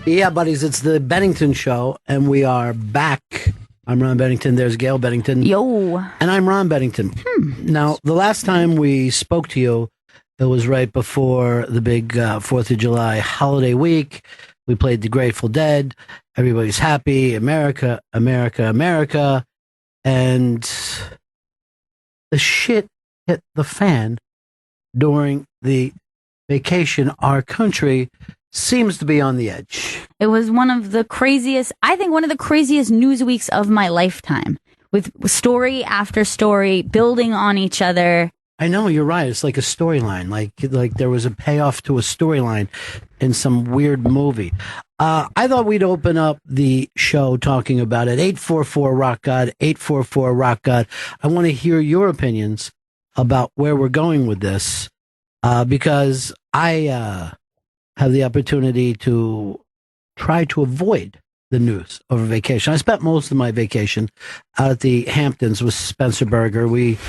Yeah, buddies, it's the Bennington Show, and we are back. I'm Ron Bennington. There's Gail Bennington. Yo. And I'm Ron Bennington. Now, the last time we spoke to you, it was right before the big 4th of July holiday week. We played the Grateful Dead. Everybody's happy. America, America, America. And the shit hit the fan during the vacation. Our country seems to be on the edge. It was one of the craziest news weeks of my lifetime, with story after story building on each other. I know, you're right. It's like a storyline. Like there was a payoff to a storyline in some weird movie. I thought we'd open up the show talking about it. 844 Rock God, 844 Rock God. I want to hear your opinions about where we're going with this, because I have the opportunity to try to avoid the news over vacation. I spent most of my vacation out at the Hamptons with Spencer Berger. We,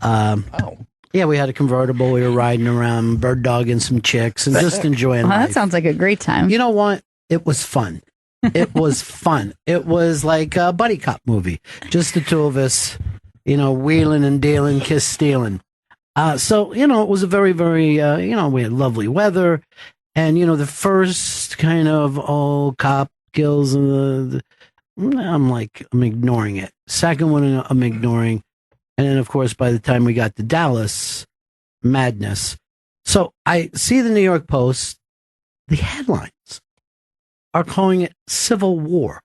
yeah, we had a convertible. We were riding around, bird dogging some chicks, and just enjoying life. That sounds like a great time. You know what? It was fun. It was fun. It was like a buddy cop movie. Just the two of us, wheeling and dealing, kiss stealing. So, it was a very, very, we had lovely weather. And, the first kind of, cop kills, I'm ignoring it. Second one, I'm ignoring. And then, of course, by the time we got to Dallas, madness. So I see the New York Post, the headlines are calling it civil war.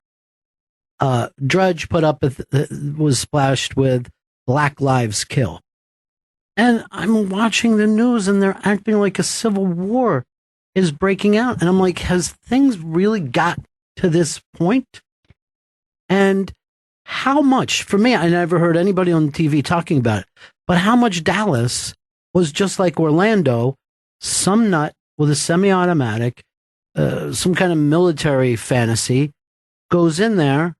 Drudge put up, was splashed with Black Lives Kill. And I'm watching the news and they're acting like a civil war is breaking out. And I'm like, has things really got to this point? And how much, for me, I never heard anybody on TV talking about it, but how much Dallas was just like Orlando, some nut with a semi-automatic, some kind of military fantasy, goes in there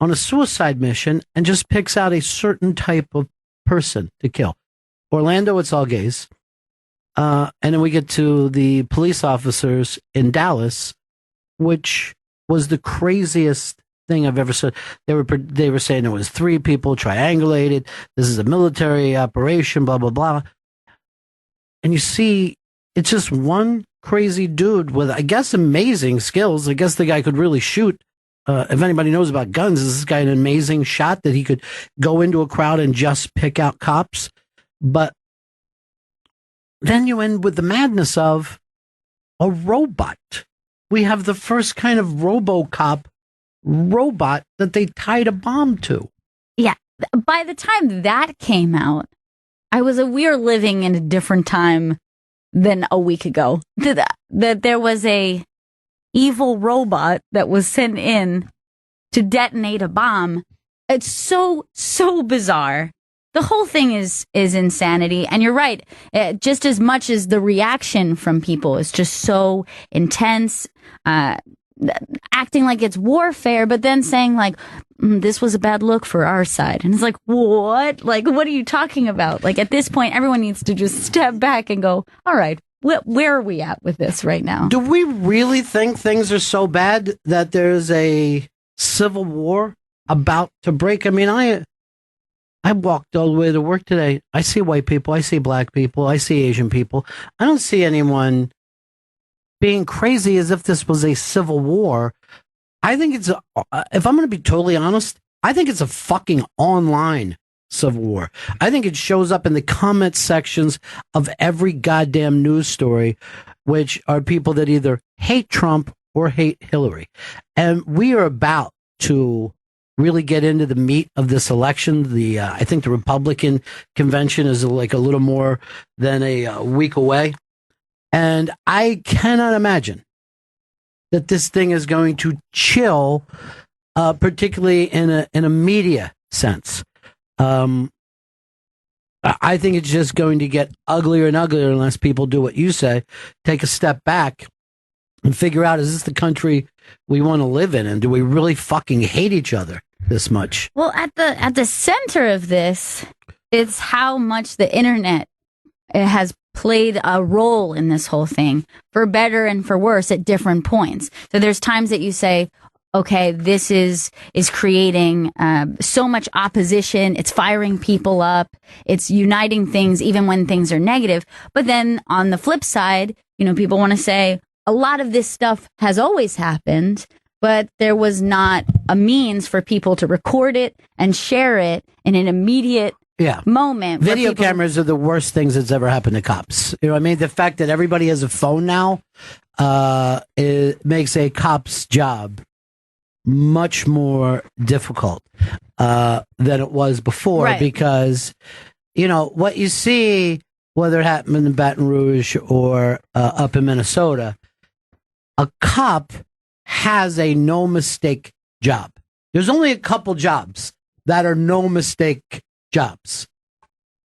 on a suicide mission and just picks out a certain type of person to kill. Orlando, it's all gays. And then we get to the police officers in Dallas, which was the craziest thing I've ever said. They were saying it was 3 people triangulated. This is a military operation, blah, blah, blah. And you see, it's just one crazy dude with, I guess, amazing skills. I guess the guy could really shoot. If anybody knows about guns, is this guy an amazing shot that he could go into a crowd and just pick out cops? But then you end with the madness of a robot. We have the first kind of Robocop robot that they tied a bomb to. Yeah. By the time that came out, we were living in a different time than a week ago. That there was a evil robot that was sent in to detonate a bomb. It's so bizarre. The whole thing is insanity. And you're right. Just as much as the reaction from people is just so intense, acting like it's warfare, but then saying like, this was a bad look for our side. And it's like, what? Like, what are you talking about? Like, at this point, everyone needs to just step back and go, all right, where are we at with this right now? Do we really think things are so bad that there's a civil war about to break? I mean, I walked all the way to work today. I see white people. I see black people. I see Asian people. I don't see anyone being crazy as if this was a civil war. I think if I'm going to be totally honest, I think it's a fucking online civil war. I think it shows up in the comment sections of every goddamn news story, which are people that either hate Trump or hate Hillary. And we are about to really get into the meat of this election. I think the Republican convention is like a little more than a week away. And I cannot imagine that this thing is going to chill, particularly in a media sense. I think it's just going to get uglier and uglier unless people do what you say, take a step back and figure out, is this the country we want to live in? And do we really fucking hate each other this much? Well, at the center of this, it's how much the internet has played a role in this whole thing, for better and for worse, at different points. So there's times that you say, okay, this is creating so much opposition. It's firing people up. It's uniting things, even when things are negative. But then on the flip side, people want to say a lot of this stuff has always happened, but there was not a means for people to record it and share it in an immediate moment. Video cameras are the worst things that's ever happened to cops. You know what I mean? The fact that everybody has a phone now, it makes a cop's job much more difficult than it was before, right? Because what you see, whether it happened in Baton Rouge or up in Minnesota, a cop has a no mistake job. There's only a couple jobs that are no mistake jobs.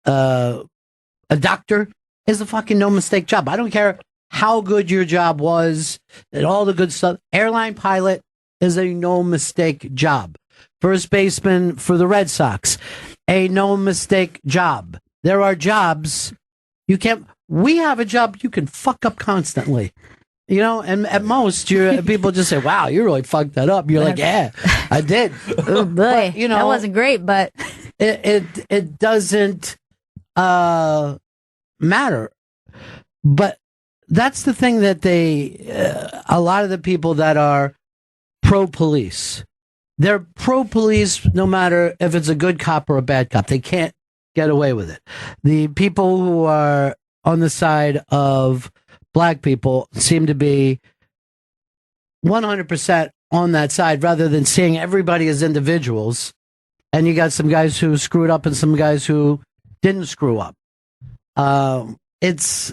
A doctor is a fucking no mistake job. I don't care how good your job was and all the good stuff. Airline pilot is a no mistake job. First baseman for the Red Sox, a no mistake job. There are jobs we have a job you can fuck up constantly. And at most people just say, wow, you really fucked that up. You're like, yeah, I did. Oh boy, but, that wasn't great, but it doesn't matter. But that's the thing that a lot of the people that are pro-police, they're pro-police no matter if it's a good cop or a bad cop. They can't get away with it. The people who are on the side of black people seem to be 100% on that side rather than seeing everybody as individuals. And you got some guys who screwed up and some guys who didn't screw up. It's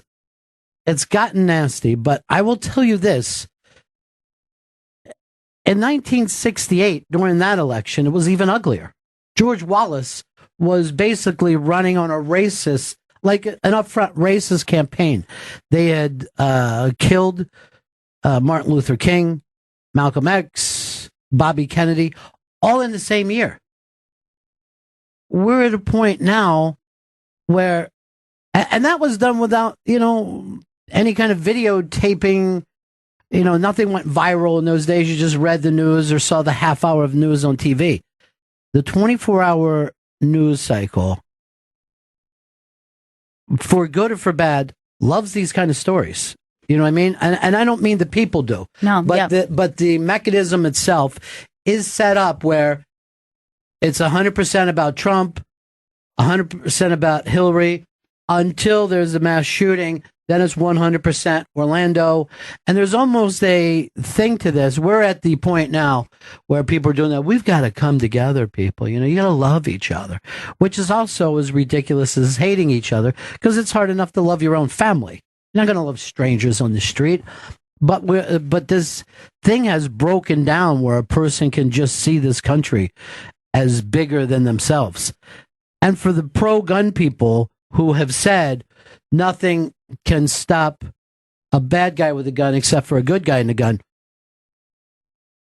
gotten nasty, but I will tell you this. In 1968, during that election, it was even uglier. George Wallace was basically running on a racist, like an upfront racist campaign. They had killed Martin Luther King, Malcolm X, Bobby Kennedy, all in the same year. We're at a point now where, and that was done without, any kind of videotaping. Nothing went viral in those days. You just read the news or saw the half hour of news on TV. The 24-hour news cycle, for good or for bad, loves these kind of stories. You know what I mean? And I don't mean the people do. No, but the mechanism itself is set up where it's 100% about Trump, 100% about Hillary, until there's a mass shooting. Then it's 100% Orlando. And there's almost a thing to this. We're at the point now where people are doing that. We've got to come together, people. You got to love each other, which is also as ridiculous as hating each other, because it's hard enough to love your own family. You're not going to love strangers on the street. But this thing has broken down where a person can just see this country as bigger than themselves. And for the pro-gun people who have said nothing can stop a bad guy with a gun except for a good guy in a gun,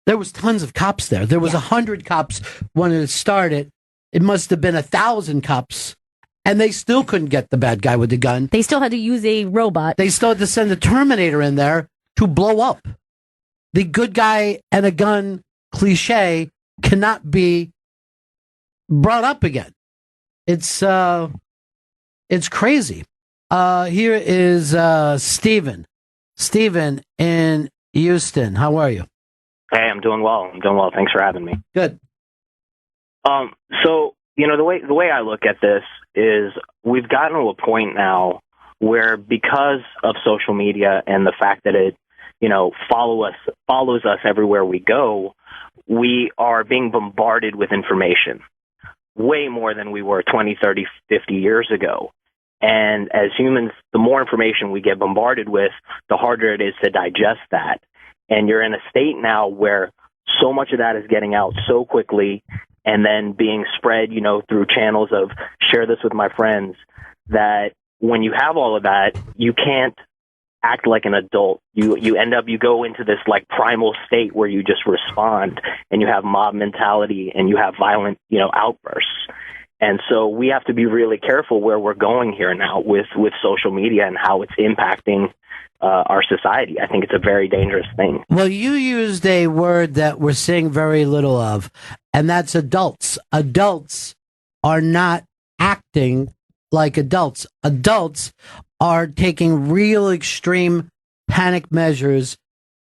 there was tons of cops there. There was 100 cops when it started. It must have been 1,000 cops, and they still couldn't get the bad guy with the gun. They still had to use a robot. They still had to send the Terminator in there to blow up. The good guy and a gun cliche cannot be brought up again. It's crazy. Here is Steven. Steven in Houston. How are you? Hey, I'm doing well. Thanks for having me. Good. So, the way I look at this is we've gotten to a point now where, because of social media and the fact that it, follows us everywhere we go, we are being bombarded with information way more than we were 20, 30, 50 years ago. And as humans, the more information we get bombarded with, the harder it is to digest that. And you're in a state now where so much of that is getting out so quickly and then being spread, through channels of share this with my friends, that when you have all of that, you can't act like an adult. You go into this like primal state where you just respond, and you have mob mentality and you have violent, outbursts. And so we have to be really careful where we're going here now with social media and how it's impacting our society. I think it's a very dangerous thing. Well, you used a word that we're seeing very little of, and that's adults. Adults are not acting like adults. Adults are taking real extreme panic measures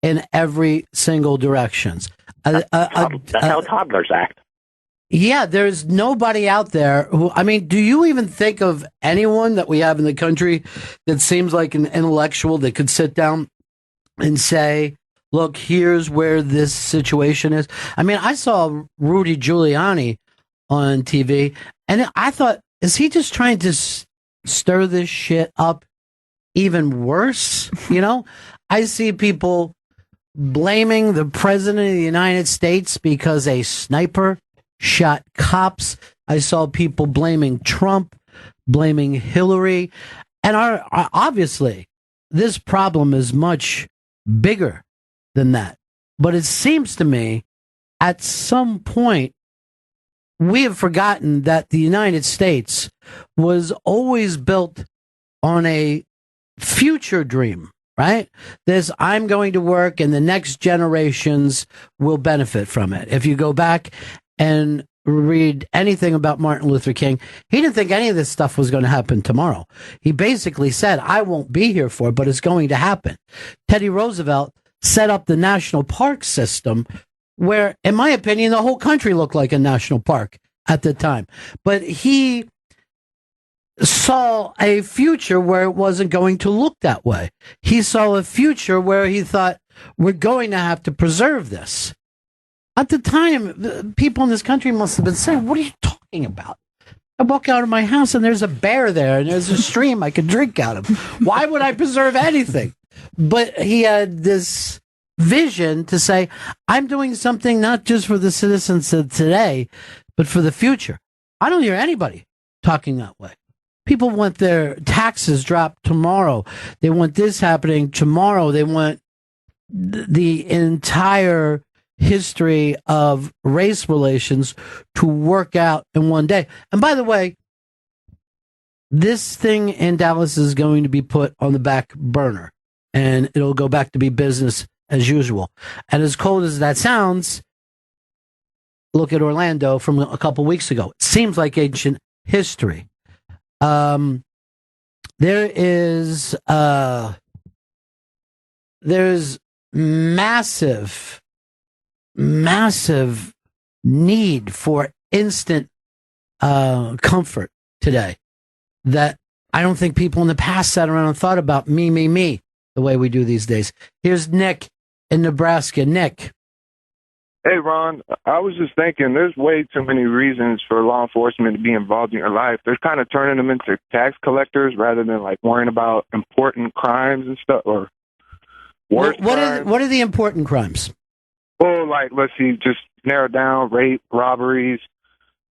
in every single direction. That's how toddlers act. Yeah, there's nobody out there who, I mean, do you even think of anyone that we have in the country that seems like an intellectual that could sit down and say, look, here's where this situation is? I mean, I saw Rudy Giuliani on TV, and I thought, is he just trying to stir this shit up even worse? You know, I see people blaming the president of the United States because a sniper shot cops. I saw people blaming Trump, blaming Hillary, and obviously this problem is much bigger than that. But it seems to me at some point we have forgotten that the United States was always built on a future dream, right? This, I'm going to work and the next generations will benefit from it. If you go back and read anything about Martin Luther King, he didn't think any of this stuff was going to happen tomorrow. He basically said, I won't be here for it, but it's going to happen. Teddy Roosevelt set up the national park system where, in my opinion, the whole country looked like a national park at the time. But he saw a future where it wasn't going to look that way. He saw a future where he thought, we're going to have to preserve this. At the time, people in this country must have been saying, what are you talking about? I walk out of my house and there's a bear there and there's a stream I could drink out of. Why would I preserve anything? But he had this vision to say, I'm doing something not just for the citizens of today, but for the future. I don't hear anybody talking that way. People want their taxes dropped tomorrow. They want this happening tomorrow. They want the entire history of race relations to work out in one day. And by the way, this thing in Dallas is going to be put on the back burner and it'll go back to be business as usual. And as cold as that sounds, look at Orlando from a couple weeks ago. It seems like ancient history. There's massive need for instant comfort today that I don't think people in the past sat around and thought about me the way we do these days. Here's Nick in Nebraska. Nick. Hey, Ron, I was just thinking there's way too many reasons for law enforcement to be involved in your life. They're kind of turning them into tax collectors rather than like worrying about important crimes and stuff or worse crimes. What are the important crimes? Well, like, let's see, just narrow down rape, robberies,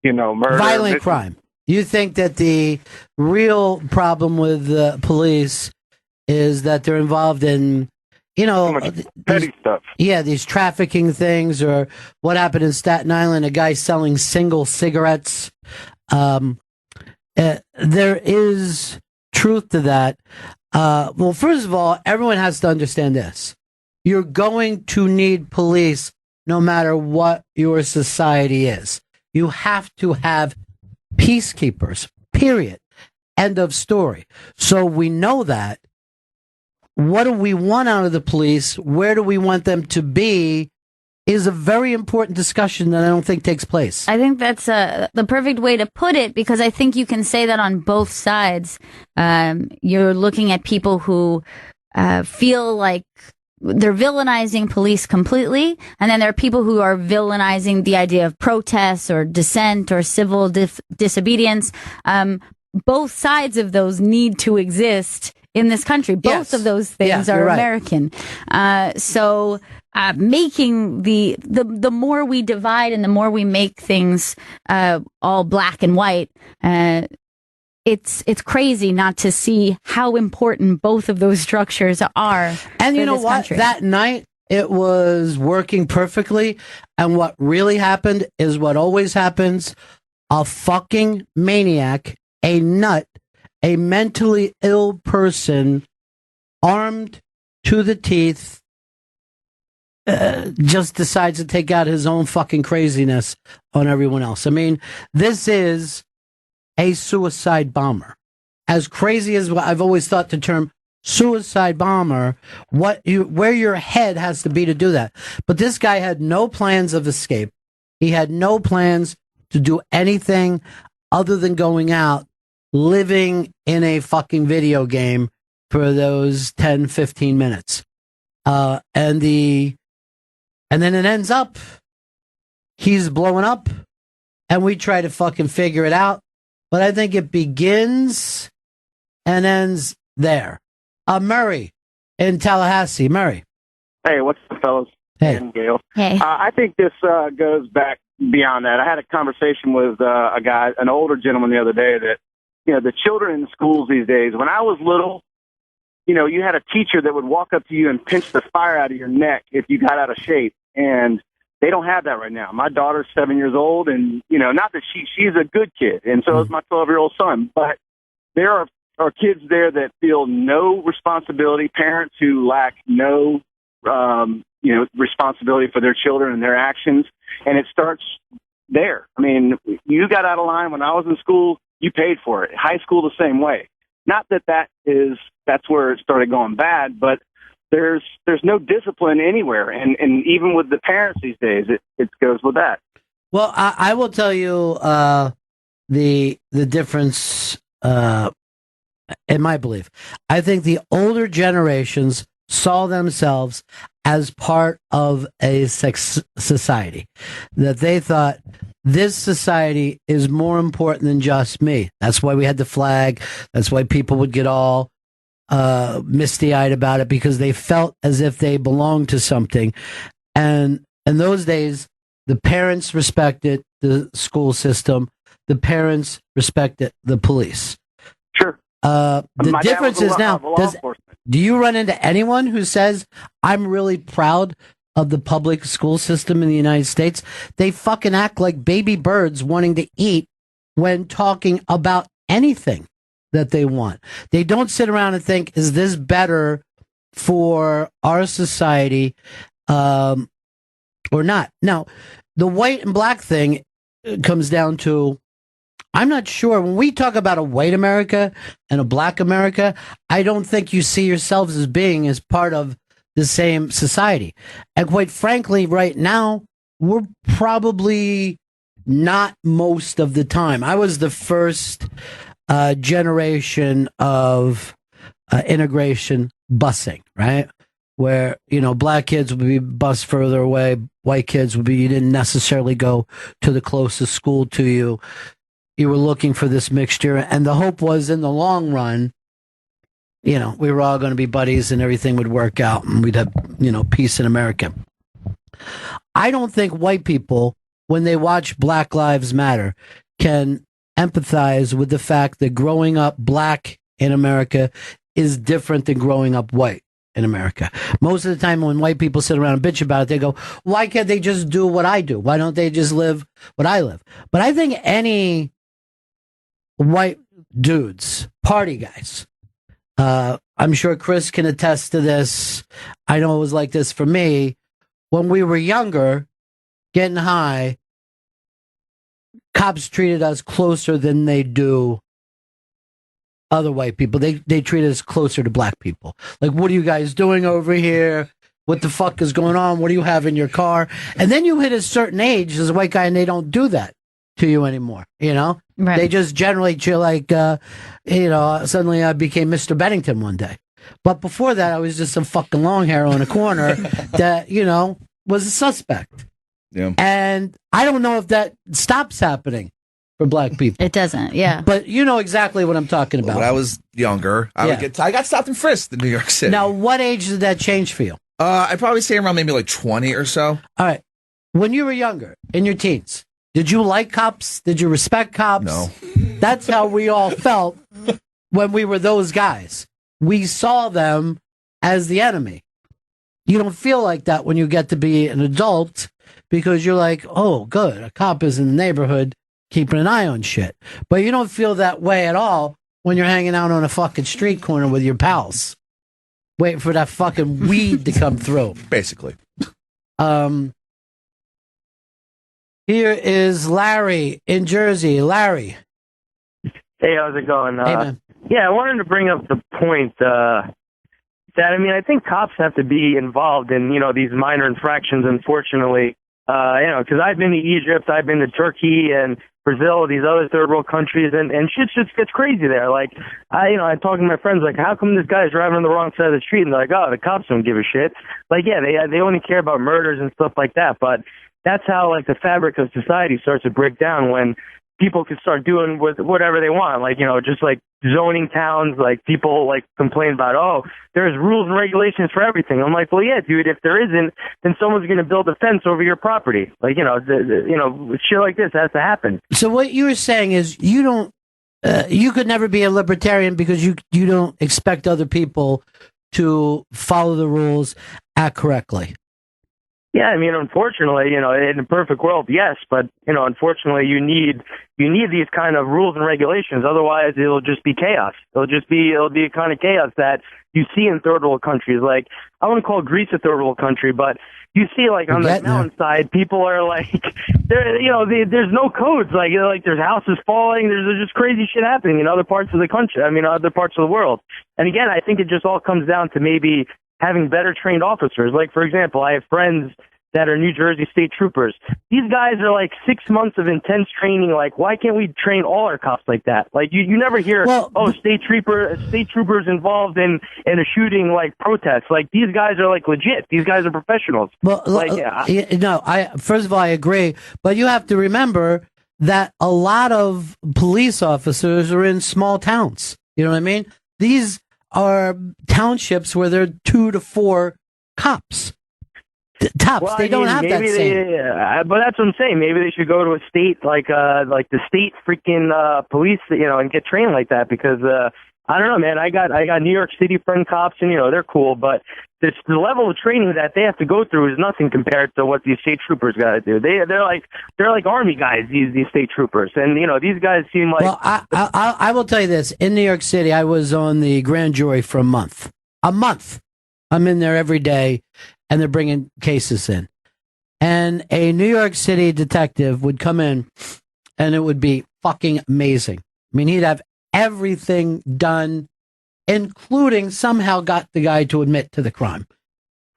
murder. Violent crime. You think that the real problem with the police is that they're involved in, petty stuff. Yeah, these trafficking things, or what happened in Staten Island, a guy selling single cigarettes. There is truth to that. Well, first of all, everyone has to understand this. You're going to need police no matter what your society is. You have to have peacekeepers, period. End of story. So we know that. What do we want out of the police? Where do we want them to be? Is a very important discussion that I don't think takes place. I think that's the perfect way to put it, because I think you can say that on both sides. You're looking at people who feel like they're villainizing police completely, and then there are people who are villainizing the idea of protests or dissent or civil disobedience. Both sides of those need to exist in this country. Both of those things are American. So making the more we divide and the more we make things all black and white, it's crazy not to see how important both of those structures are. And you know what? Country. That night it was working perfectly. And what really happened is what always happens. a fucking maniac, a nut, a mentally ill person, armed to the teeth, just decides to take out his own fucking craziness on everyone else. I mean, this is a suicide bomber. As crazy as I've always thought the term suicide bomber, where your head has to be to do that. But this guy had no plans of escape. He had no plans to do anything other than going out, living in a fucking video game for those 10, 15 minutes. And then it ends up, he's blowing up, and we try to fucking figure it out. But I think it begins and ends there. Murray in Tallahassee. Murray. Hey, what's up, fellas? Hey. And Gail. Hey. I think this goes back beyond that. I had a conversation with a guy, an older gentleman the other day that, the children in the schools these days, when I was little, you had a teacher that would walk up to you and pinch the fire out of your neck if you got out of shape. And they don't have that right now. My daughter's 7 years old, and, not that she's a good kid, and so is my 12-year-old son. But there are kids there that feel no responsibility, parents who lack no, responsibility for their children and their actions. And it starts there. I mean, you got out of line when I was in school, you paid for it. High school, the same way. Not that's where it started going bad, but there's no discipline anywhere, and even with the parents these days, it goes with that. Well, I will tell you the difference in my belief. I think the older generations saw themselves as part of a society, that they thought this society is more important than just me. That's why we had the flag. That's why people would get all misty-eyed about it, because they felt as if they belonged to something. And in those days, the parents respected the school system. The parents respected the police. Sure. The difference is now, do you run into anyone who says, I'm really proud of the public school system in the United States? They fucking act like baby birds wanting to eat when talking about anything that they want. They don't sit around and think, is this better for our society or not? Now, the white and black thing comes down to, I'm not sure. When we talk about a white America and a black America, I don't think you see yourselves as being as part of the same society. And quite frankly, right now, we're probably not most of the time. I was the first generation of integration busing, right? Where, black kids would be bused further away. White kids would be, you didn't necessarily go to the closest school to you. You were looking for this mixture. And the hope was, in the long run, we were all going to be buddies and everything would work out and we'd have, peace in America. I don't think white people, when they watch Black Lives Matter, can empathize with the fact that growing up black in America is different than growing up white in America. Most of the time when white people sit around and bitch about it, they go, why can't they just do what I do? Why don't they just live what I live? But I think any white dudes, party guys, I'm sure Chris can attest to this. I know it was like this for me. When we were younger, getting high, cops treated us closer than they do other white people. They treated us closer to black people. Like, what are you guys doing over here? What the fuck is going on? What do you have in your car? And then you hit a certain age as a white guy and they don't do that to you anymore, Right. They just generally chill like, suddenly I became Mr. Bennington one day. But before that, I was just some fucking long hair on a corner that, was a suspect. Yeah. And I don't know if that stops happening for black people. It doesn't, yeah. But you know exactly what I'm talking about. When I was younger, I got stopped and frisked in New York City. Now, what age did that change for you? I'd probably say around maybe like 20 or so. All right. When you were younger, in your teens, did you like cops? Did you respect cops? No. That's how we all felt when we were those guys. We saw them as the enemy. You don't feel like that when you get to be an adult because you're like, oh, good, a cop is in the neighborhood. keeping an eye on shit. But you don't feel that way at all when you're hanging out on a fucking street corner with your pals, waiting for that fucking weed to come through. Basically. Here is Larry in Jersey. Larry. Hey, how's it going? Hey, man. Yeah, I wanted to bring up the point that, I mean, I think cops have to be involved in, these minor infractions, unfortunately. Because I've been to Egypt, I've been to Turkey and Brazil, these other third world countries, and shit just gets crazy there. Like, I talk to my friends, like, how come this guy's driving on the wrong side of the street? And they're like, oh, the cops don't give a shit. Like, yeah, they only care about murders and stuff like that, but that's how, like, the fabric of society starts to break down when people can start doing with whatever they want. Like, just like zoning towns, like people like complain about, oh, there's rules and regulations for everything. I'm like, well, yeah, dude, if there isn't, then someone's going to build a fence over your property. Like, shit like this has to happen. So what you were saying is you don't, you could never be a libertarian because you don't expect other people to follow the rules, act correctly. Yeah, I mean, unfortunately, in a perfect world, yes, but unfortunately, you need these kind of rules and regulations. Otherwise, it'll just be chaos. It'll be a kind of chaos that you see in third world countries. Like, I wouldn't call Greece a third world country, but you see, like, on the mountainside, people are like, there's no codes. Like there's houses falling. There's just crazy shit happening in other parts of the country. I mean, other parts of the world. And again, I think it just all comes down to maybe having better trained officers. Like, for example, I have friends that are New Jersey state troopers. These guys are like 6 months of intense training. Like, why can't we train all our cops like that? Like, you never hear, state troopers involved in a shooting, like, protests. Like, these guys are like legit. These guys are professionals. Well, first of all, I agree, but you have to remember that a lot of police officers are in small towns. You know what I mean? These are townships where there are 2 to 4 cops. Tops. Well, they don't have that same. But that's what I'm saying. Maybe they should go to a state like the state freaking police, and get trained like that. Because I don't know, man. I got New York City friend cops, and they're cool. But the level of training that they have to go through is nothing compared to what these state troopers got to do. They're like army guys. These state troopers, and these guys seem like. Well, I will tell you this. In New York City, I was on the grand jury for a month. I'm in there every day. And they're bringing cases in. And a New York City detective would come in, and it would be fucking amazing. I mean, he'd have everything done, including somehow got the guy to admit to the crime.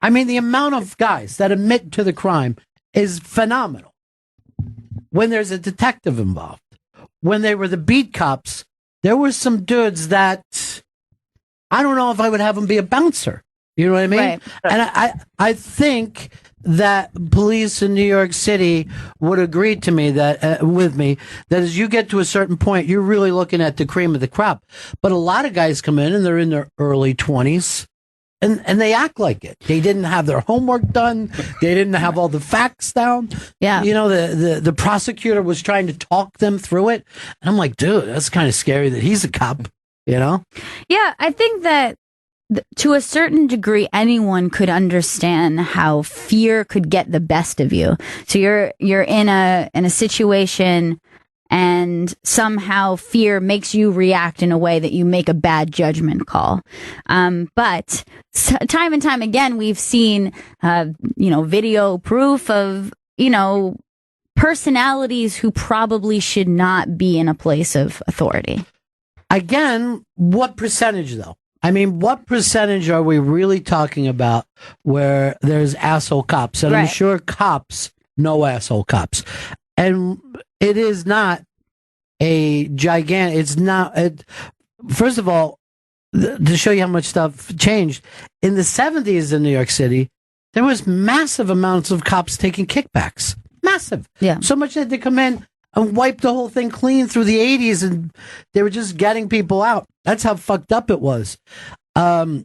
I mean, the amount of guys that admit to the crime is phenomenal. When there's a detective involved, when they were the beat cops, there were some dudes that I don't know if I would have them be a bouncer. You know what I mean? Right. And I think that police in New York City would agree to me that with me that as you get to a certain point, you're really looking at the cream of the crop. But a lot of guys come in and they're in their early 20s and they act like it. They didn't have their homework done. They didn't have all the facts down. Yeah. The prosecutor was trying to talk them through it. And I'm like, dude, that's kind of scary that he's a cop, Yeah, I think that to a certain degree, anyone could understand how fear could get the best of you. So you're in a situation, and somehow fear makes you react in a way that you make a bad judgment call. But time and time again, we've seen, video proof of, personalities who probably should not be in a place of authority. Again, what percentage though? I mean, what percentage are we really talking about where there's asshole cops? And right. I'm sure cops know asshole cops. And it is not a gigantic, it's not, first of all, to show you how much stuff changed, in the 70s in New York City, there was massive amounts of cops taking kickbacks. Massive. Yeah. So much that they come in and wipe the whole thing clean through the 80s, and they were just getting people out. That's how fucked up it was. I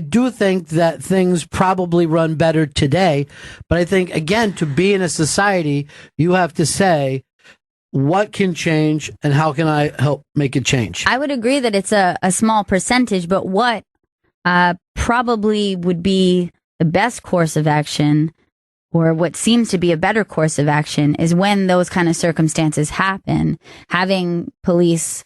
do think that things probably run better today, but I think, again, to be in a society, you have to say, what can change and how can I help make it change? I would agree that it's a small percentage, but what probably would be the best course of action or what seems to be a better course of action is when those kind of circumstances happen, having police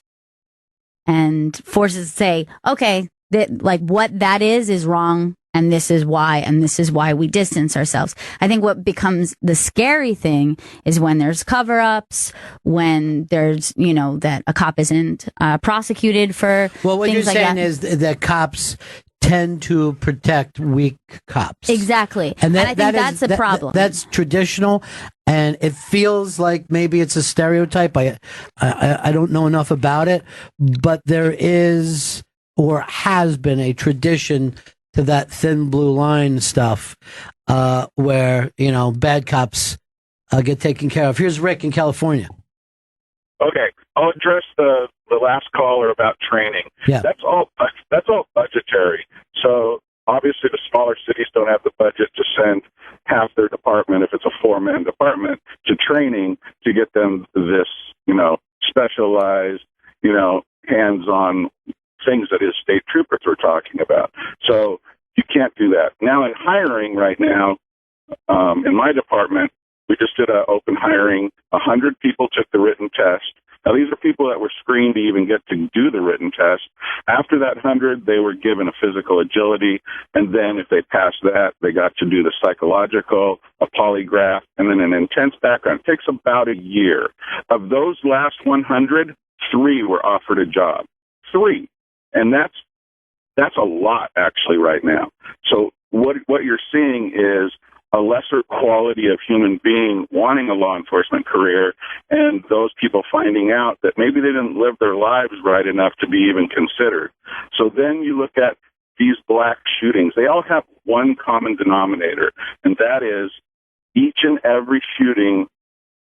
and forces say, okay, that like what that is wrong. And this is why we distance ourselves. I think what becomes the scary thing is when there's cover-ups, when there's, that a cop isn't prosecuted for Well, what things you're like saying that. is that cops tend to protect weak cops. Exactly. And I think that's a problem. That's traditional, and it feels like maybe it's a stereotype. I don't know enough about it, but there is or has been a tradition to that thin blue line stuff, where, bad cops get taken care of. Here's Rick in California. Okay, I'll address the last caller about training. Yeah. That's all budgetary. So obviously the smaller cities don't have the budget to send half their department, if it's a 4-man department, to training to get them this, specialized, hands-on things that is state troopers we're talking about. So you can't do that. Now in hiring right now, in my department, we just did an open hiring. 100 people took the written test. Now these are people that were screened to even get to do the written test. After that 100, they were given a physical agility, and then if they passed that, they got to do the psychological, a polygraph, and then an intense background. It takes about a year. Of those last 100, 3 were offered a job. 3. And that's a lot actually right now. So what you're seeing is a lesser quality of human being wanting a law enforcement career, and those people finding out that maybe they didn't live their lives right enough to be even considered. So then you look at these black shootings. They all have one common denominator, and that is each and every shooting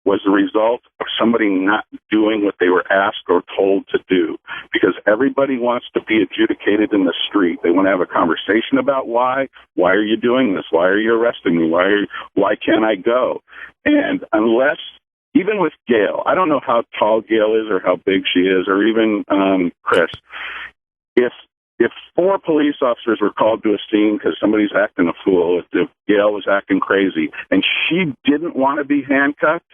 was the result of somebody not doing what they were asked or told to do, because everybody wants to be adjudicated in the street. They want to have a conversation about why are you doing this? Why are you arresting me? Why can't I go? And unless, even with Gail, I don't know how tall Gail is or how big she is, or even Chris, if 4 police officers were called to a scene because somebody's acting a fool, if Gail was acting crazy, and she didn't want to be handcuffed,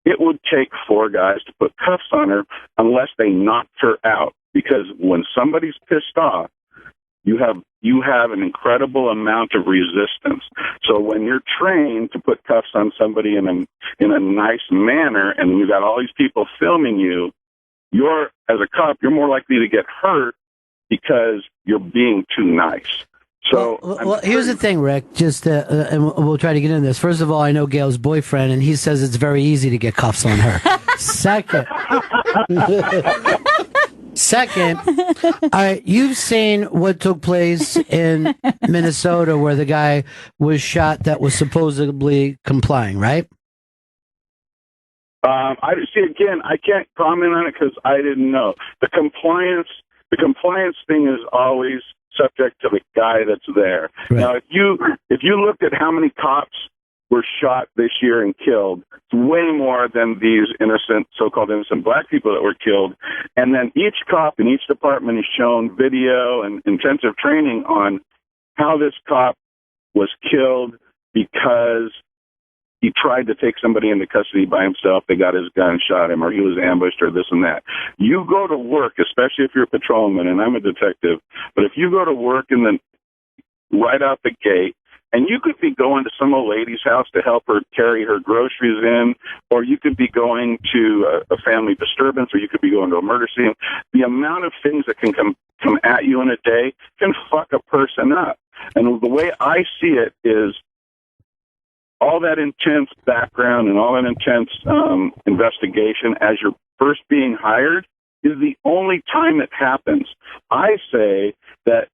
it would take 4 guys to put cuffs on her unless they knocked her out. Because when somebody's pissed off, you have an incredible amount of resistance. So when you're trained to put cuffs on somebody in a nice manner, and you've got all these people filming you, as a cop, you're more likely to get hurt because you're being too nice. So well, here's the thing, Rick, and we'll try to get into this. First of all, I know Gail's boyfriend, and he says it's very easy to get cuffs on her. Second, all right, you've seen what took place in Minnesota where the guy was shot that was supposedly complying, right? I see. Again, I can't comment on it because I didn't know. The compliance thing is always subject to the guy that's there. Right. Now, if you looked at how many cops were shot this year and killed, it's way more than these so-called innocent black people that were killed. And then each cop in each department is shown video and intensive training on how this cop was killed because he tried to take somebody into custody by himself. They got his gun, shot him, or he was ambushed, or this and that. You go to work, especially if you're a patrolman, and I'm a detective, but if you go to work and then right out the gate, and you could be going to some old lady's house to help her carry her groceries in, or you could be going to a family disturbance, or you could be going to a murder scene. The amount of things that can come at you in a day can fuck a person up. And the way I see it is, all that intense background and all that intense investigation as you're first being hired is the only time it happens. I say that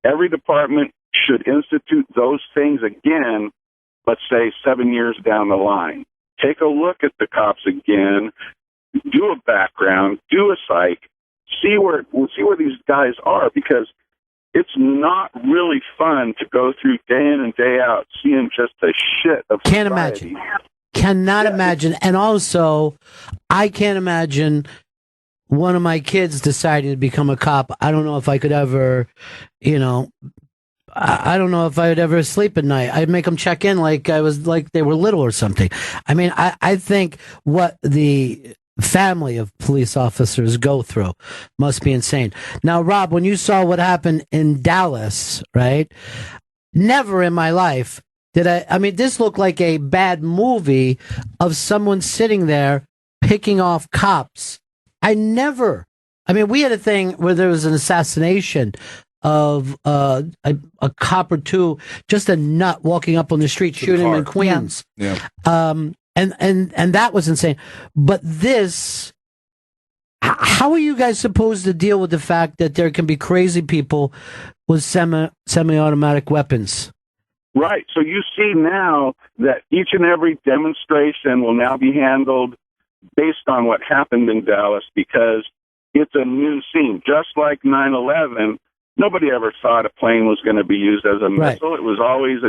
every department should institute those things again, let's say 7 years down the line. Take a look at the cops again, do a background, do a psych, see where these guys are, because it's not really fun to go through day in and day out seeing just the shit of Can't society. imagine. Cannot imagine. And also, I can't imagine one of my kids deciding to become a cop. I don't know if I could ever, I don't know if I would ever sleep at night. I'd make them check in like they were little or something. I mean, I think what the family of police officers go through must be insane. Now, Rob, when you saw what happened in Dallas, right? Never in my life did I mean, this looked like a bad movie of someone sitting there picking off cops. I mean, we had a thing where there was an assassination of a cop or two, just a nut walking up on the street, shooting him in Queens. Yeah. And that was insane. But this, how are you guys supposed to deal with the fact that there can be crazy people with semi-automatic weapons? Right. So you see now that each and every demonstration will now be handled based on what happened in Dallas, because it's a new scene. Just like 9/11, nobody ever thought a plane was going to be used as a missile. It was always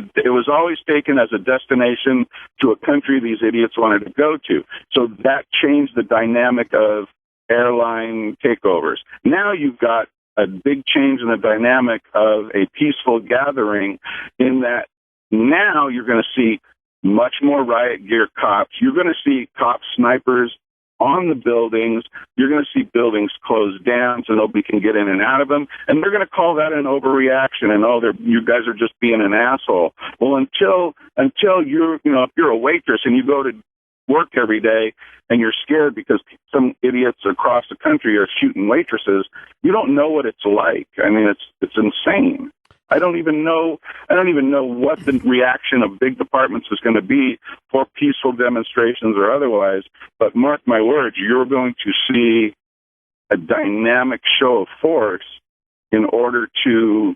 taken as a destination to a country these idiots wanted to go to. So that changed the dynamic of airline takeovers. Now you've got a big change in the dynamic of a peaceful gathering, in that now you're going to see much more riot gear cops. You're going to see cop snipers on the buildings. You're going to see buildings closed down so nobody can get in and out of them. And they're going to call that an overreaction, and you guys are just being an asshole. Well, until you're, if you're a waitress and you go to work every day and you're scared because some idiots across the country are shooting waitresses, you don't know what it's like. I mean, it's insane. I don't even know what the reaction of big departments is going to be for peaceful demonstrations or otherwise. But mark my words, you're going to see a dynamic show of force in order to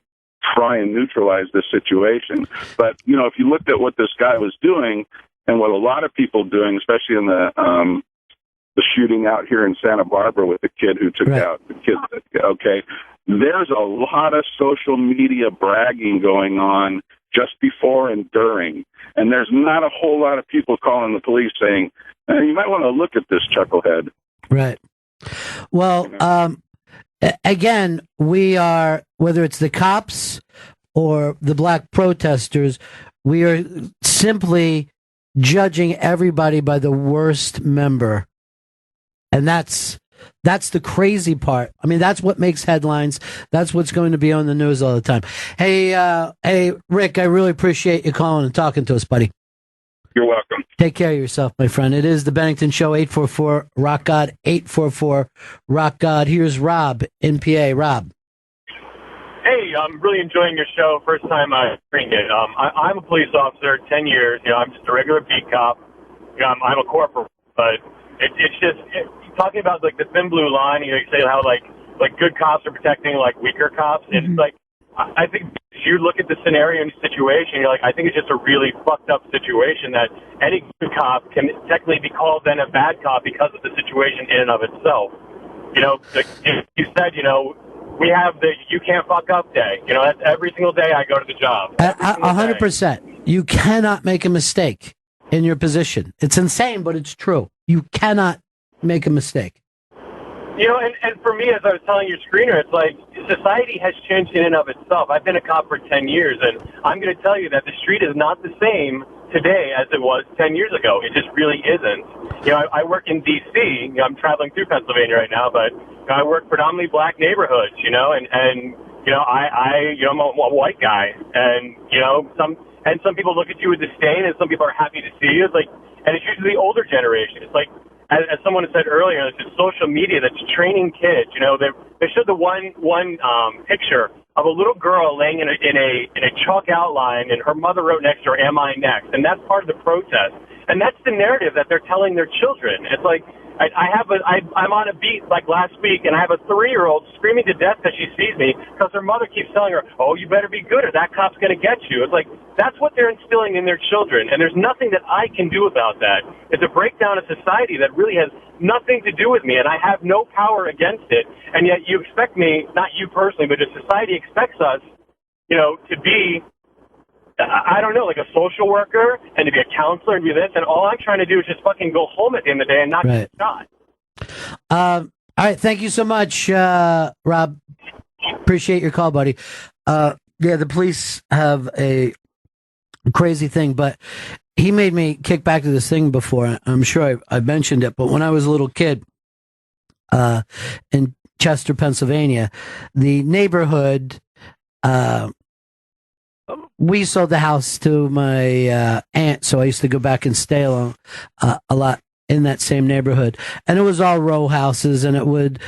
try and neutralize this situation. But, if you looked at what this guy was doing and what a lot of people doing, especially in the shooting out here in Santa Barbara with the kid who took out the kid, okay, there's a lot of social media bragging going on just before and during. And there's not a whole lot of people calling the police saying, you might want to look at this chucklehead. Right. Well, again, we are, whether it's the cops or the black protesters, we are simply judging everybody by the worst member. And that's the crazy part. I mean, that's what makes headlines. That's what's going to be on the news all the time. Hey, Rick, I really appreciate you calling and talking to us, buddy. You're welcome. Take care of yourself, my friend. It is the Bennington Show, 844-ROCK-GOD, 844-ROCK-GOD. Here's Rob in PA. Rob. Hey, I'm really enjoying your show. First time hearing it. I'm a police officer, 10 years. I'm just a regular beat cop. I'm a corporal, but it's just talking about like the thin blue line. You say how like good cops are protecting like weaker cops. It's like I think if you look at the scenario and situation, you're like, I think it's just a really fucked up situation that any good cop can technically be called then a bad cop because of the situation in and of itself. Like you said, we have the you can't fuck up day. That's every single day I go to the job. 100%. You cannot make a mistake in your position. It's insane, but it's true. You cannot make a mistake. And for me, as I was telling your screener, it's like society has changed in and of itself. I've been a cop for 10 years, and I'm going to tell you that the street is not the same today as it was 10 years ago. It just really isn't. I work in D.C. I'm traveling through Pennsylvania right now, but I work predominantly black neighborhoods, and I'm a white guy, and some people look at you with disdain, and some people are happy to see you. And it's usually the older generation. It's like, as someone said earlier, it's social media that's training kids. They showed the one picture of a little girl laying in a chalk outline, and her mother wrote next to her, "Am I next?" And that's part of the protest, and that's the narrative that they're telling their children. It's like I'm on a beat like last week, and I have a 3-year-old screaming to death because she sees me because her mother keeps telling her, "Oh, you better be good or that cop's going to get you." It's like that's what they're instilling in their children, and there's nothing that I can do about that. It's a breakdown of society that really has nothing to do with me, and I have no power against it. And yet you expect me, not you personally, but just society expects us, to be, I don't know, like a social worker and to be a counselor and do this, and all I'm trying to do is just fucking go home at the end of the day and not get shot. All right, thank you so much, Rob. Appreciate your call, buddy. Yeah, the police have a crazy thing, but he made me kick back to this thing before. I'm sure I mentioned it, but when I was a little kid in Chester, Pennsylvania, the neighborhood, we sold the house to my aunt, so I used to go back and stay a lot in that same neighborhood. And it was all row houses, and it would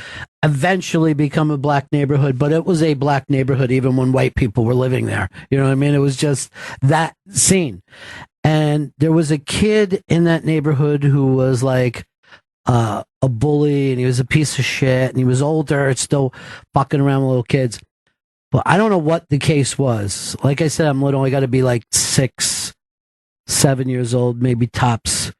eventually become a black neighborhood, but it was a black neighborhood even when white people were living there. You know what I mean? It was just that scene. And there was a kid in that neighborhood who was like a bully, and he was a piece of shit, and he was older, still fucking around with little kids. But I don't know what the case was. Like I said, I'm little. I got to be like 6, 7 years old, maybe tops.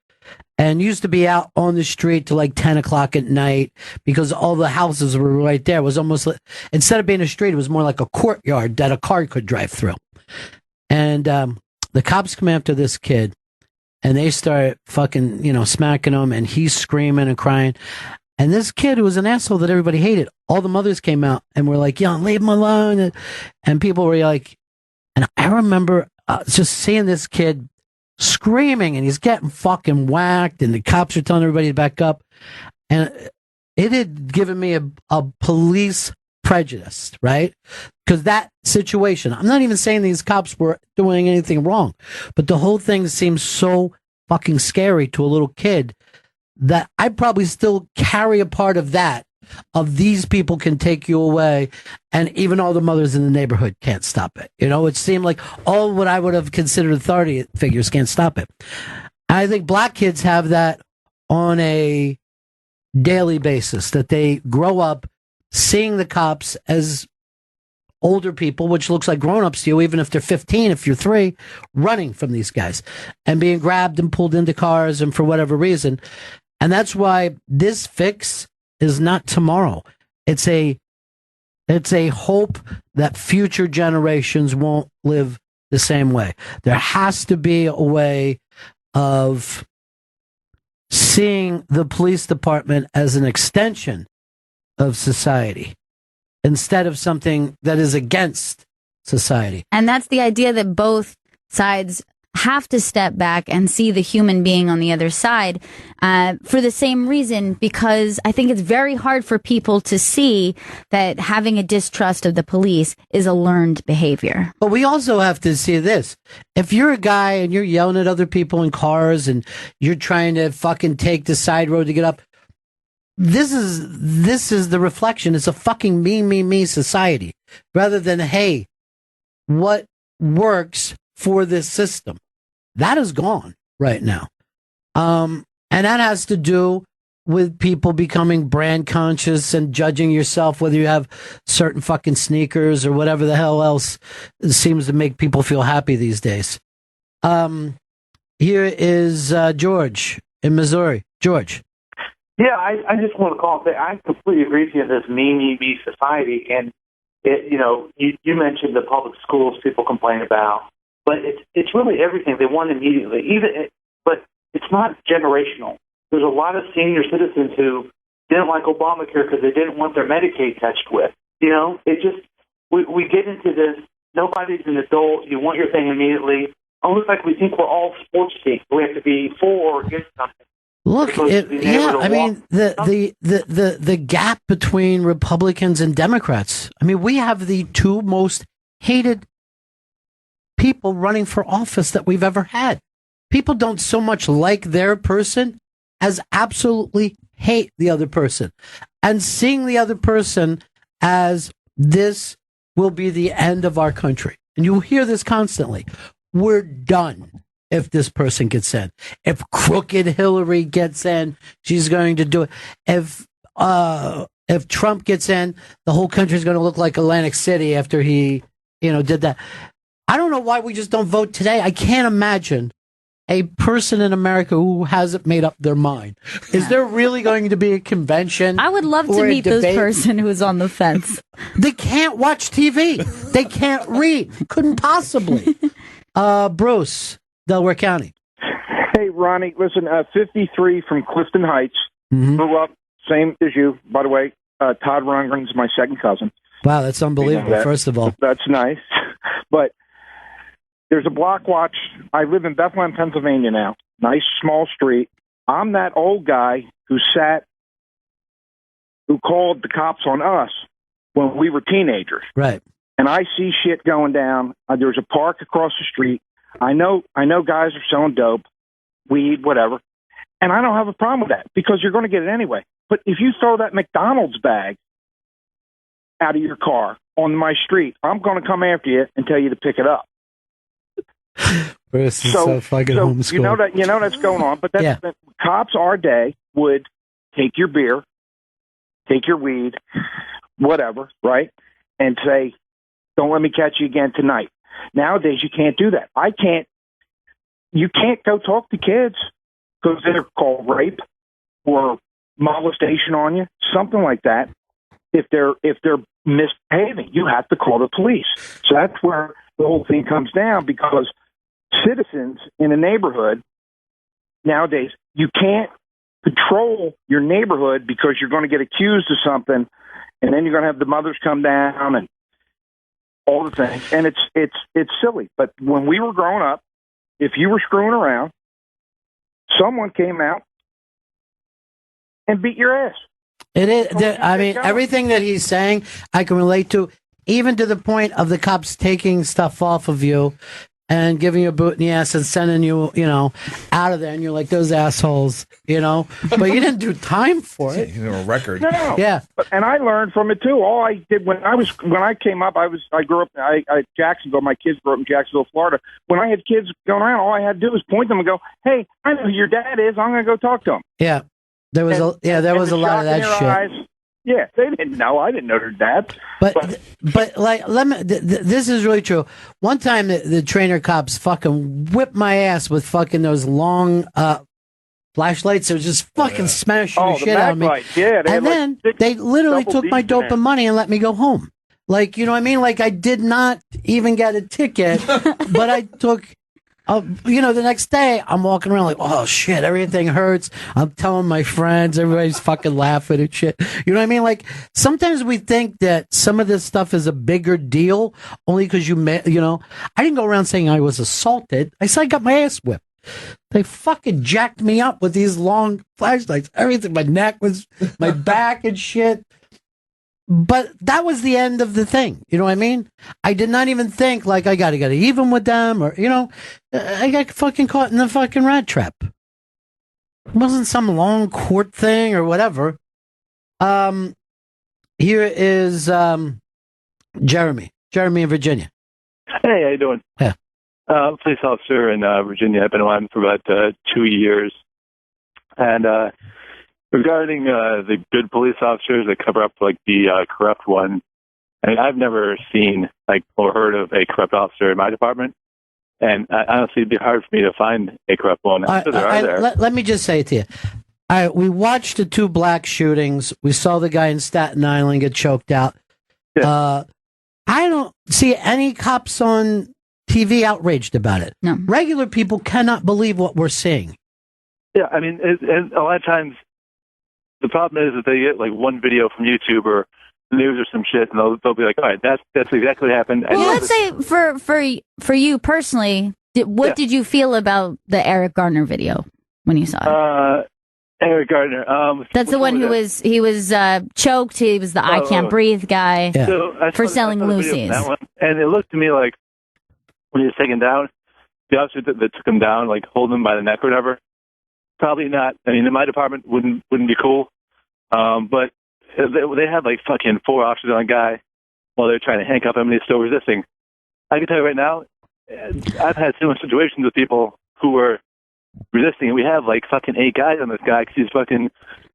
And used to be out on the street till like 10 o'clock at night because all the houses were right there. It was almost like, instead of being a street, it was more like a courtyard that a car could drive through. And the cops come after this kid, and they start fucking, smacking him, and he's screaming and crying. And this kid, who was an asshole that everybody hated, all the mothers came out and were like, "Yo, leave him alone." And people were like, and I remember just seeing this kid screaming, and he's getting fucking whacked, and the cops are telling everybody to back up. And it had given me a police prejudice, right? Because that situation, I'm not even saying these cops were doing anything wrong, but the whole thing seems so fucking scary to a little kid that I probably still carry a part of that, of these people can take you away, and even all the mothers in the neighborhood can't stop it. It seemed like all what I would have considered authority figures can't stop it. I think black kids have that on a daily basis, that they grow up seeing the cops as older people, which looks like grown-ups to you, even if they're 15, if you're 3, running from these guys and being grabbed and pulled into cars, and for whatever reason. And that's why this fix is not tomorrow. It's a hope that future generations won't live the same way. There has to be a way of seeing the police department as an extension of society instead of something that is against society. And that's the idea, that both sides have to step back and see the human being on the other side, for the same reason, because I think it's very hard for people to see that having a distrust of the police is a learned behavior. But we also have to see this. If you're a guy and you're yelling at other people in cars and you're trying to fucking take the side road to get up, this is the reflection. It's a fucking me society, rather than, hey, what works for this system. That is gone right now. And that has to do with people becoming brand conscious and judging yourself, whether you have certain fucking sneakers or whatever the hell else seems to make people feel happy these days. Here is George in Missouri. George. Yeah, I just want to call and say I completely agree with you in this me society. And, you mentioned the public schools people complain about. But it's really everything. They want immediately. But it's not generational. There's a lot of senior citizens who didn't like Obamacare because they didn't want their Medicaid touched with. It just we get into this. Nobody's an adult. You want your thing immediately. Almost like we think we're all sports teams. We have to be for or against something. Look, the gap between Republicans and Democrats. I mean, we have the two most hated people running for office that we've ever had. People don't so much like their person as absolutely hate the other person, and seeing the other person as this will be the end of our country. And you hear this constantly. We're done if this person gets in. If crooked Hillary gets in, she's going to do it. If Trump gets in, the whole country is going to look like Atlantic City after he, did that. I don't know why we just don't vote today. I can't imagine a person in America who hasn't made up their mind. Is there really going to be a convention? I would love to meet this person who's on the fence. They can't watch TV. They can't read. Couldn't possibly. Bruce, Delaware County. Hey, Ronnie, listen, 53 from Clifton Heights. Mm-hmm. Grew up, same as you, by the way. Todd Rundgren's my second cousin. Wow, that's unbelievable, first of all. That's nice. but there's a block watch. I live in Bethlehem, Pennsylvania now. Nice small street. I'm that old guy who called the cops on us when we were teenagers. Right. And I see shit going down. There's a park across the street. I know guys are selling dope, weed, whatever. And I don't have a problem with that because you're going to get it anyway. But if you throw that McDonald's bag out of your car on my street, I'm going to come after you and tell you to pick it up. Bruce is so fucking homeschooled. You know that's going on. But cops our day would take your beer, take your weed, whatever, right, and say, "Don't let me catch you again tonight." Nowadays, you can't do that. You can't go talk to kids because they're called rape or molestation on you, something like that. If they're misbehaving, you have to call the police. So that's where the whole thing comes down, because citizens in a neighborhood nowadays, you can't patrol your neighborhood because you're going to get accused of something, and then you're going to have the mothers come down and all the things, and it's silly. But when we were growing up, if you were screwing around, someone came out and beat your ass. It is. I mean, everything that he's saying, I can relate to, even to the point of the cops taking stuff off of you and giving you a boot in the ass and sending you, out of there, and you're like, those assholes, But you didn't do time for it. You know, a record. No. Yeah. And I learned from it too. All I did when I came up, I grew up I Jacksonville. My kids grew up in Jacksonville, Florida. When I had kids going around, all I had to do was point them and go, "Hey, I know who your dad is. I'm going to go talk to him." Yeah. There was a lot of that shit. Eyes, yeah, they didn't know. I didn't know their dad. But like, this is really true. One time, the trainer cops fucking whipped my ass with fucking those long flashlights. They were just fucking smashing the shit out of me. Yeah, and then they literally took my dope and money and let me go home. Like, you know what I mean? Like, I did not even get a ticket, but I took. The next day I'm walking around like, oh shit, everything hurts. I'm telling my friends, everybody's fucking laughing and shit. You know what I mean? Like, sometimes we think that some of this stuff is a bigger deal only because I didn't go around saying I was assaulted. I said I got my ass whipped. They fucking jacked me up with these long flashlights. Everything, my neck was, my back and shit. But that was the end of the thing. You know what I mean? I did not even think, like, I got to get even with them or, I got fucking caught in the fucking rat trap. It wasn't some long court thing or whatever. Here is Jeremy. Jeremy in Virginia. Hey, how you doing? Yeah. Police officer in Virginia. I've been on for about 2 years. And regarding the good police officers that cover up like the corrupt one, I mean, I've never seen or heard of a corrupt officer in my department, and honestly, it'd be hard for me to find a corrupt one. Let me just say it to you. We watched the 2 black shootings. We saw the guy in Staten Island get choked out. Yeah. I don't see any cops on TV outraged about it. No. Regular people cannot believe what we're seeing. Yeah, I mean, and a lot of times, the problem is that they get like one video from YouTube or the news or some shit, and they'll be like, "All right, that's exactly what happened." Well, let's say for you personally, what did you feel about the Eric Garner video when you saw it? Eric Garner. That's the one who was choked. He was the I can't breathe guy for selling Lucy's. And it looked to me like when he was taken down, the officer that took him down, like holding him by the neck or whatever. Probably not. I mean, in my department wouldn't be cool. But they had like fucking 4 officers on a guy while they're trying to handcuff him, and he's still resisting. I can tell you right now, I've had similar situations with people who were resisting, and we have like fucking 8 guys on this guy because he's fucking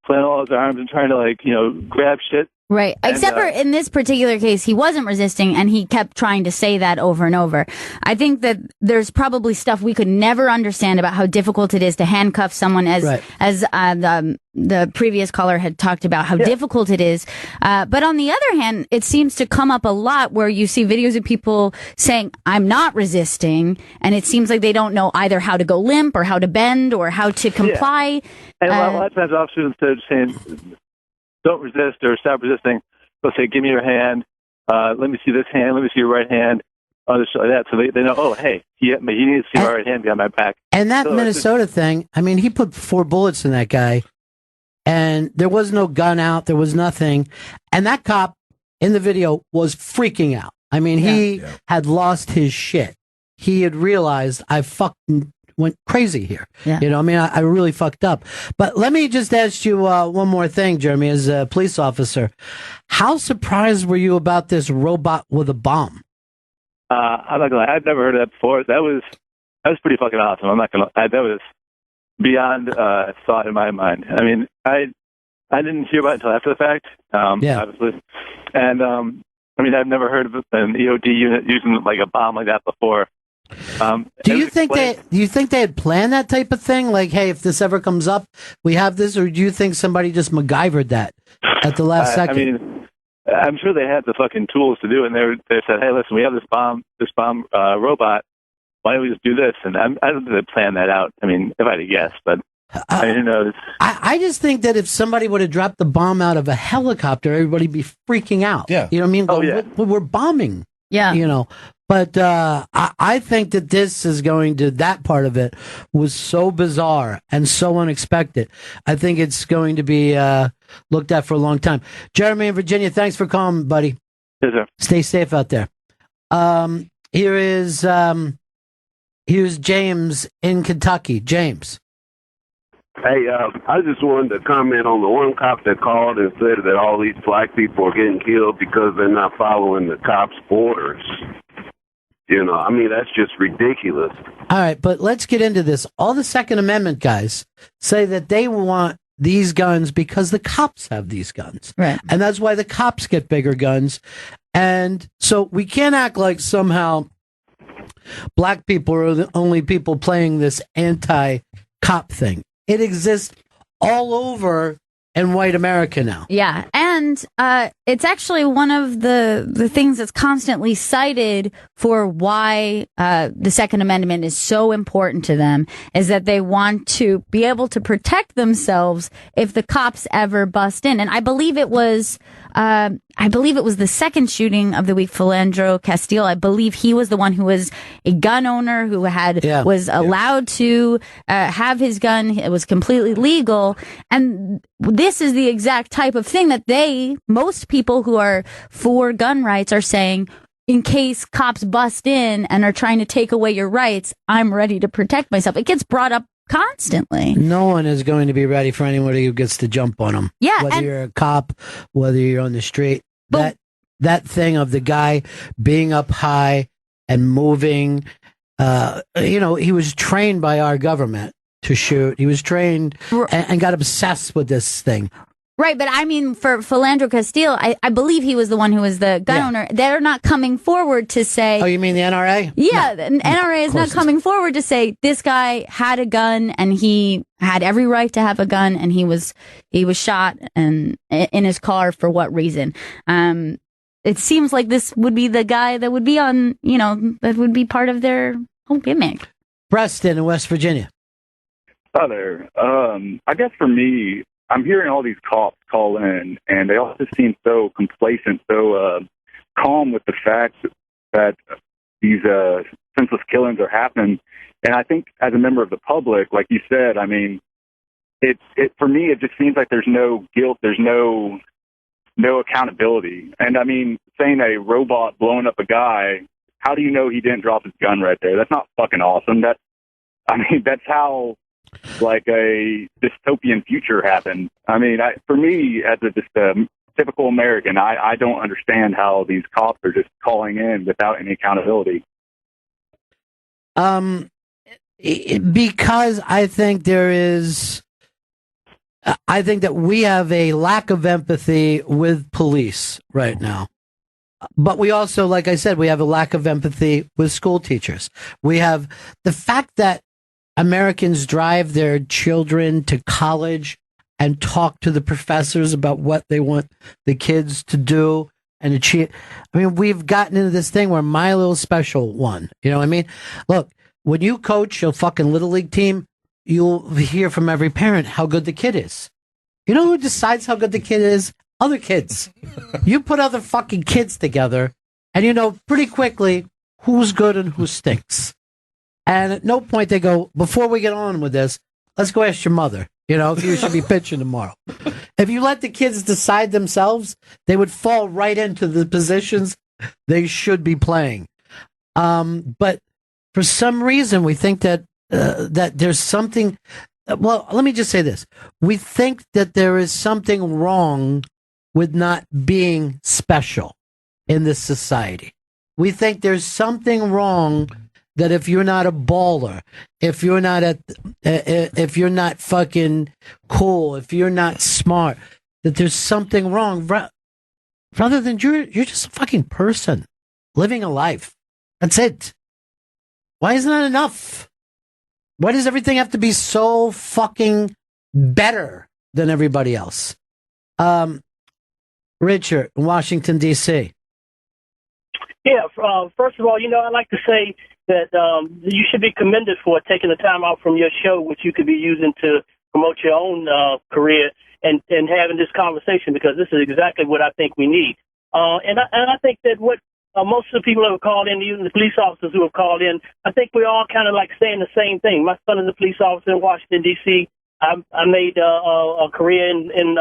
playing all his arms and trying to grab shit. Right. Except for in this particular case, he wasn't resisting, and he kept trying to say that over and over. I think that there's probably stuff we could never understand about how difficult it is to handcuff someone, as the previous caller had talked about how difficult it is. But on the other hand, it seems to come up a lot where you see videos of people saying, "I'm not resisting," and it seems like they don't know either how to go limp or how to bend or how to comply. And a lot of times officers, instead of saying, "Don't resist" or "Stop resisting," they'll say, "Give me your hand. Let me see this hand. Let me see your right hand." other shit like that. So they know, oh, hey, he needs to see my right hand behind my back. And that Minnesota thing, I mean, he put 4 bullets in that guy, and there was no gun out. There was nothing. And that cop in the video was freaking out. I mean, he had lost his shit. He had realized I fucking went crazy here. Yeah. You know, I mean, I really fucked up. But let me just ask you one more thing, Jeremy, as a police officer. How surprised were you about this robot with a bomb? I'm not gonna lie, I'd never heard of that before. That was pretty fucking awesome. I'm not gonna lie, that was beyond thought in my mind. I mean, I didn't hear about it until after the fact, obviously. And I mean, I've never heard of an EOD unit using like a bomb like that before. Do you think they had planned that type of thing? Like, hey, if this ever comes up, we have this, or do you think somebody just MacGyvered that at the last second? I mean, I'm sure they had the fucking tools to do it, and they said, hey, listen, we have this bomb robot. Why don't we just do this? And I don't think they planned that out. I mean, if I had to guess, but I mean, who knows? I just think that if somebody would have dropped the bomb out of a helicopter, everybody'd be freaking out. Yeah. You know what I mean? We're bombing. Yeah. You know, but I think that that part of it was so bizarre and so unexpected. I think it's going to be looked at for a long time. Jeremy in Virginia, thanks for calling, buddy. Yes, sir. Stay safe out there. Here's James in Kentucky. James. Hey, I just wanted to comment on the one cop that called and said that all these black people are getting killed because they're not following the cops' orders. You know, I mean, that's just ridiculous. All right, but let's get into this. All the Second Amendment guys say that they want these guns because the cops have these guns. Right. And that's why the cops get bigger guns. And so we can't act like somehow black people are the only people playing this anti-cop thing. It exists all over in white America now. Yeah, and it's actually one of the things that's constantly cited for why the Second Amendment is so important to them is that they want to be able to protect themselves if the cops ever bust in. And I believe it was the second shooting of the week, Philandro Castile. I believe he was the one who was a gun owner who was allowed to have his gun. It was completely legal. And this is the exact type of thing that most people who are for gun rights are saying, in case cops bust in and are trying to take away your rights, I'm ready to protect myself. It gets brought up constantly. No one is going to be ready for anybody who gets to jump on them. Yeah, whether you're a cop, whether you're on the street. That thing of the guy being up high and moving, he was trained by our government to shoot. He was trained and got obsessed with this thing. Right, but I mean, for Philandro Castile, I believe he was the one who was the gun owner. They're not coming forward to say... Oh, you mean the NRA? Yeah, the NRA is not coming forward to say, this guy had a gun, and he had every right to have a gun, and he was shot and in his car for what reason. It seems like this would be the guy that would be on, that would be part of their whole gimmick. Preston in West Virginia. Hi there. I guess for me, I'm hearing all these cops call in, and they all just seem so complacent, so calm with the fact that these senseless killings are happening. And I think as a member of the public, like you said, I mean, it for me, it just seems like there's no guilt, there's no accountability. And I mean, saying a robot blowing up a guy, how do you know he didn't drop his gun right there? That's not fucking awesome. That's how like a dystopian future happened. I mean, for me, as a typical American, I don't understand how these cops are just calling in without any accountability. Because I think that we have a lack of empathy with police right now. But we also, like I said, we have a lack of empathy with school teachers. We have the fact that Americans drive their children to college and talk to the professors about what they want the kids to do and achieve. I mean, we've gotten into this thing where my little special one, you know what I mean? Look, when you coach a fucking little league team, you'll hear from every parent how good the kid is. You know who decides how good the kid is? Other kids. You put other fucking kids together and you know pretty quickly who's good and who stinks. And at no point they go, before we get on with this, let's go ask your mother, if you should be pitching tomorrow. If you let the kids decide themselves, they would fall right into the positions they should be playing. But for some reason, we think that there's something. Well, let me just say this. We think that there is something wrong with not being special in this society. We think there's something wrong that if you're not a baller, if you're not fucking cool, if you're not smart, that there's something wrong. Rather than you're just a fucking person living a life. That's it. Why isn't that enough? Why does everything have to be so fucking better than everybody else? Richard, in Washington, D.C. Yeah, first of all, I'd like to say that you should be commended for taking the time out from your show, which you could be using to promote your own career and having this conversation, because this is exactly what I think we need. And I think that what most of the people who have called in, even the police officers who have called in, I think we're all kind of like saying the same thing. My son is a police officer in Washington, D.C. I made a career in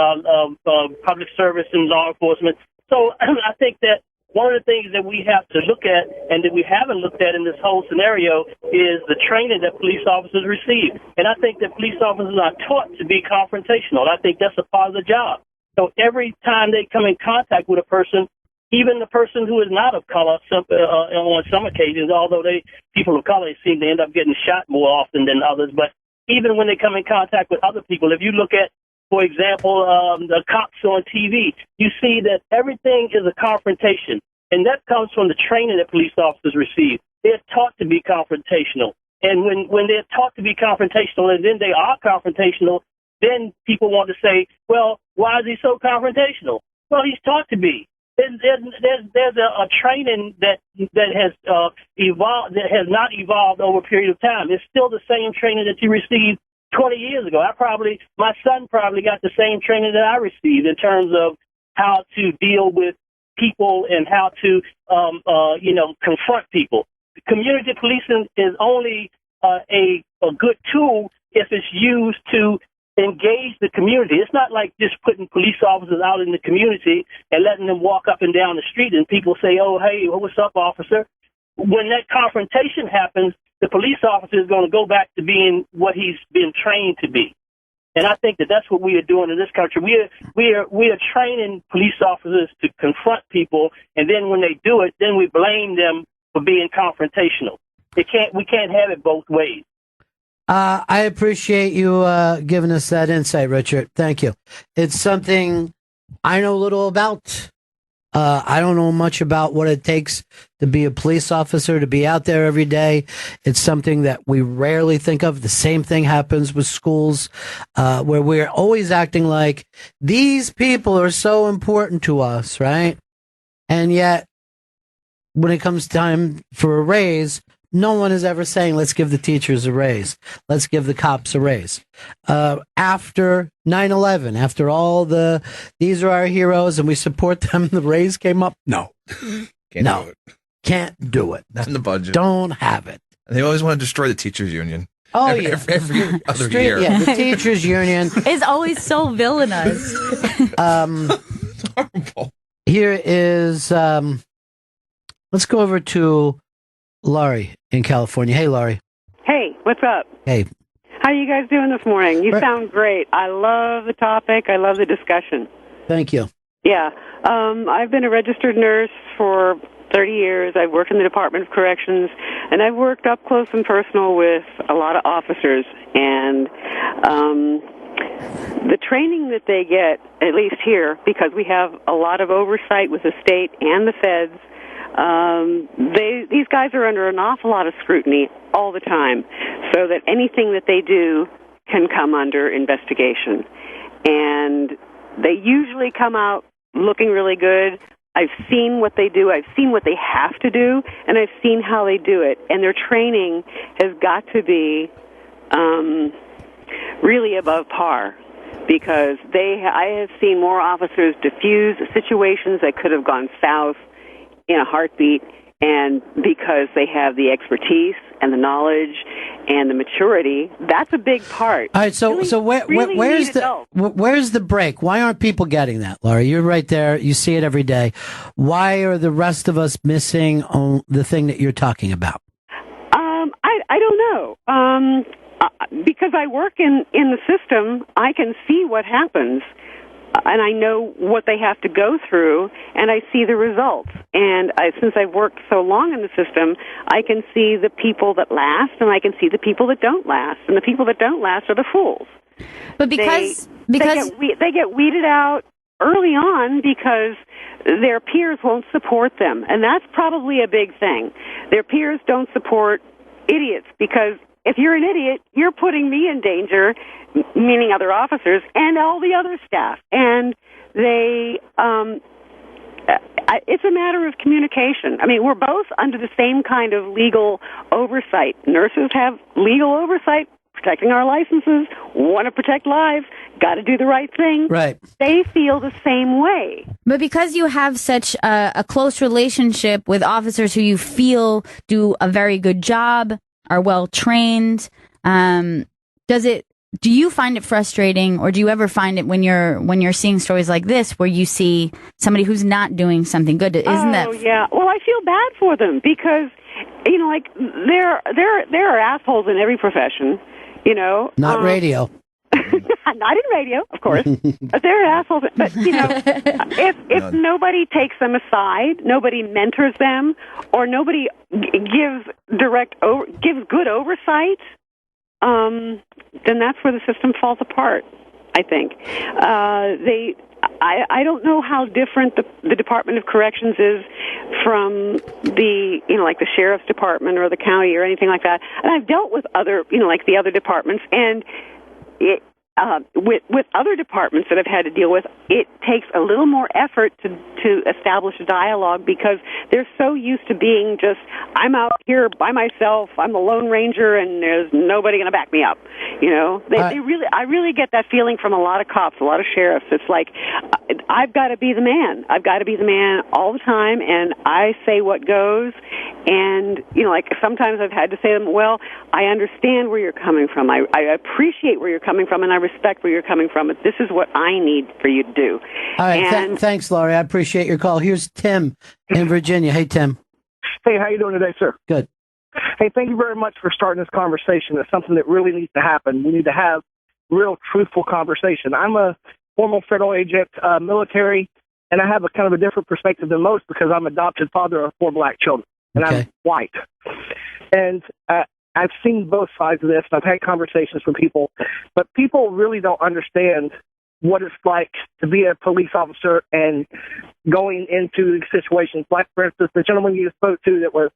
public service and law enforcement. So I think that one of the things that we have to look at, and that we haven't looked at in this whole scenario, is the training that police officers receive. And I think that police officers are taught to be confrontational. I think that's a part of the job. So every time they come in contact with a person, even the person who is not of color, on some occasions, although people of color seem to end up getting shot more often than others, but even when they come in contact with other people, if you look at, for example, the cops on TV, you see that everything is a confrontation. And that comes from the training that police officers receive. They're taught to be confrontational. And when they're taught to be confrontational and then they are confrontational, then people want to say, well, why is he so confrontational? Well, he's taught to be. There's a training that has evolved, that has not evolved over a period of time. It's still the same training that you received 20 years ago. My son probably got the same training that I received in terms of how to deal with people and how to, confront people. Community policing is only a good tool if it's used to engage the community. It's not like just putting police officers out in the community and letting them walk up and down the street and people say, oh, hey, what's up, officer? When that confrontation happens, the police officer is going to go back to being what he's been trained to be. And I think that that's what we are doing in this country. We are training police officers to confront people, and then when they do it, then we blame them for being confrontational. We can't have it both ways. I appreciate you giving us that insight, Richard. Thank you. It's something I know little about. I don't know much about what it takes to be a police officer, to be out there every day. It's something that we rarely think of. The same thing happens with schools, where we're always acting like these people are so important to us, right? And yet, when it comes time for a raise, no one is ever saying, let's give the teachers a raise. Let's give the cops a raise. After 9/11, after all these are our heroes and we support them, the raise came up. No. Can't do it. Not in the budget. Don't have it. And they always want to destroy the teachers union. Oh, every other year. Yeah, the teachers union is always so villainized. Horrible. Here is, let's go over to Laurie in California. Hey, Laurie. Hey, what's up? Hey. How are you guys doing this morning? You sound great. I love the topic. I love the discussion. Thank you. Yeah. I've been a registered nurse for 30 years. I've worked in the Department of Corrections, and I've worked up close and personal with a lot of officers. And the training that they get, at least here, because we have a lot of oversight with the state and the feds, these guys are under an awful lot of scrutiny all the time, so that anything that they do can come under investigation. And they usually come out looking really good. I've seen what they do. I've seen what they have to do, and I've seen how they do it. And their training has got to be really above par, because I have seen more officers diffuse situations that could have gone south in a heartbeat, And because they have the expertise and the knowledge and the maturity, that's a big part. All right, so where's the break? Why aren't people getting that, Laurie? You're right there. You see it every day. Why are the rest of us missing on the thing that you're talking about? I don't know. Because I work in the system, I can see what happens. And I know what they have to go through, and I see the results. And since I've worked so long in the system, I can see the people that last, and I can see the people that don't last. And the people that don't last are the fools. But because they get weeded out early on because their peers won't support them, and that's probably a big thing. Their peers don't support idiots because if you're an idiot, you're putting me in danger, meaning other officers, and all the other staff. And they, it's a matter of communication. I mean, we're both under the same kind of legal oversight. Nurses have legal oversight, protecting our licenses, want to protect lives, got to do the right thing. Right. They feel the same way. But because you have such a close relationship with officers who you feel do a very good job, are well trained, do you find it frustrating, or do you ever find it when you're seeing stories like this where you see somebody who's not doing something good? Yeah. Well, I feel bad for them because like there are assholes in every profession, Not radio. Not in radio, of course. But there are assholes. But if nobody takes them aside, nobody mentors them, or nobody gives good oversight, then that's where the system falls apart. I think I don't know how different the Department of Corrections is from the like the Sheriff's Department or the county or anything like that. And I've dealt with other like the other departments, and with other departments that I've had to deal with, it takes a little more effort to establish a dialogue because they're so used to being just, I'm out here by myself, I'm the Lone Ranger, and there's nobody going to back me up. I really get that feeling from a lot of cops, a lot of sheriffs. It's like, I've got to be the man. I've got to be the man all the time, and I say what goes. And, like sometimes I've had to say to them, well, I understand where you're coming from. I appreciate where you're coming from, and I respect where you're coming from, but this is what I need for you to do. All right, thanks, Laurie. I appreciate your call. Here's Tim in Virginia. Hey, Tim. Hey, how you doing today, sir? Good. Hey, thank you very much for starting this conversation. It's something that really needs to happen. We need to have real, truthful conversation. I'm a former federal agent, military, and I have a kind of a different perspective than most because I'm adopted father of 4 black children, and I'm white. And I've seen both sides of this, and I've had conversations with people, but people really don't understand what it's like to be a police officer and going into situations like, for instance, the gentleman you spoke to that was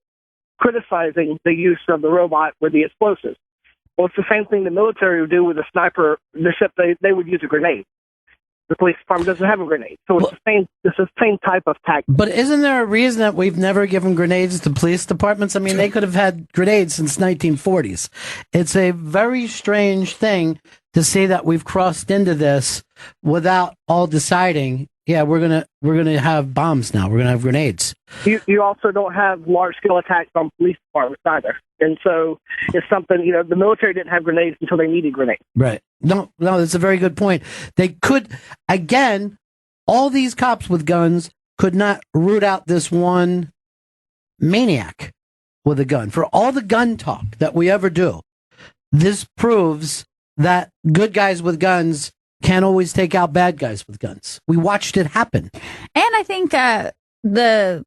criticizing the use of the robot with the explosives. Well, it's the same thing the military would do with a sniper, except they would use a grenade. The police department doesn't have a grenade. So it's the same type of tactic. But isn't there a reason that we've never given grenades to police departments? I mean, they could have had grenades since 1940s. It's a very strange thing to see that we've crossed into this without all deciding, yeah, we're gonna have bombs now. We're gonna have grenades. You also don't have large scale attacks on police departments either. And so it's something, the military didn't have grenades until they needed grenades. Right. No, that's a very good point. They could, again, all these cops with guns could not root out this one maniac with a gun. For all the gun talk that we ever do, this proves that good guys with guns can't always take out bad guys with guns. We watched it happen. And I think the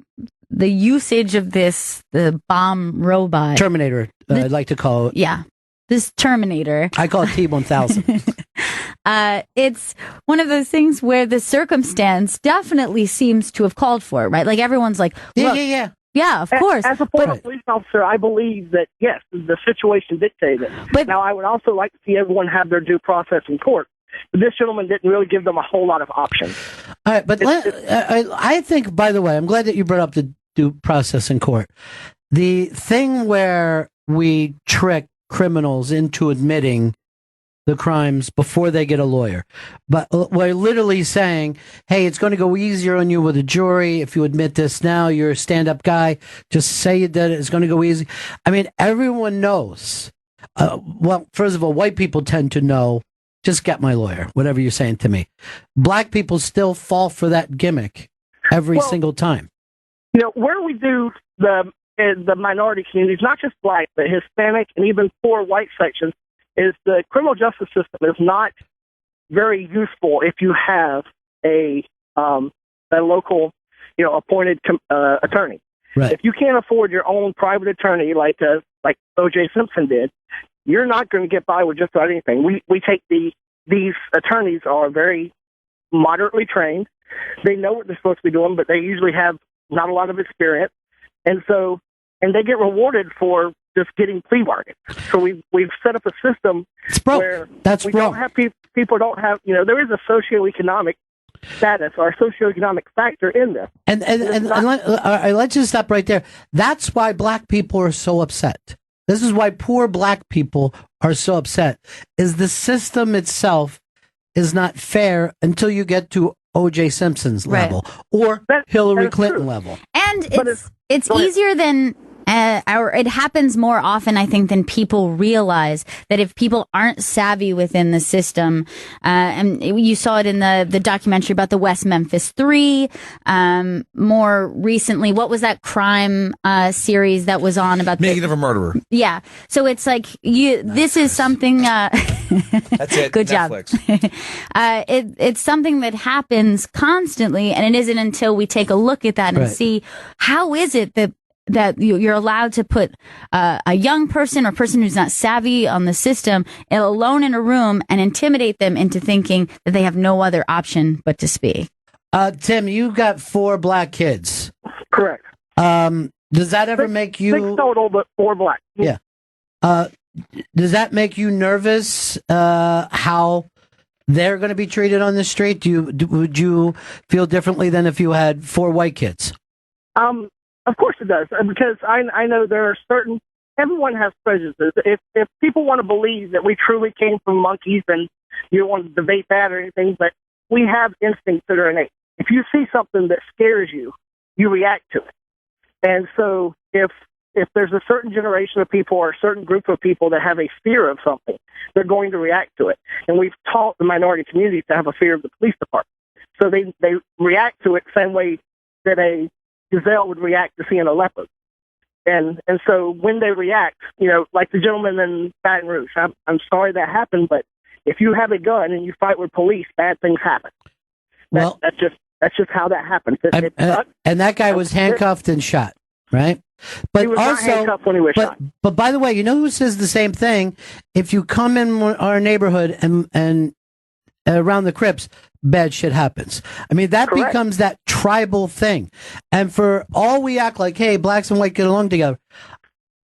usage of the bomb robot. Terminator, I'd like to call it. Yeah. This Terminator. I call it T-1000. It's one of those things where the circumstance definitely seems to have called for it, right? Like everyone's like, look, yeah, of course. As a former police officer, I believe that, yes, the situation dictated it. But now, I would also like to see everyone have their due process in court. But this gentleman didn't really give them a whole lot of options. All right, but I think, by the way, I'm glad that you brought up the due process in court. The thing where we trick criminals into admitting the crimes before they get a lawyer. But we're literally saying, hey, it's going to go easier on you with a jury. If you admit this now, you're a stand-up guy. Just say you did it. It's going to go easy. I mean, everyone knows. Well, first of all, white people tend to know, just get my lawyer, whatever you're saying to me. Black people still fall for that gimmick every single time. Where we do the minority communities, not just black, but Hispanic and even poor white sections, is the criminal justice system is not very useful if you have a local, appointed attorney. Right. If you can't afford your own private attorney, like O.J. Simpson did, you're not going to get by with just about anything. We take these attorneys are very moderately trained. They know what they're supposed to be doing, but they usually have not a lot of experience, and they get rewarded for just getting plea bargains. So we've set up a system where don't have people don't have, there is a socioeconomic status or a socioeconomic factor in this. And let's just stop right there. That's why black people are so upset. This is why poor black people are so upset, is the system itself is not fair until you get to O.J. Simpson's level or Hillary Clinton level. And it's easier than, or it happens more often, I think, than people realize, that if people aren't savvy within the system, and you saw it in the documentary about the West Memphis 3, more recently, what was that crime series that was on about Making of a Murderer? Yeah. So it's like, this is something, that's it. Good Netflix. job. It's something that happens constantly, and it isn't until we take a look at that and see how is it that you're allowed to put a young person or person who's not savvy on the system alone in a room and intimidate them into thinking that they have no other option but to speak. Tim, you've got 4 black kids. Correct. Does that ever make you... 6 total, but 4 black. Yeah. Does that make you nervous how they're going to be treated on the street? Would you feel differently than if you had 4 white kids? Of course it does, because I know there are everyone has prejudices. If people want to believe that we truly came from monkeys, and you don't want to debate that or anything, but we have instincts that are innate. If you see something that scares you, you react to it. And so if there's a certain generation of people or a certain group of people that have a fear of something, they're going to react to it. And we've taught the minority community to have a fear of the police department. So they react to it the same way that a gazelle would react to seeing a leopard. And so when they react, like the gentleman in Baton Rouge, I'm sorry that happened, but if you have a gun and you fight with police, bad things happen. That's just how that happens. And that guy was handcuffed and shot, right? But he was not handcuffed when he was shot. But by the way, you know who says the same thing? If you come in our neighborhood and around the crypts, bad shit happens. I mean, that becomes that tribal thing. And for all we act like, hey, blacks and white get along together,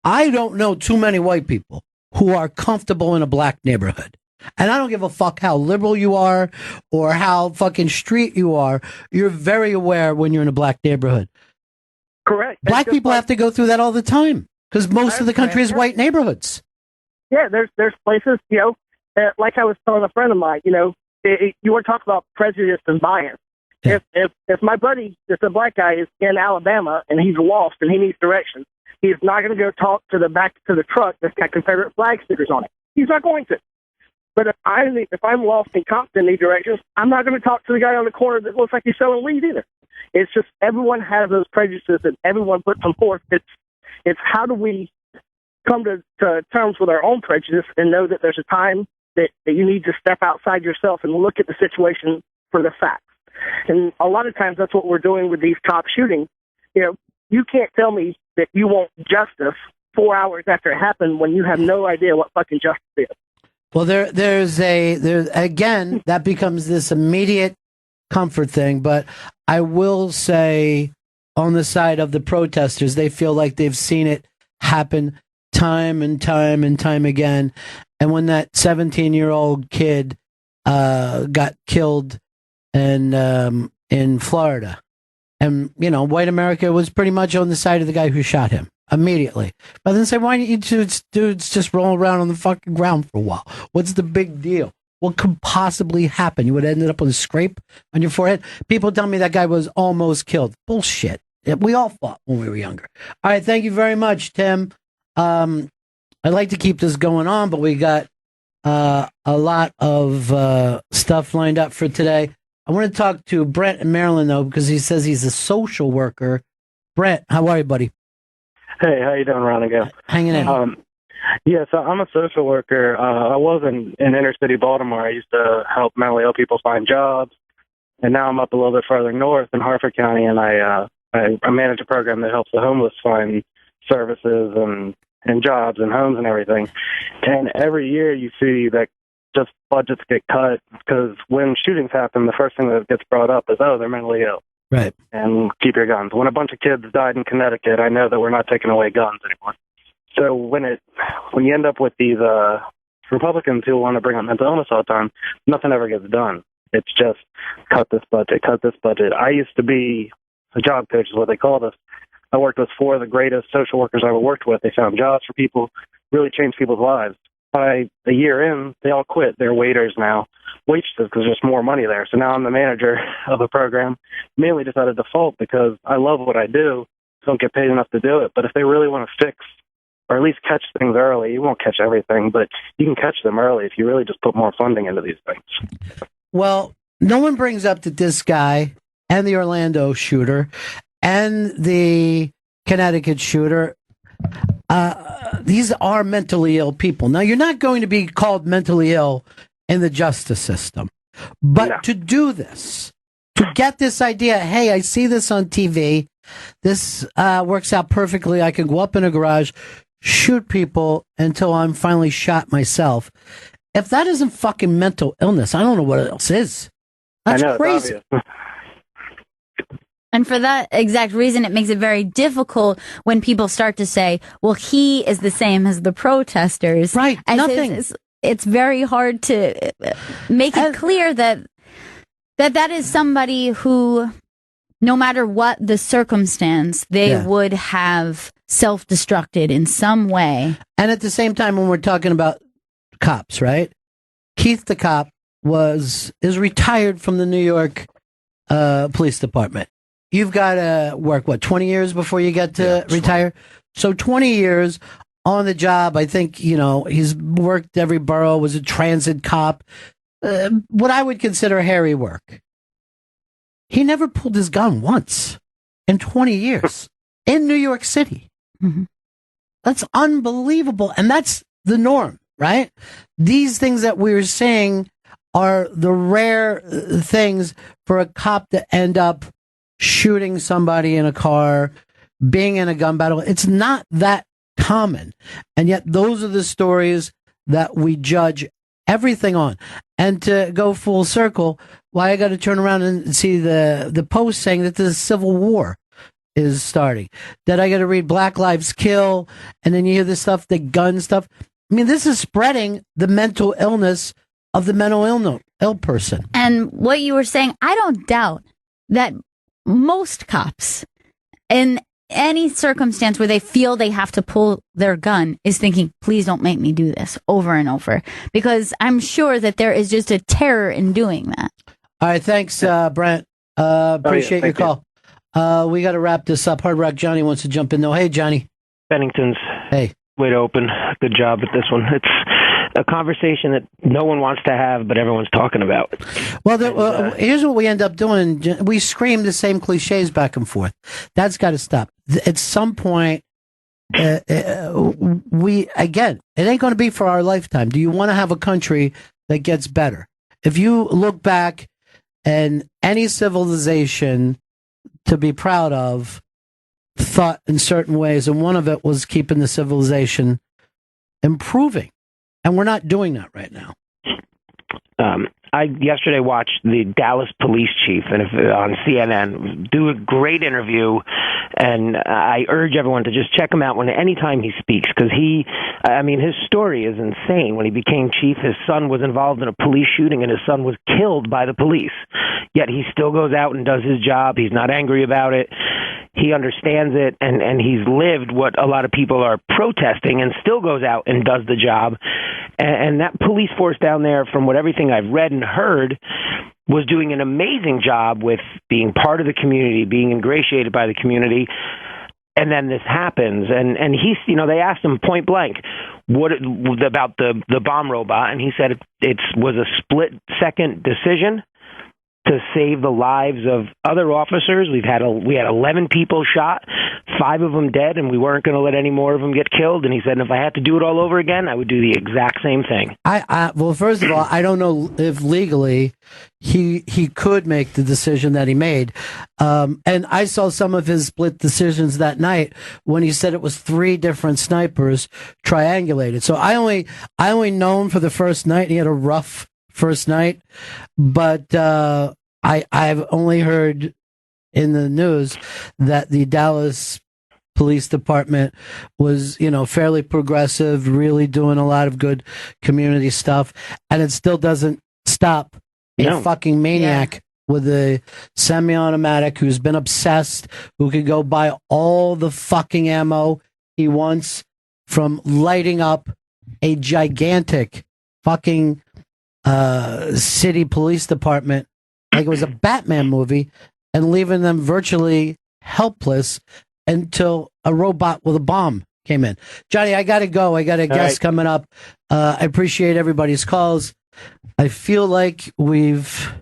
I don't know too many white people who are comfortable in a black neighborhood. And I don't give a fuck how liberal you are or how fucking street you are. You're very aware when you're in a black neighborhood. Correct. Black people have to go through that all the time because most of the country is white neighborhoods. Yeah, there's places, like I was telling a friend of mine, you want to talk about prejudice and bias. Yeah. If my buddy, if a black guy is in Alabama and he's lost and he needs directions, he's not going to go talk to the back to the truck that's got Confederate flag stickers on it. He's not going to. But if I'm lost in Compton and need directions, I'm not going to talk to the guy on the corner that looks like he's selling weed either. It's just everyone has those prejudices and everyone puts them forth. It's how do we come to terms with our own prejudice and know that there's a time that you need to step outside yourself and look at the situation for the facts. And a lot of times that's what we're doing with these cop shootings. You can't tell me that you want justice 4 hours after it happened when you have no idea what fucking justice is. Well, there's again, that becomes this immediate comfort thing. But I will say on the side of the protesters, they feel like they've seen it happen time and time and time again. And when that 17-year-old kid got killed in Florida, and white America was pretty much on the side of the guy who shot him. immediately. But then say, why don't you dudes just roll around on the fucking ground for a while? What's the big deal? What could possibly happen? You would have ended up with a scrape on your forehead. People tell me that guy was almost killed. Bullshit. We all fought when we were younger. All right, thank you very much, Tim. I'd like to keep this going on, but we got a lot of stuff lined up for today. I want to talk to Brent in Maryland, though, because he says he's a social worker. Brent, how are you, buddy? Hey, how you doing, Ron and Gail? Hanging in. Yeah, so I'm a social worker. I was in inner city Baltimore. I used to help mentally ill people find jobs, and now I'm up a little bit further north in Harford County, and I manage a program that helps the homeless find services and jobs and homes and everything. And every year you see that just budgets get cut because when shootings happen, the first thing that gets brought up is, oh, they're mentally ill. Right. And keep your guns. When a bunch of kids died in Connecticut, I know that we're not taking away guns anymore. So when you end up with these Republicans who want to bring up mental illness all the time, nothing ever gets done. It's just cut this budget, cut this budget. I used to be a job coach is what they called us. I worked with 4 of the greatest social workers I ever worked with. They found jobs for people, really changed people's lives. By a year in, they all quit. They're waiters now, waitresses, because there's more money there. So now I'm the manager of the program, mainly just out of default because I love what I do, don't get paid enough to do it. But if they really want to fix or at least catch things early, you won't catch everything, but you can catch them early if you really just put more funding into these things. Well, no one brings up that this guy and the Orlando shooter and the Connecticut shooter, these are mentally ill people. Now, you're not going to be called mentally ill in the justice system, but to do this, to get this idea, hey, I see this on TV, this works out perfectly, I can go up in a garage, shoot people until I'm finally shot myself. If that isn't fucking mental illness, I don't know what else is. That's crazy. And for that exact reason, it makes it very difficult when people start to say, well, he is the same as the protesters. Right, nothing. It's very hard to make it clear that is somebody who, no matter what the circumstance, they would have self-destructed in some way. And at the same time, when we're talking about cops, right? Keith the cop is retired from the New York Police Department. You've got to work, 20 years before you get to retire? So 20 years on the job. I think, he's worked every borough, was a transit cop. What I would consider hairy work. He never pulled his gun once in 20 years in New York City. Mm-hmm. That's unbelievable. And that's the norm, right? These things that we're seeing are the rare things for a cop to end up shooting somebody in a car, being in a gun battle. It's not that common. And yet those are the stories that we judge everything on. And to go full circle, why I got to turn around and see the post saying that the Civil War is starting, that I got to read Black Lives Kill, and then you hear this stuff, the gun stuff. I mean, this is spreading the mental illness of the mental ill person. And what you were saying, I don't doubt that most cops, in any circumstance where they feel they have to pull their gun, is thinking, please don't make me do this over and over. Because I'm sure that there is just a terror in doing that. All right, thanks, Brent. Appreciate your call. We got to wrap this up. Hard Rock Johnny wants to jump in, though. Hey, Johnny. Bennington's. Hey. Way to open. Good job at this one. It's a conversation that no one wants to have, but everyone's talking about. Well, here's what we end up doing. We scream the same cliches back and forth. That's got to stop. At some point, it ain't going to be for our lifetime. Do you want to have a country that gets better? If you look back and any civilization to be proud of thought in certain ways, and one of it was keeping the civilization improving. And we're not doing that right now. I yesterday watched the Dallas police chief on CNN do a great interview, and I urge everyone to just check him out anytime he speaks, because his story is insane. When he became chief, his son was involved in a police shooting, and his son was killed by the police. Yet he still goes out and does his job. He's not angry about it. he understands it, and he's lived what a lot of people are protesting, and still goes out and does the job. And that police force down there, from everything I've read and heard, was doing an amazing job with being part of the community, being ingratiated by the community. And then this happens, and he's, they asked him point blank, what about the bomb robot, and he said it was a split-second decision to save the lives of other officers. We had 11 people shot, 5 of them dead, and we weren't going to let any more of them get killed. And he said, if I had to do it all over again, I would do the exact same thing. Well, first of all, I don't know if legally he could make the decision that he made. And I saw some of his split decisions that night when he said it was 3 different snipers triangulated. So I only know him for the first night. He had a rough first night, but I've only heard in the news that the Dallas Police Department was, fairly progressive, really doing a lot of good community stuff, and it still doesn't stop a fucking maniac with a semi-automatic who's been obsessed, who could go buy all the fucking ammo he wants, from lighting up a gigantic fucking city police department like it was a Batman movie, and leaving them virtually helpless until a robot with a bomb came in. Johnny, I gotta go. I got a guest coming up. I appreciate everybody's calls. I feel like we've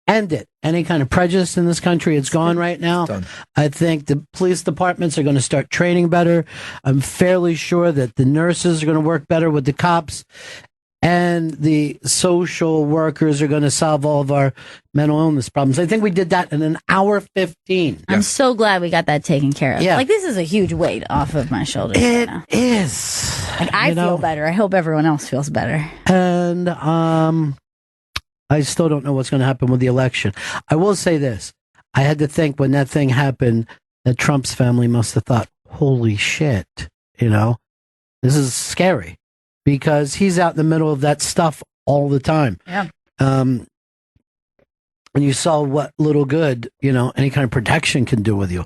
ended any kind of prejudice in this country. It's gone right now. I think the police departments are going to start training better. I'm fairly sure that the nurses are going to work better with the cops. And the social workers are going to solve all of our mental illness problems. I think we did that in an hour 15. I'm so glad we got that taken care of. Yeah. Like, this is a huge weight off of my shoulders. It right now. is. Like, I feel better. I hope everyone else feels better. And I still don't know what's going to happen with the election. I will say this. I had to think when that thing happened that Trump's family must have thought, holy shit, this is scary. Because he's out in the middle of that stuff all the time. Yeah. And you saw what little good, any kind of protection can do with you.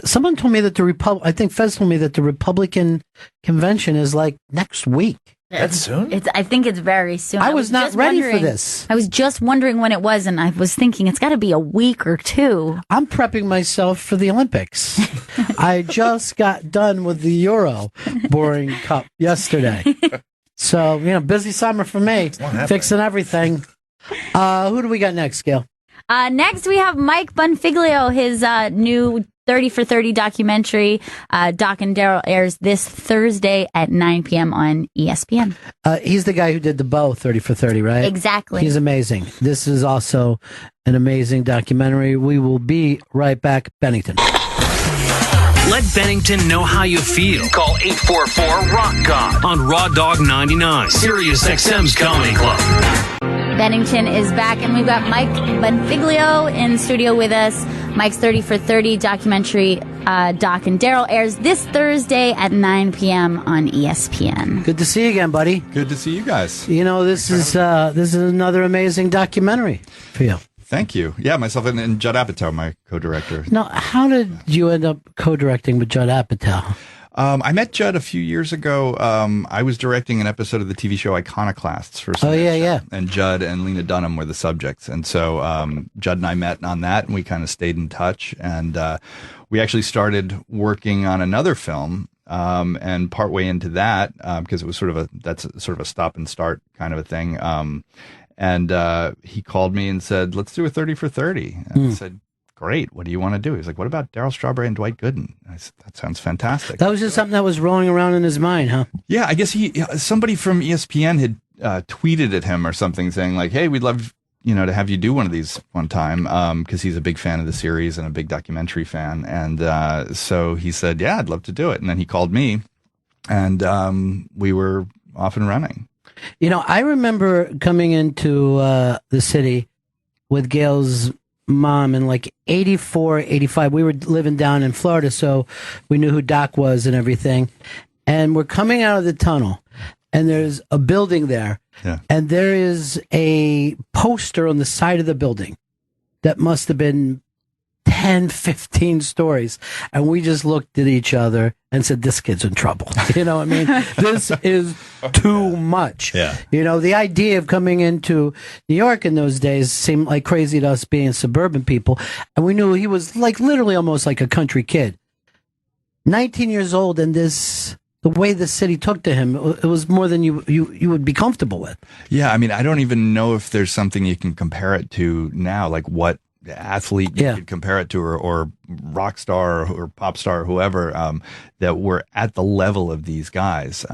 Someone told me that I think Fez told me that the Republican convention is like next week. That's soon? I think it's very soon. I was not ready for this. I was just wondering when it was, and I was thinking it's got to be a week or 2. I'm prepping myself for the Olympics. I just got done with the Euro Boring Cup yesterday. So, busy summer for me. Fixing everything. Who do we got next, Gail? Next, we have Mike Bonfiglio. His new 30 for 30 documentary, Doc and Daryl, airs this Thursday at 9 p.m. on ESPN. He's the guy who did the Bow 30 for 30, right? Exactly. He's amazing. This is also an amazing documentary. We will be right back. Bennington. Let Bennington know how you feel. Call 844-ROCK-GOD on Raw Dog 99, Sirius XM's Comedy Club. Bennington is back, and we've got Mike Bonfiglio in studio with us. Mike's 30 for 30 documentary, Doc and Daryl, airs this Thursday at 9 p.m. on ESPN. Good to see you again, buddy. Good to see you guys. This is another amazing documentary for you. Thank you. Yeah, myself and Judd Apatow, my co-director. Now, how did you end up co-directing with Judd Apatow? I met Judd a few years ago. I was directing an episode of the TV show Iconoclasts for some yeah. And Judd and Lena Dunham were the subjects. And so Judd and I met on that, and we kind of stayed in touch. And we actually started working on another film. And partway into that, because it was that's sort of a stop and start kind of a thing. And he called me and said, let's do a 30 for 30. And I said, great. What do you want to do? He's like, what about Daryl Strawberry and Dwight Gooden? I said, that sounds fantastic. That was just something that was rolling around in his mind, huh? Yeah, I guess somebody from ESPN had tweeted at him or something saying like, hey, we'd love, to have you do one of these one time, because he's a big fan of the series and a big documentary fan. And so he said, yeah, I'd love to do it. And then he called me, and we were off and running. I remember coming into the city with Gail's mom in like 84, 85. We were living down in Florida, so we knew who Doc was and everything. And we're coming out of the tunnel, and there's a building there. Yeah. And there is a poster on the side of the building. that must have been 10, 15 stories. And we just looked at each other and said, this kid's in trouble. You know what I mean? This is too much. Yeah. You know, the idea of coming into New York in those days seemed like crazy to us being suburban people. And we knew he was like literally almost like a country kid. 19 years old, and the way the city took to him, it was more than you would be comfortable with. Yeah, I mean, I don't even know if there's something you can compare it to now, like what athlete you could compare it to, or rock star or pop star, or whoever, that were at the level of these guys.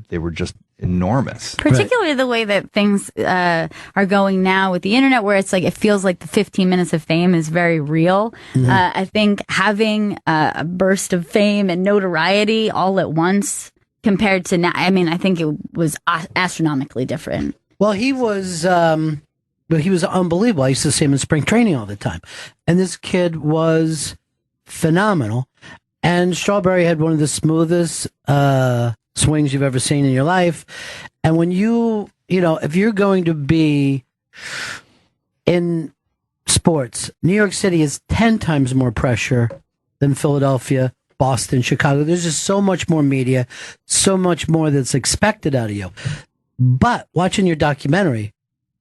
They were just enormous. Particularly the way that things are going now with the internet, where it's like, it feels like the 15 minutes of fame is very real. I think having a burst of fame and notoriety all at once compared to now, I mean, I think it was astronomically different. Well, he was unbelievable. I used to see him in spring training all the time. And this kid was phenomenal. And Strawberry had one of the smoothest swings you've ever seen in your life. And when if you're going to be in sports, New York City is 10 times more pressure than Philadelphia, Boston, Chicago. There's just so much more media, so much more that's expected out of you. But watching your documentary,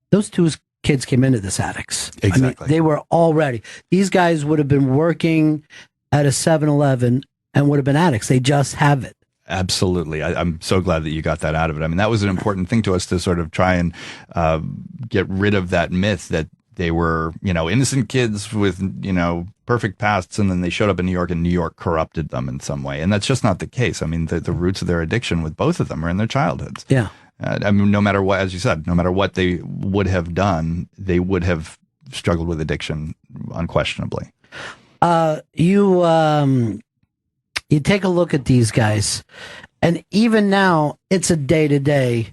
those two kids came into this addicts. Exactly. I mean, they were already. These guys would have been working at a 7-Eleven and would have been addicts. They just have it. Absolutely. I'm so glad that you got that out of it. I mean, that was an important thing to us, to sort of try and get rid of that myth that they were, innocent kids with, perfect pasts, and then they showed up in New York and New York corrupted them in some way. And that's just not the case. I mean, the roots of their addiction with both of them are in their childhoods. Yeah. I mean, no matter what, as you said, no matter what they would have done, they would have struggled with addiction unquestionably. You take a look at these guys, and even now, it's a day-to-day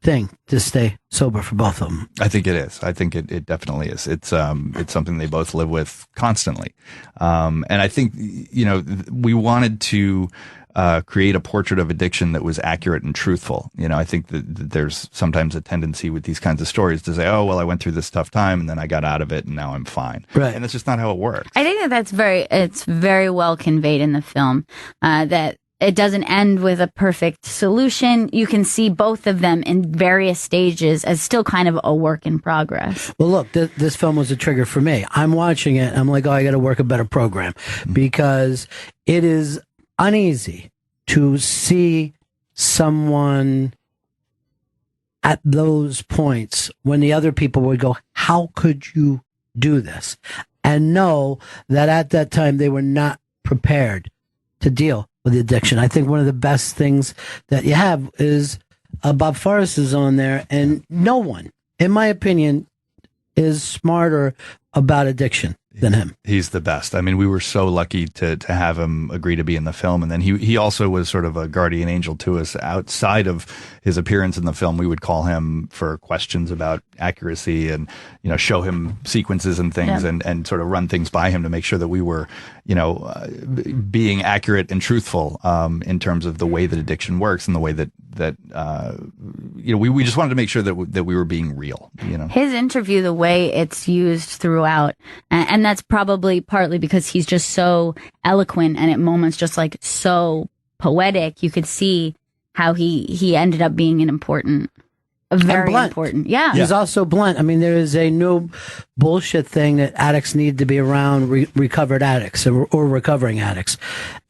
thing to stay sober for both of them. I think it is. I think it definitely is. It's something they both live with constantly. And I think, we wanted to create a portrait of addiction that was accurate and truthful. I think that there's sometimes a tendency with these kinds of stories to say, oh, well, I went through this tough time and then I got out of it and now I'm fine. Right. And that's just not how it works. I think it's very well conveyed in the film, that it doesn't end with a perfect solution. You can see both of them in various stages as still kind of a work in progress. Well, look, this film was a trigger for me. I'm watching it. I'm like, oh, I got to work a better program, because it is uneasy to see someone at those points when the other people would go, how could you do this? And know that at that time they were not prepared to deal with the addiction. I think one of the best things that you have is Bob Forrest is on there, and no one, in my opinion, is smarter about addiction than him. He's the best. I mean, we were so lucky to have him agree to be in the film. And then he also was sort of a guardian angel to us outside of his appearance in the film. We would call him for questions about accuracy and, show him sequences and things, and sort of run things by him to make sure that we were, being accurate and truthful in terms of the way that addiction works and the way that we just wanted to make sure that we were being real. His interview, the way it's used throughout, and that's probably partly because he's just so eloquent and at moments just like so poetic. You could see how he ended up being very important. Yeah. He's also blunt. I mean, there is a new bullshit thing that addicts need to be around recovered addicts or recovering addicts.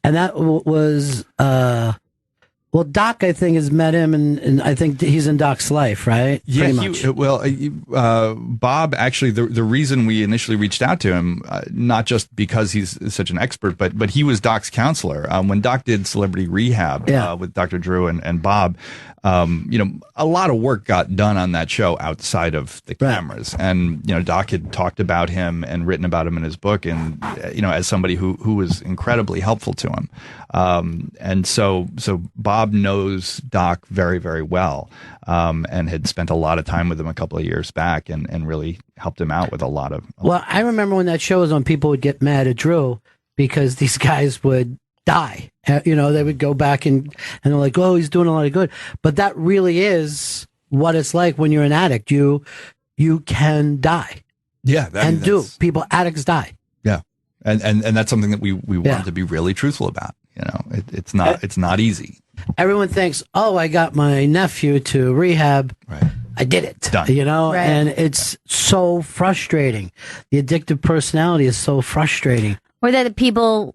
And that was, Doc, I think, has met him, and I think he's in Doc's life, right? Yeah, Pretty much. Bob, actually, the reason we initially reached out to him, not just because he's such an expert, but he was Doc's counselor. When Doc did Celebrity Rehab with Dr. Drew and Bob, a lot of work got done on that show outside of the cameras. And, Doc had talked about him and written about him in his book, and, as somebody who was incredibly helpful to him. And so Bob knows Doc very, very well, and had spent a lot of time with him a couple of years back and really helped him out with a lot of. Well, I remember when that show was on, people would get mad at Drew because these guys would die. They would go back and they're like, oh, he's doing a lot of good. But that really is what it's like when you're an addict. You can die. Yeah. People, addicts die. Yeah. And that's something that we want to be really truthful about. You know, it's not easy. Everyone thinks, oh, I got my nephew to rehab. Right. I did it. Done. You know, Right. and it's so frustrating. The addictive personality is so frustrating. Or that people,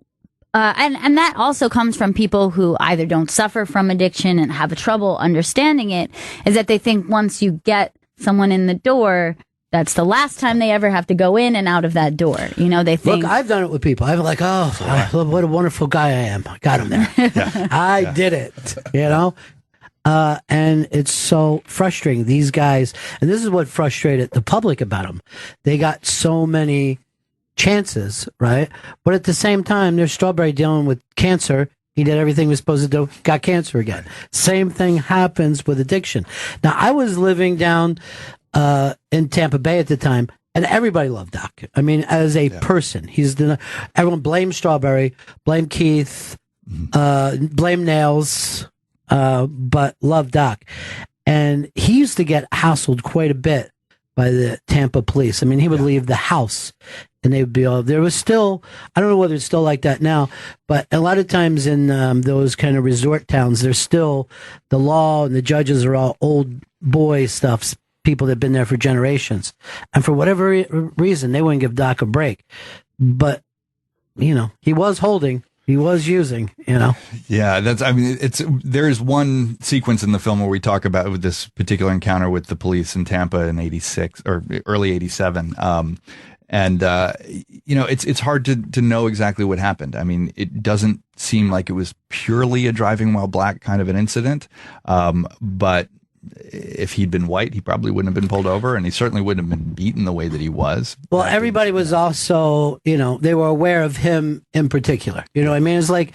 and that also comes from people who either don't suffer from addiction and have trouble understanding it, is that they think once you get someone in the door, that's the last time they ever have to go in and out of that door. You know, they think. Look, I've done it with people. I'm like, what a wonderful guy I am. I got him there. I did it, you know? And it's so frustrating. These guys, and this is what frustrated the public about them. They got so many chances, right? But at the same time, there's Strawberry dealing with cancer. He did everything he was supposed to do, got cancer again. Same thing happens with addiction. Now, I was living down in Tampa Bay at the time, and everybody loved Doc. I mean, as a person, everyone blamed Strawberry, blamed Keith, blamed Nails, but loved Doc. And he used to get hassled quite a bit by the Tampa police. I mean, he would leave the house and they would be all, there was still, I don't know whether it's still like that now, but a lot of times in those kind of resort towns, there's still the law and the judges are all old boy stuff, people that have been there for generations. And for whatever reason, they wouldn't give Doc a break. But, you know, he was holding, he was using, you know. Yeah, there's one sequence in the film where we talk about this particular encounter with the police in Tampa in 86 or early 87. And you know, it's hard to know exactly what happened. I mean, it doesn't seem like it was purely a driving while black kind of an incident. But if he'd been white, he probably wouldn't have been pulled over, and he certainly wouldn't have been beaten the way that he was. Well, everybody was also, you know, they were aware of him in particular. You know what I mean? It's like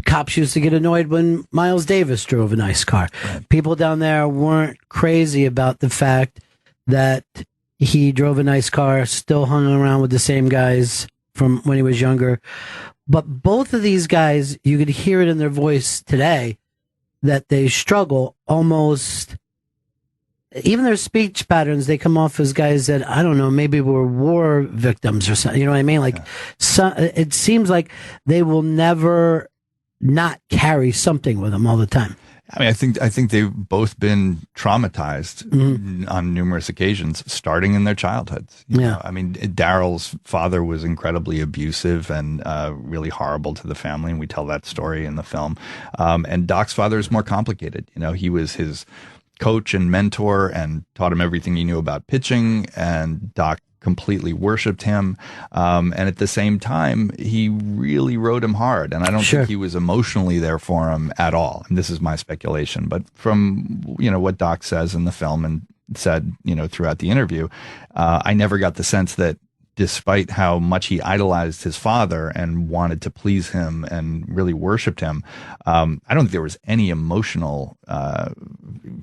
cops used to get annoyed when Miles Davis drove a nice car. Right. People down there weren't crazy about the fact that he drove a nice car, still hung around with the same guys from when he was younger. But both of these guys, you could hear it in their voice today, that they struggle almost, even their speech patterns, they come off as guys that, I don't know, maybe were war victims or something. You know what I mean? Like, it seems like they will never not carry something with them all the time. I mean, I think they've both been traumatized on numerous occasions, starting in their childhoods. You know? I mean, Daryl's father was incredibly abusive and really horrible to the family, and we tell that story in the film. And Doc's father is more complicated. You know, he was his coach and mentor and taught him everything he knew about pitching, and Doc completely worshipped him. And at the same time, he really rode him hard. And I don't think he was emotionally there for him at all. And this is my speculation. But from, you know, what Doc says in the film and said, you know, throughout the interview, I never got the sense that despite how much he idolized his father and wanted to please him and really worshiped him, I don't think there was any emotional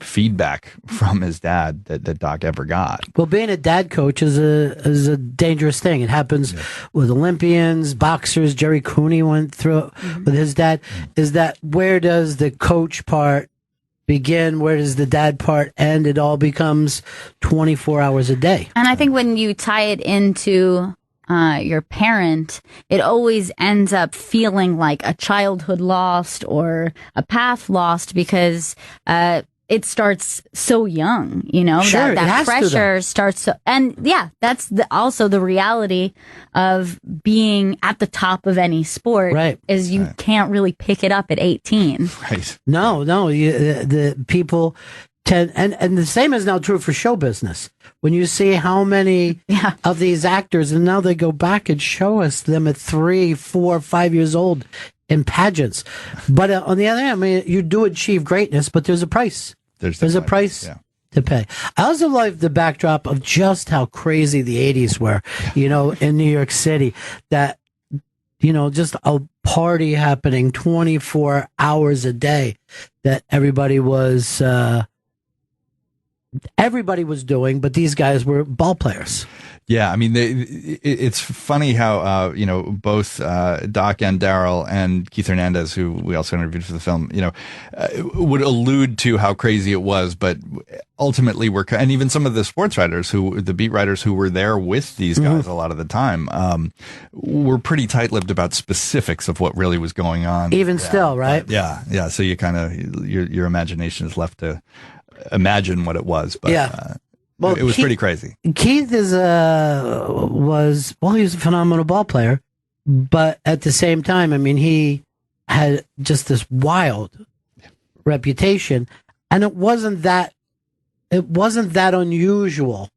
feedback from his dad that Doc ever got. Well, being a dad coach is a dangerous thing. It happens with Olympians, boxers. Jerry Cooney went through it with his dad. Is that where does the coach part begin? Where does the dad part end? It all becomes 24 hours a day. And I think when you tie it into your parent, it always ends up feeling like a childhood lost or a path lost because it starts so young, you know, that pressure starts to, and that's also the reality of being at the top of any sport, right? Is you can't really pick it up at 18. Right. No, the people tend, and the same is now true for show business. When you see how many of these actors, and now they go back and show us them at 3, 4, 5 years old in pageants. But on the other hand, I mean, you do achieve greatness, but there's a price. There's a price to pay. I also love the backdrop of just how crazy the 80s were, you know, in New York City, that, you know, just a party happening 24 hours a day, that everybody was everybody was doing, but these guys were ball players. Yeah, I mean, it's funny how both Doc and Daryl and Keith Hernandez, who we also interviewed for the film, would allude to how crazy it was, but ultimately and even some of the sports writers, the beat writers who were there with these guys a lot of the time, were pretty tight-lipped about specifics of what really was going on. Even still, right? Yeah. So you kind of your imagination is left to imagine what it was, but well, it was pretty crazy. Keith he was a phenomenal ball player, but at the same time, I mean, he had just this wild reputation, and it wasn't that unusual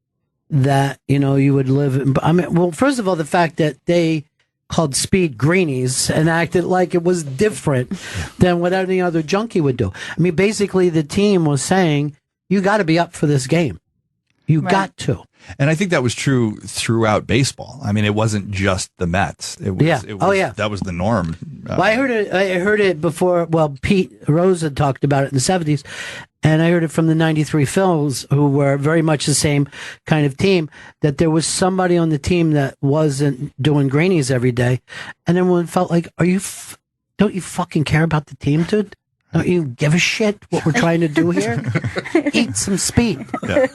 that, you would live in, I mean, well, first of all, the fact that they called speed greenies and acted like it was different than what any other junkie would do. I mean, basically the team was saying, you got to be up for this game. You got to. And I think that was true throughout baseball. I mean, it wasn't just the Mets. It was, that was the norm. Well, I heard it before. Well, Pete Rose had talked about it in the 70s, and I heard it from the 93 Phils, who were very much the same kind of team, that there was somebody on the team that wasn't doing greenies every day, and everyone felt like, don't you fucking care about the team, dude? Don't you give a shit what we're trying to do here? Eat some speed. Yeah.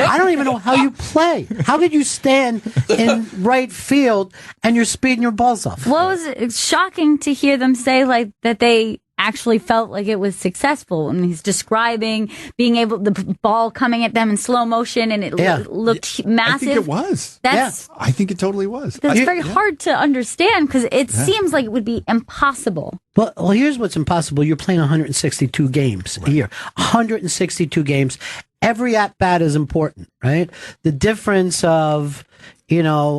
I don't even know how you play. How could you stand in right field and you're speeding your balls off? Well, it was shocking to hear them say like that they actually felt like it was successful. And he's describing being able, the ball coming at them in slow motion, and it looked massive. I think it was. I think it totally was. That's very hard to understand because it seems like it would be impossible. Well, here's what's impossible. You're playing 162 games a year. 162 games. Every at-bat is important, right? The difference of, any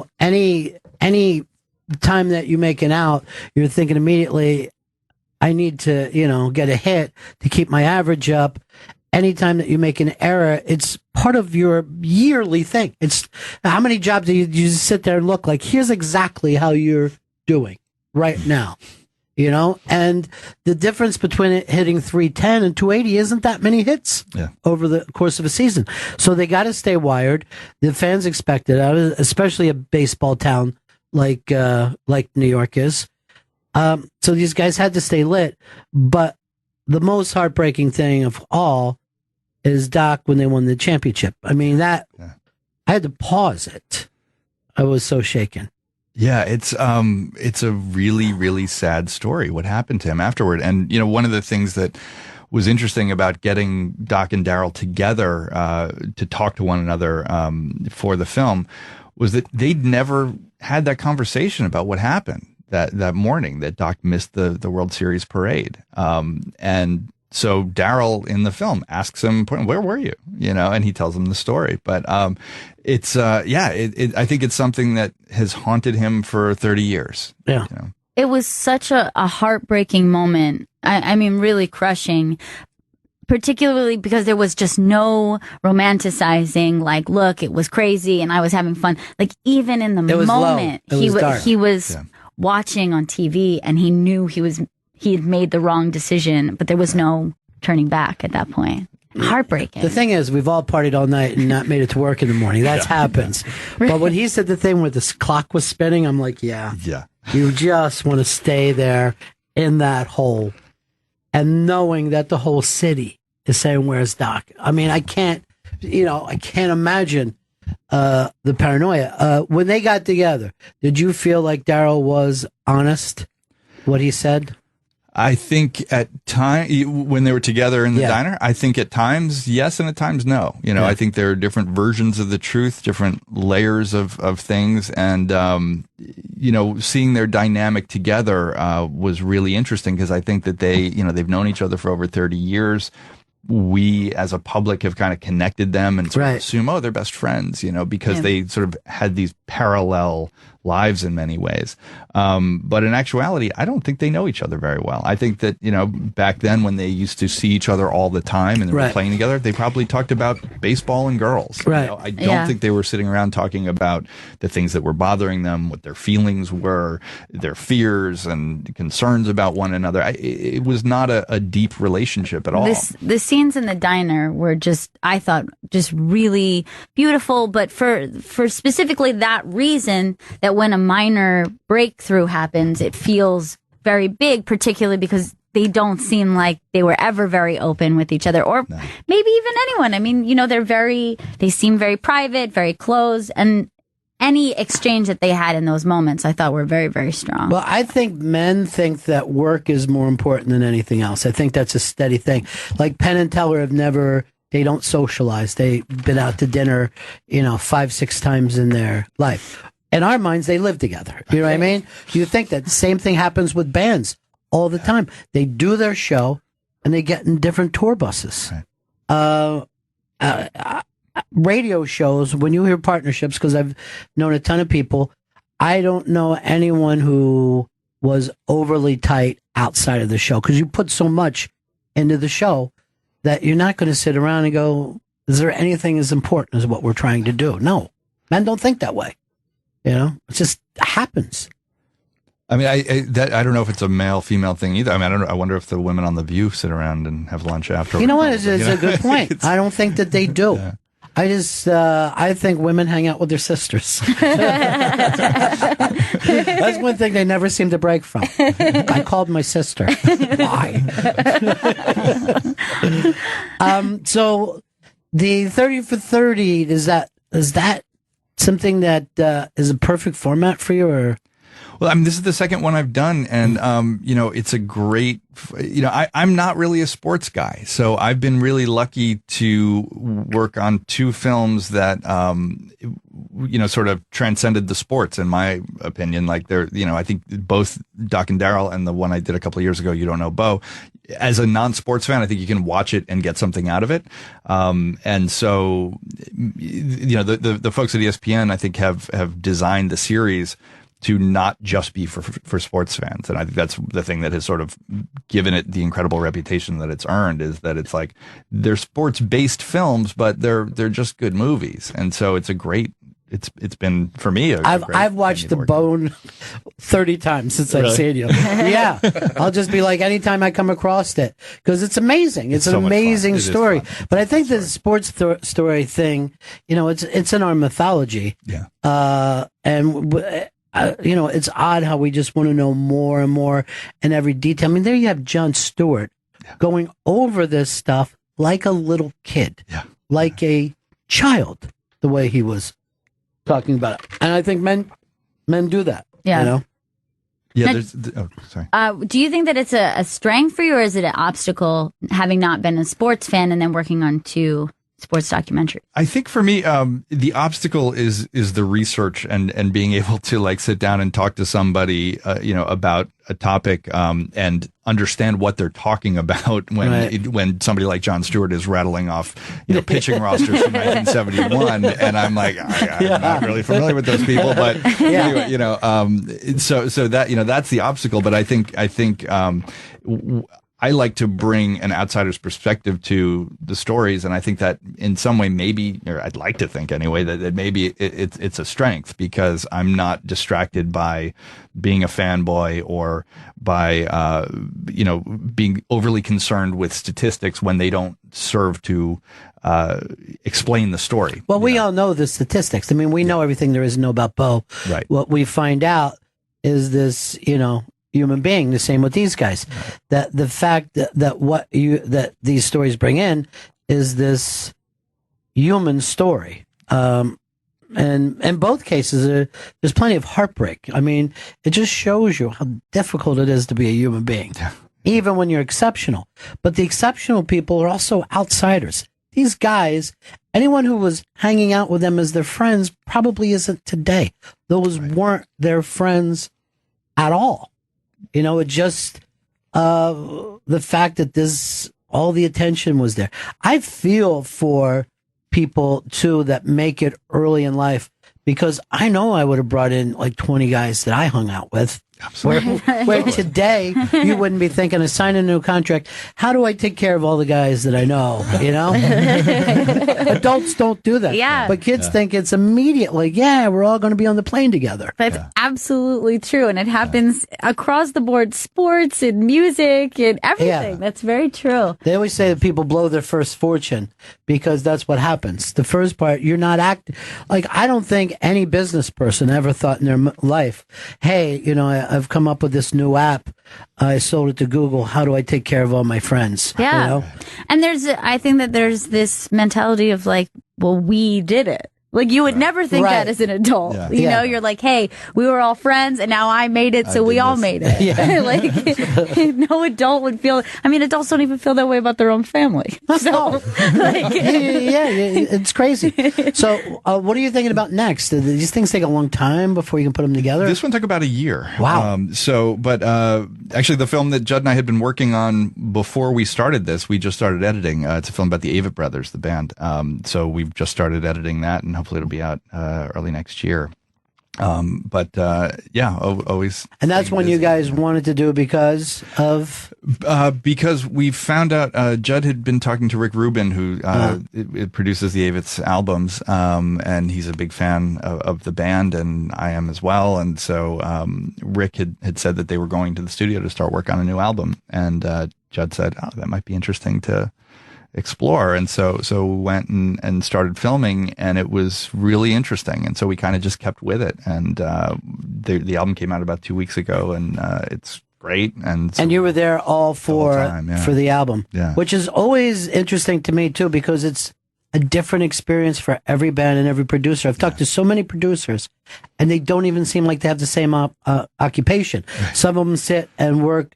time that you make an out, you're thinking immediately, I need to, get a hit to keep my average up. Anytime that you make an error, it's part of your yearly thing. It's how many jobs do you just sit there and look like, here's exactly how you're doing right now, and the difference between it hitting 310 and 280 isn't that many hits over the course of a season. So they got to stay wired. The fans expect it, especially a baseball town like New York is. So these guys had to stay lit, but the most heartbreaking thing of all is Doc when they won the championship. I mean, I had to pause it. I was so shaken. Yeah, it's a really, really sad story what happened to him afterward. And, one of the things that was interesting about getting Doc and Daryl together to talk to one another for the film was that they'd never had that conversation about what happened that morning that Doc missed the World Series parade. And so Daryl in the film asks him, where were you? And he tells him the story. But I think it's something that has haunted him for 30 years. Yeah. It was such a heartbreaking moment. I mean, really crushing. Particularly because there was just no romanticizing, like, look, it was crazy and I was having fun. Like, even in the moment, he was watching on TV and he knew he had made the wrong decision, but there was no turning back at that point. Heartbreaking. The thing is, we've all partied all night and not made it to work in the morning. That happens. But when he said the thing where this clock was spinning, I'm like, yeah. You just want to stay there in that hole and knowing that the whole city is saying, where's Doc? I mean, I can't imagine the paranoia. When they got together, did you feel like Daryl was honest, what he said? I think at times, when they were together in the diner, I think at times yes and at times no. I think there are different versions of the truth, different layers of things. And, seeing their dynamic together was really interesting because I think that they've known each other for over 30 years. We as a public have kind of connected them and sort of assume, they're best friends, because they sort of had these parallel lives in many ways. But in actuality, I don't think they know each other very well. I think that, back then when they used to see each other all the time and they were playing together, they probably talked about baseball and girls. Right. I don't think they were sitting around talking about the things that were bothering them, what their feelings were, their fears and concerns about one another. It was not a deep relationship at all. The scenes in the diner were just, I thought, just really beautiful. But for specifically that reason, that when a minor breakthrough happens, it feels very big, particularly because they don't seem like they were ever very open with each other, or maybe even anyone. I mean, they seem very private, very close, and any exchange that they had in those moments, I thought were very, very strong. Well, I think men think that work is more important than anything else. I think that's a steady thing. Like Penn and Teller they don't socialize. They've been out to dinner, 5-6 times in their life. In our minds, they live together. You know what I mean? You think that the same thing happens with bands all the time. They do their show and they get in different tour buses. Radio shows, when you hear partnerships, because I've known a ton of people, I don't know anyone who was overly tight outside of the show, because you put so much into the show that you're not going to sit around and go, is there anything as important as what we're trying to do? No, men don't think that way. It just happens. I mean, I don't know if it's a male-female thing either. I mean, I wonder if the women on The View sit around and have lunch after. You know what? It's a good point. I don't think that they do. Yeah. I think women hang out with their sisters. That's one thing they never seem to break from. I called my sister. Why? So the 30 for 30, is that something that is a perfect format for you, or? Well, I mean, this is the second one I've done, and it's a great. I'm not really a sports guy, so I've been really lucky to work on 2 films that sort of transcended the sports, in my opinion. Like I think both Doc and Daryl, and the one I did a couple of years ago, You Don't Know Bo. As a non-sports fan, I think you can watch it and get something out of it. And so, the folks at ESPN, I think, have designed the series to not just be for sports fans. And I think that's the thing that has sort of given it the incredible reputation that it's earned, is that it's like, they're sports-based films, but they're just good movies. And so it's it's been, for me, I've watched The Bone 30 times since I've seen you. Yeah. I'll just be like, anytime I come across it, because it's amazing. It's an so amazing story. But I think the sports story thing, it's in our mythology. Yeah. It's odd how we just want to know more and more in every detail. I mean, there you have Jon Stewart going over this stuff like a little kid, like a child, the way he was talking about it. And I think men do that. Yeah. Yeah. Sorry. Do you think that it's a strength for you, or is it an obstacle, having not been a sports fan and then working on 2 sports documentary? I think for me, the obstacle is the research and being able to sit down and talk to somebody, about a topic, and understand what they're talking about when somebody like Jon Stewart is rattling off, pitching rosters from 1971, and I'm like, I'm not really familiar with those people, but anyway, so that that's the obstacle. But I think I like to bring an outsider's perspective to the stories, and I think that in some way, maybe, or I'd like to think anyway, that maybe it's a strength, because I'm not distracted by being a fanboy or by being overly concerned with statistics when they don't serve to explain the story. Well, we all know the statistics. I mean, we know everything there is to know about Bo. Right. What we find out is this, human being. The same with these guys. That the fact that these stories bring in is this human story. And in both cases, there's plenty of heartbreak. I mean, it just shows you how difficult it is to be a human being, even when you're exceptional. But the exceptional people are also outsiders. These guys, anyone who was hanging out with them as their friends probably isn't today. Those weren't their friends at all. It just, the fact that all the attention was there. I feel for people too that make it early in life, because I know I would have brought in 20 guys that I hung out with Where today you wouldn't be thinking of signing a new contract. How do I take care of all the guys that I know? You know, adults don't do that. Yeah. But kids think it's immediately. Yeah, we're all going to be on the plane together. That's absolutely true, and it happens across the board: sports and music and everything. Yeah. That's very true. They always say that people blow their first fortune because that's what happens. The first part, you're not acting. Like, I don't think any business person ever thought in their life, hey, you know, I've come up with this new app. I sold it to Google. How do I take care of all my friends? Yeah. You know? And I think that there's this mentality of like, well, we did it. Like, you would never think that as an adult. Yeah. You know, you're like, hey, we were all friends and now I made it, so we all made it. Yeah. Like, no adult would feel, I mean, adults don't even feel that way about their own family. So, like, yeah, it's crazy. So, what are you thinking about next? Do these things take a long time before you can put them together? This one took about a year. Wow. But actually, the film that Judd and I had been working on before we started this, we just started editing. It's a film about the Avett Brothers, the band. So we've just started editing that, and hopefully it'll be out early next year. Always. And that's when you guys wanted to do because of? Because we found out Judd had been talking to Rick Rubin, who it produces the Avetts albums, and he's a big fan of the band, and I am as well. And so Rick had said that they were going to the studio to start work on a new album, and Judd said, "Oh, that might be interesting to explore." And so we went and started filming, and it was really interesting. And so we kind of just kept with it. And the album came out about 2 weeks ago, and it's great. And you were there all for the album, Yeah. which is always interesting to me too, because it's a different experience for every band and every producer. I've talked to so many producers, and they don't even seem like they have the same occupation. Some of them sit and work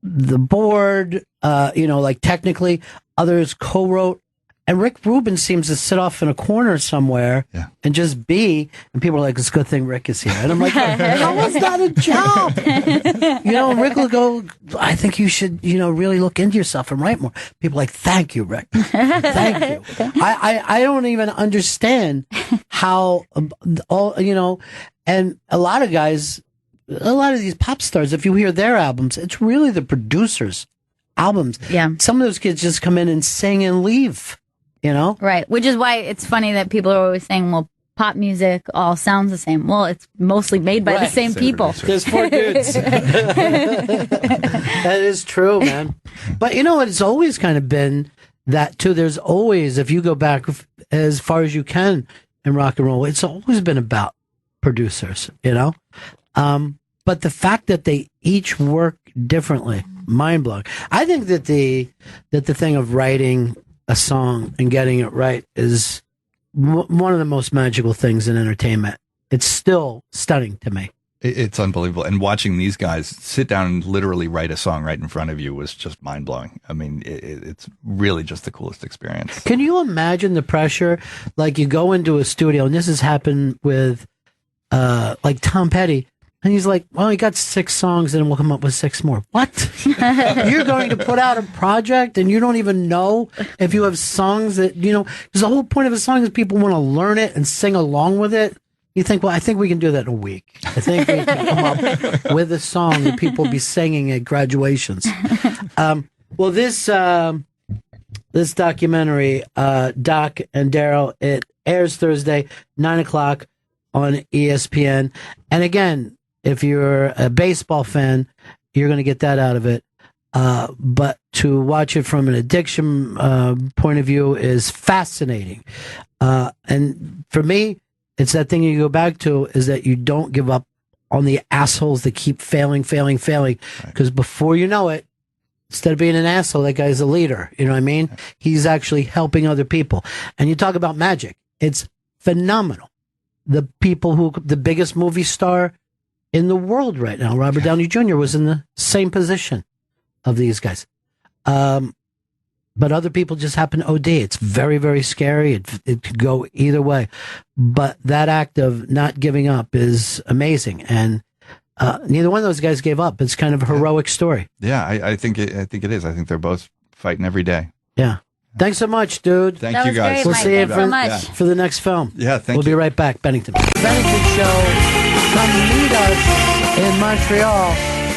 the board, like technically. Others co-wrote, and Rick Rubin seems to sit off in a corner somewhere and just be. And people are like, "It's a good thing Rick is here." And I'm like, "How is that a job?" And Rick will go, "I think you should, really look into yourself and write more." People are like, "Thank you, Rick. Thank you." I don't even understand how and a lot of guys, a lot of these pop stars, if you hear their albums, it's really the producers' albums. Yeah. Some of those kids just come in and sing and leave, Right. Which is why it's funny that people are always saying, well, pop music all sounds the same. Well, it's mostly made by the same people. There's 4 dudes. That is true, man. But it's always kind of been that too. There's always, if you go back as far as you can in rock and roll, it's always been about producers, but the fact that they each work differently, mind blowing. I think that the thing of writing a song and getting it right is one of the most magical things in entertainment. It's still stunning to me. It's unbelievable. And watching these guys sit down and literally write a song right in front of you was just mind blowing. I mean, it's really just the coolest experience. Can you imagine the pressure? Like, you go into a studio, and this has happened with like Tom Petty. And he's like, well, he got 6 songs and we'll come up with 6 more. What? You're going to put out a project and you don't even know if you have songs that, because the whole point of a song is people want to learn it and sing along with it. You think, well, I think we can do that in a week. I think we can come up with a song that people will be singing at graduations. Well, this documentary, Doc and Daryl, it airs Thursday, 9:00 on ESPN. And again, if you're a baseball fan, you're going to get that out of it. But to watch it from an addiction point of view is fascinating. And for me, it's that thing you go back to, is that you don't give up on the assholes that keep failing. Because before you know it, instead of being an asshole, that guy's a leader. You know what I mean? He's actually helping other people. And you talk about magic. It's phenomenal. The biggest movie star in the world right now, Robert Downey Jr., was in the same position of these guys. But other people just happen to OD. It's very, very scary. It could go either way. But that act of not giving up is amazing. And neither one of those guys gave up. It's kind of a heroic story. Yeah, I think it is. I think they're both fighting every day. Yeah. Thanks so much, dude. Thank you, guys. Great, we'll Mike. see you Thanks for the next film. Yeah, thank you. We'll be right back, Bennington. Bennington Show. Come meet us in Montreal.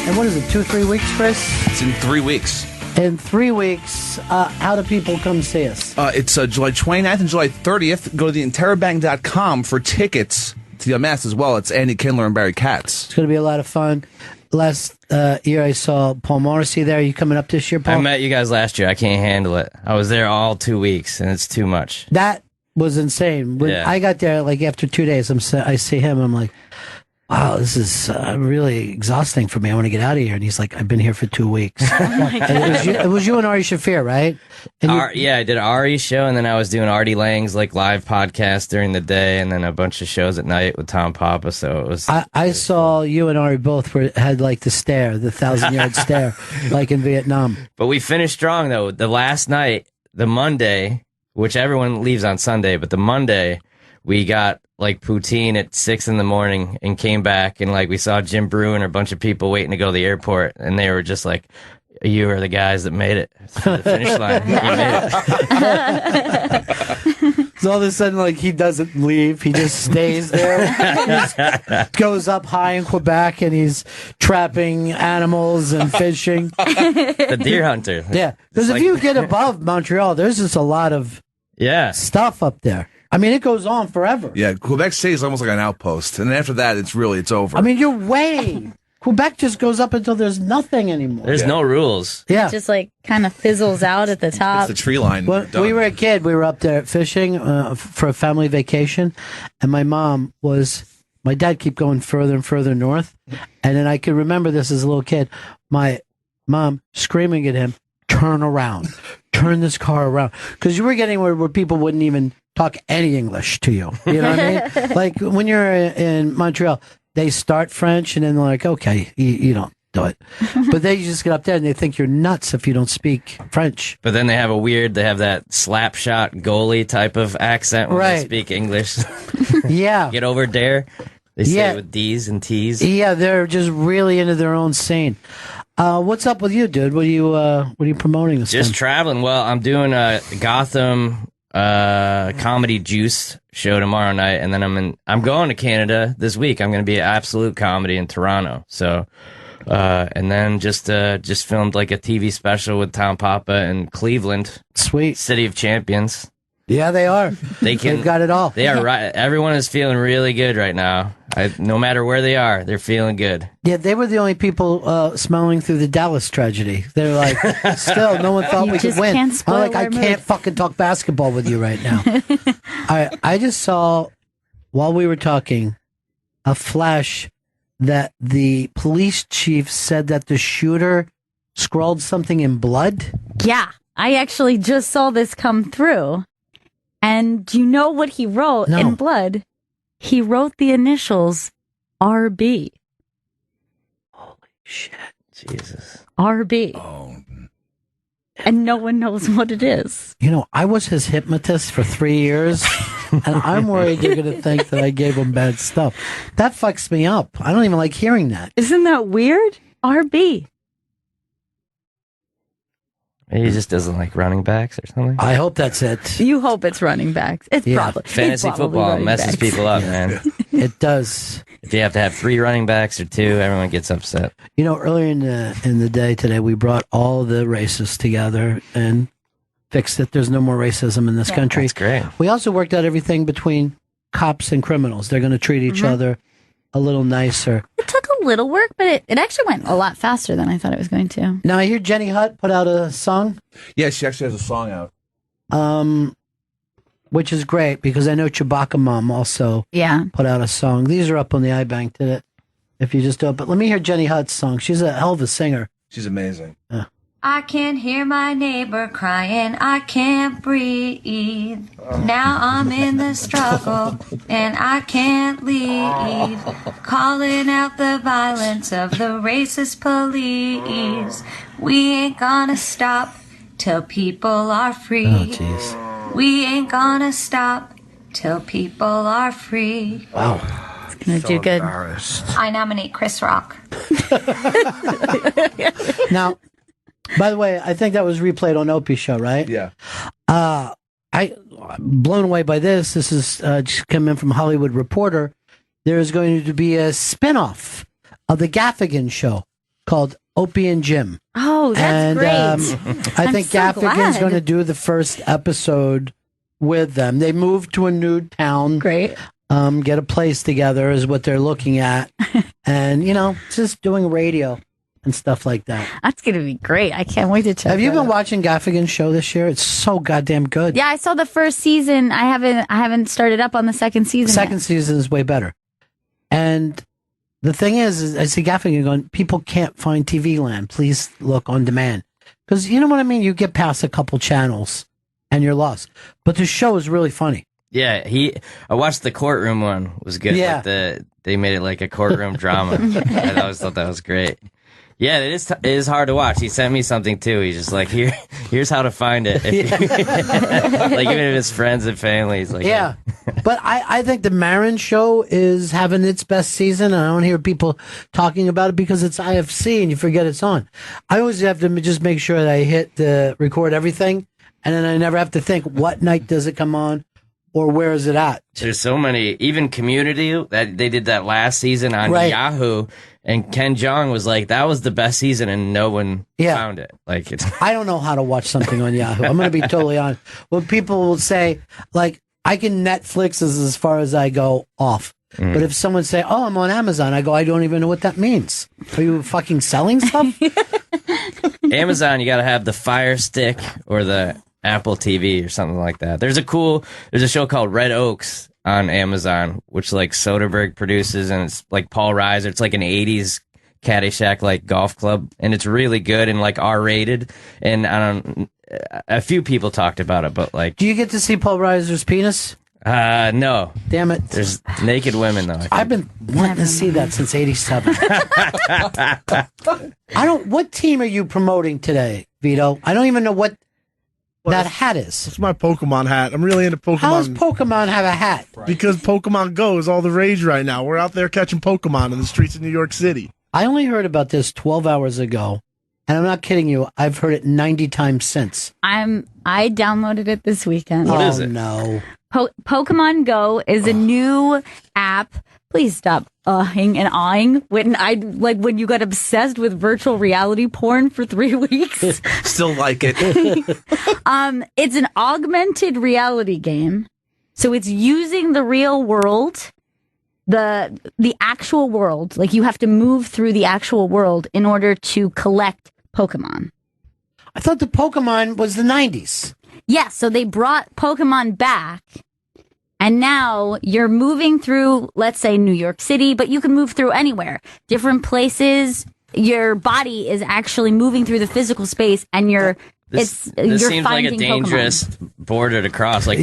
And what is it, 2-3 weeks, Chris? It's in 3 weeks. In 3 weeks, how do people come see us? It's July 29th and July 30th. Go to the interrobang.com for tickets to the Unmasked as well. It's Andy Kindler and Barry Katz. It's going to be a lot of fun. Last year I saw Paul Morrissey there. Are you coming up this year, Paul? I met you guys last year. I can't handle it. I was there all 2 weeks, and it's too much. That was insane. When I got there, like after 2 days, I see him. I'm like, wow, this is really exhausting for me. I want to get out of here. And he's like, I've been here for 2 weeks. And it was you and Ari Shaffir, right? And Yeah, I did Ari's show, and then I was doing Artie Lang's live podcast during the day, and then a bunch of shows at night with Tom Papa. So it was. I saw you and Ari both had like the 1,000-yard stare, like in Vietnam. But we finished strong though. The last night, the Monday, which everyone leaves on Sunday, but the Monday we got like poutine at 6 a.m. and came back, and like we saw Jim Brew and a bunch of people waiting to go to the airport, and they were just like, "You are the guys that made it to the finish line. You made it." So all of a sudden, like, he doesn't leave. He just stays there. He goes up high in Quebec, and he's trapping animals and fishing. The deer hunter. Yeah, because if you get above Montreal, there's just a lot of stuff up there. I mean, it goes on forever. Yeah, Quebec City is almost like an outpost, and after that, it's over. I mean, you're way. Quebec just goes up until there's nothing anymore. There's no rules. Yeah. It just like kind of fizzles out at the top. It's the tree line. When we were a kid, we were up there fishing for a family vacation, and my dad kept going further and further north, and then I could remember this as a little kid, my mom screaming at him, turn around, turn this car around, because you were getting where people wouldn't even talk any English to you. You know what I mean? Like when you're in Montreal, they start French, and then they're like, okay, you don't do it. But they just get up there and they think you're nuts if you don't speak French. But then they have that slap shot goalie type of accent when they speak English. Yeah. Get over there. They say it with D's and T's. Yeah, they're just really into their own scene. What's up with you, dude? What are you promoting this Just time? traveling. Well, I'm doing a Gotham comedy juice show tomorrow night, and then I'm going to Canada this week. I'm going to be at Absolute Comedy in Toronto. So and then just filmed like a TV special with Tom Papa in Cleveland. Sweet. City of Champions. Yeah, they are. They've got it all. They are right. Everyone is feeling really good right now. No matter where they are, they're feeling good. Yeah, they were the only people smiling through the Dallas tragedy. They're like, still, no one thought we could win. I'm like, I can't fucking talk basketball with you right now. I just saw, while we were talking, a flash that the police chief said that the shooter scrawled something in blood. Yeah, I actually just saw this come through. And do you know what he wrote in blood? He wrote the initials RB. Holy shit. Jesus. RB. Oh. And no one knows what it is. You know, I was his hypnotist for 3 years, and I'm worried you're going to think that I gave him bad stuff. That fucks me up. I don't even like hearing that. Isn't that weird? RB. He just doesn't like running backs or something. I hope that's it. You hope it's running backs. It's probably Fantasy football messes people up, man. It does. If you have to have 3 running backs or 2, everyone gets upset. You know, earlier in the day today, we brought all the races together and fixed it. There's no more racism in this country. That's great. We also worked out everything between cops and criminals. They're going to treat each other a little nicer. It took a little work, but it actually went a lot faster than I thought it was going to. Now, I hear Jenny Hutt put out a song. Yeah, she actually has a song out. Which is great because I know Chewbacca Mom also put out a song. These are up on the iBank, did it? If you just do it. But let me hear Jenny Hutt's song. She's a hell of a singer. She's amazing. I can hear my neighbor crying, I can't breathe. Now I'm in the struggle and I can't leave. Calling out the violence of the racist police. We ain't gonna stop till people are free. Oh, jeez. We ain't gonna stop till people are free. Wow. It's gonna do good. I nominate Chris Rock. Now, by the way, I think that was replayed on Opie's show, right? Yeah. I'm blown away by this. This is just coming in from Hollywood Reporter. There is going to be a spinoff of the Gaffigan show called Opie and Jim. Oh, that's great. I I'm think so Gaffigan's glad. going to do the first episode with them. They moved to a new town. Great. Get a place together is what they're looking at. And, just doing radio and stuff like that. That's going to be great. I can't wait to check Have you that been out. watching Gaffigan's show this year? It's so goddamn good. Yeah, I saw the first season. I haven't started up on the second season. Second season is way better. And the thing is I see Gaffigan going, people can't find TV land. Please look on demand. Because you know what I mean? You get past a couple channels and you're lost. But the show is really funny. Yeah, I watched the courtroom one. It was good. Yeah. Like they made it like a courtroom drama. I always thought that was great. Yeah, it is hard to watch. He sent me something too. He's just like, here's how to find it. Like even if it's friends and family, he's like, Yeah. But I think the Marin show is having its best season, and I don't hear people talking about it because it's IFC and you forget it's on. I always have to just make sure that I hit the record everything, and then I never have to think what night does it come on or where is it at. There's so many, even Community, that they did that last season on Right. Yahoo, and Ken Jeong was like, that was the best season, and no one found it. Like it's I don't know how to watch something on Yahoo. I'm going to be totally honest. When people will say, like, I can Netflix as far as I go off. Mm. But if someone say, oh, I'm on Amazon, I go, I don't even know what that means. Are you fucking selling stuff? Amazon, you got to have the Fire Stick or the Apple TV or something like that. There's a show called Red Oaks on Amazon, which like Soderbergh produces, and it's like Paul Reiser. It's like an 80s Caddyshack like golf club, and it's really good and like R-rated. And a few people talked about it, but like, Do you get to see Paul Reiser's penis? no. Damn it. There's naked women though. I've been wanting to see that since 87. What team are you promoting today, Vito? I don't even know what that hat is. It's my Pokemon hat. I'm really into Pokemon. How does Pokemon have a hat? Because Pokemon Go is all the rage right now. We're out there catching Pokemon in the streets of New York City. I only heard about this 12 hours ago, and I'm not kidding you. I've heard it 90 times since. I downloaded it this weekend. What is it? No. Pokemon Go is a new app. Please stop and awing when you got obsessed with virtual reality porn for 3 weeks. Still like it. It's an augmented reality game. So it's using the real world, the actual world. Like you have to move through the actual world in order to collect Pokemon. I thought the Pokemon was the 90s. Yes, so they brought Pokemon back. And now you're moving through, let's say, New York City, but you can move through anywhere. Different places. Your body is actually moving through the physical space, and This you're seems like a finding dangerous border to cross. Like,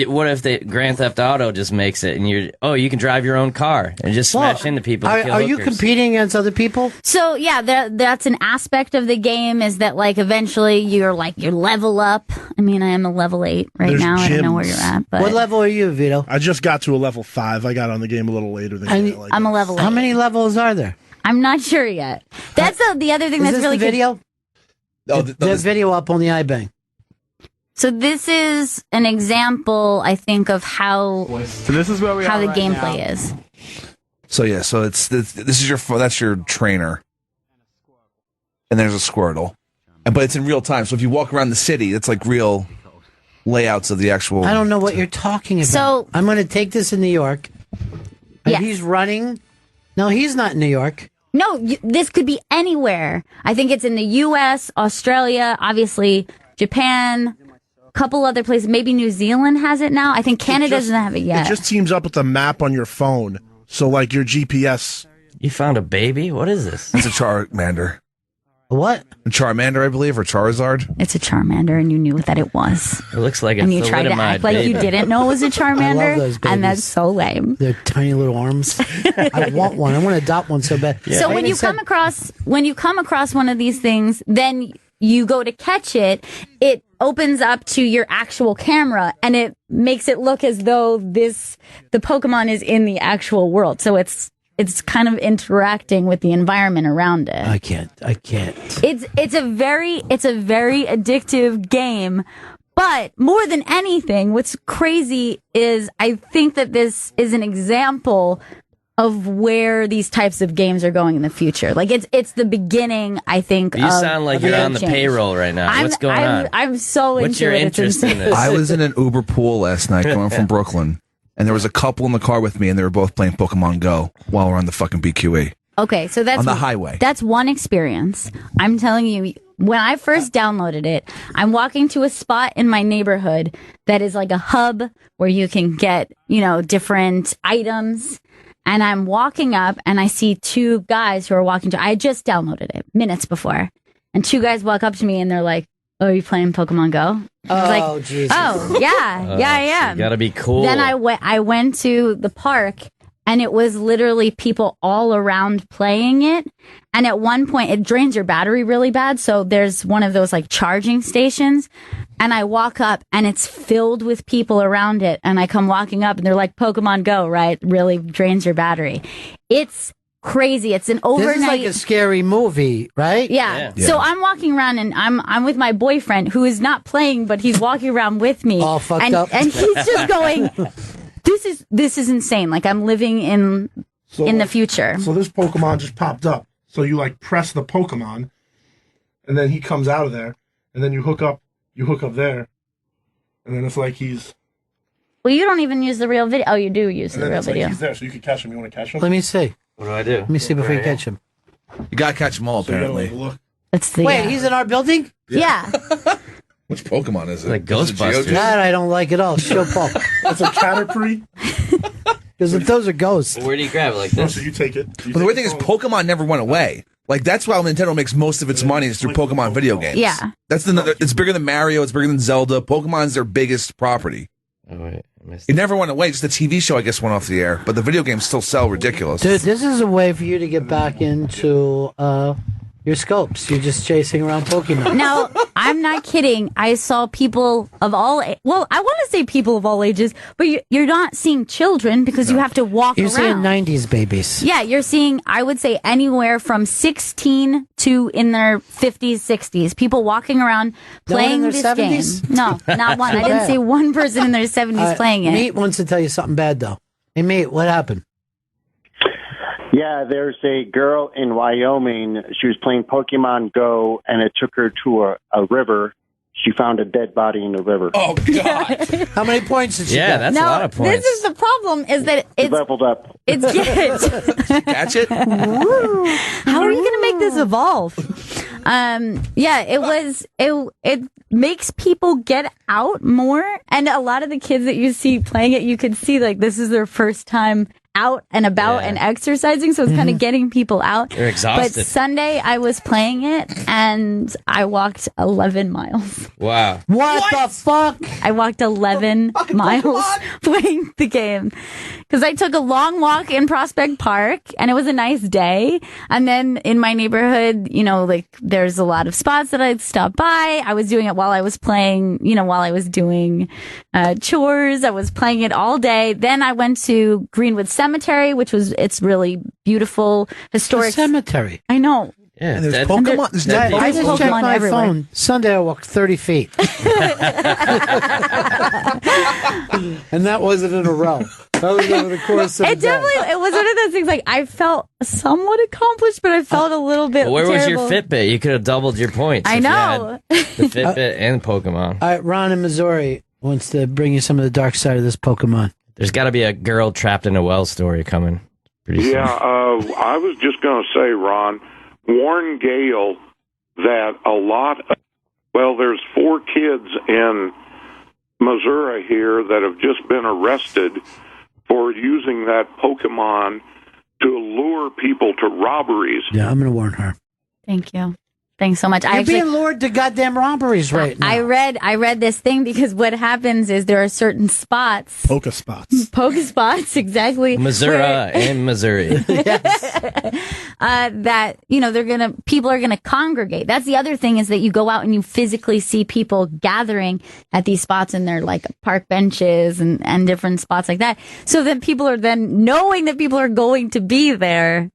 what if the Grand Theft Auto just makes it, and you can drive your own car and just smash into people? and kill Are you hookers? competing against other people? So yeah, that's an aspect of the game is that like eventually you level up. I mean, I am a level 8 right There's now. I don't know where gyms. you're at, but What level are you, Vito? I just got to a level 5. I got on the game a little later than you. I'm a level 8. How many levels are there? I'm not sure yet. That's the other thing Is that's this really the video? Oh, the video up on the iBang. So this is an example, I think, of how So this is where we how are the right gameplay now. is. So yeah, so this is that's your trainer, and there's a Squirtle, but it's in real time. So if you walk around the city, it's like real layouts of the actual. I don't know what you're talking about. So- I'm going to take this in New York. And Yes. he's running. No, he's not in New York. No, this could be anywhere. I think it's in the U.S., Australia, obviously Japan, a couple other places. Maybe New Zealand has it now. I think Canada doesn't have it yet. It just teams up with the map on your phone. So like your GPS. You found a baby? What is this? It's a Charmander. What? A Charmander, I believe, or Charizard. It's a Charmander, and you knew that it was. It looks like a And you tried to thalidomide act like you baby. didn't know it was a I love Charmander, those and that's babies. so lame. Their tiny little arms. I want one. I want to adopt one so bad. So I when even you come across one of these things, then you go to catch it, it opens up to your actual camera and it makes it look as though the Pokemon is in the actual world. So it's kind of interacting with the environment around it. I can't. It's a very addictive game. But more than anything, what's crazy is I think that this is an example of where these types of games are going in the future. Like it's the beginning, I think. You sound like you're on the change. payroll right now. What's going on? I'm so What's into your it. interest in this? I was in an Uber pool last night going from Brooklyn, and there was a couple in the car with me, and they were both playing Pokemon Go while we're on the fucking BQE. Okay, so that's on the highway. That's one experience. I'm telling you, when I first downloaded it, I'm walking to a spot in my neighborhood that is like a hub where you can get, different items. And I'm walking up and I see two guys who are walking to, I had just downloaded it minutes before. And two guys walk up to me and they're like, "Oh, are you playing Pokemon Go?" I was like, Jesus. "Oh, yeah, I am." You gotta be cool. Then I went to the park and it was literally people all around playing it. And at one point, it drains your battery really bad. So there's one of those like charging stations. And I walk up and it's filled with people around it. And I come walking up and they're like, "Pokemon Go, right? Really drains your battery." It's crazy. It's an overnight. This is like a scary movie, right? Yeah. So I'm walking around and I'm with my boyfriend who is not playing, but he's walking around with me. All fucked up. And he's just going, this is insane. Like I'm living in the future. So this Pokemon just popped up. So you like press the Pokemon, and then he comes out of there, and then you hook up there, and then it's like he's. Well, you don't even use the real video. Oh, you do use And the then real it's like video. he's there, so you can catch him. You want to catch him? Let me see. What do I do? Let me see before you catch him. You gotta catch them all, apparently. It's the, Wait, he's in our building? Yeah. Which Pokemon is it? Like Is it Ghostbusters. Geodude? That I don't like at all. Show Paul. That's a Caterpie. Because if those are ghosts. Where do you grab it? Like this? So you take it. But the weird thing is, Pokemon never went away. Like that's why Nintendo makes most of its money is through Pokemon video games. Yeah. It's bigger than Mario. It's bigger than Zelda. Pokemon's their biggest property. Oh wait, I missed It never went away. Just the TV show, I guess, went off the air. But the video games still sell ridiculous. Dude, this is a way for you to get back into your scopes. You're just chasing around Pokemon. Now, I'm not kidding. I saw people of all, well, I want to say people of all ages, but you're not seeing children because you have to walk You're seeing around. 90s babies. Yeah, you're seeing, I would say, anywhere from 16 to in their 50s, 60s. People walking around No one in playing their this 70s? game. No, not one. I didn't Bad. see one person in their 70s playing it. Mate wants to tell you something bad, though. Hey, mate, what happened? Yeah, there's a girl in Wyoming. She was playing Pokemon Go, and it took her to a river. She found a dead body in the river. Oh, God. How many points did she Yeah, get? that's a lot of points. This is the problem, is that it's Leveled up. It's good. Catch it? How are you going to make this evolve? Yeah, it makes people get out more, and a lot of the kids that you see playing it, you could see like this is their first time out and about and exercising, so it's kind of getting people out. They're exhausted. But Sunday I was playing it and I walked 11 miles. Wow. What the fuck? I walked 11 miles playing the game because I took a long walk in Prospect Park and it was a nice day. And then in my neighborhood, like there's a lot of spots that I'd stop by. I was doing it while I was playing, while I was doing chores. I was playing it all day. Then I went to Greenwood Cemetery, it's really beautiful, historic cemetery. I know. Yeah, And there's dead- Pokemon. There's dead I Pokemon. just checked Pokemon my everywhere. phone. Sunday I walked 30 feet. And that wasn't in a row. That was over the course of It the day. definitely, it was one of those things like I felt somewhat accomplished, but I felt a little bit Well, where was your terrible. Fitbit? You could have doubled your points. I if you know. had the Fitbit and Pokemon. All right, Ron in Missouri wants to bring you some of the dark side of this Pokemon. There's got to be a girl trapped in a well story coming pretty soon. Yeah, I was just going to say, Ron, warn Gail that there's 4 kids in Missouri here that have just been arrested for using that Pokemon to lure people to robberies. Yeah, I'm going to warn her. Thank you. Thanks so much. You're being lured to goddamn robberies right now. I read this thing because what happens is there are certain spots. Poke spots. Poke spots, exactly. Missouri where- and Missouri. that people are gonna congregate. That's the other thing is that you go out and you physically see people gathering at these spots and they're like park benches and different spots like that. So then people are then knowing that people are going to be there.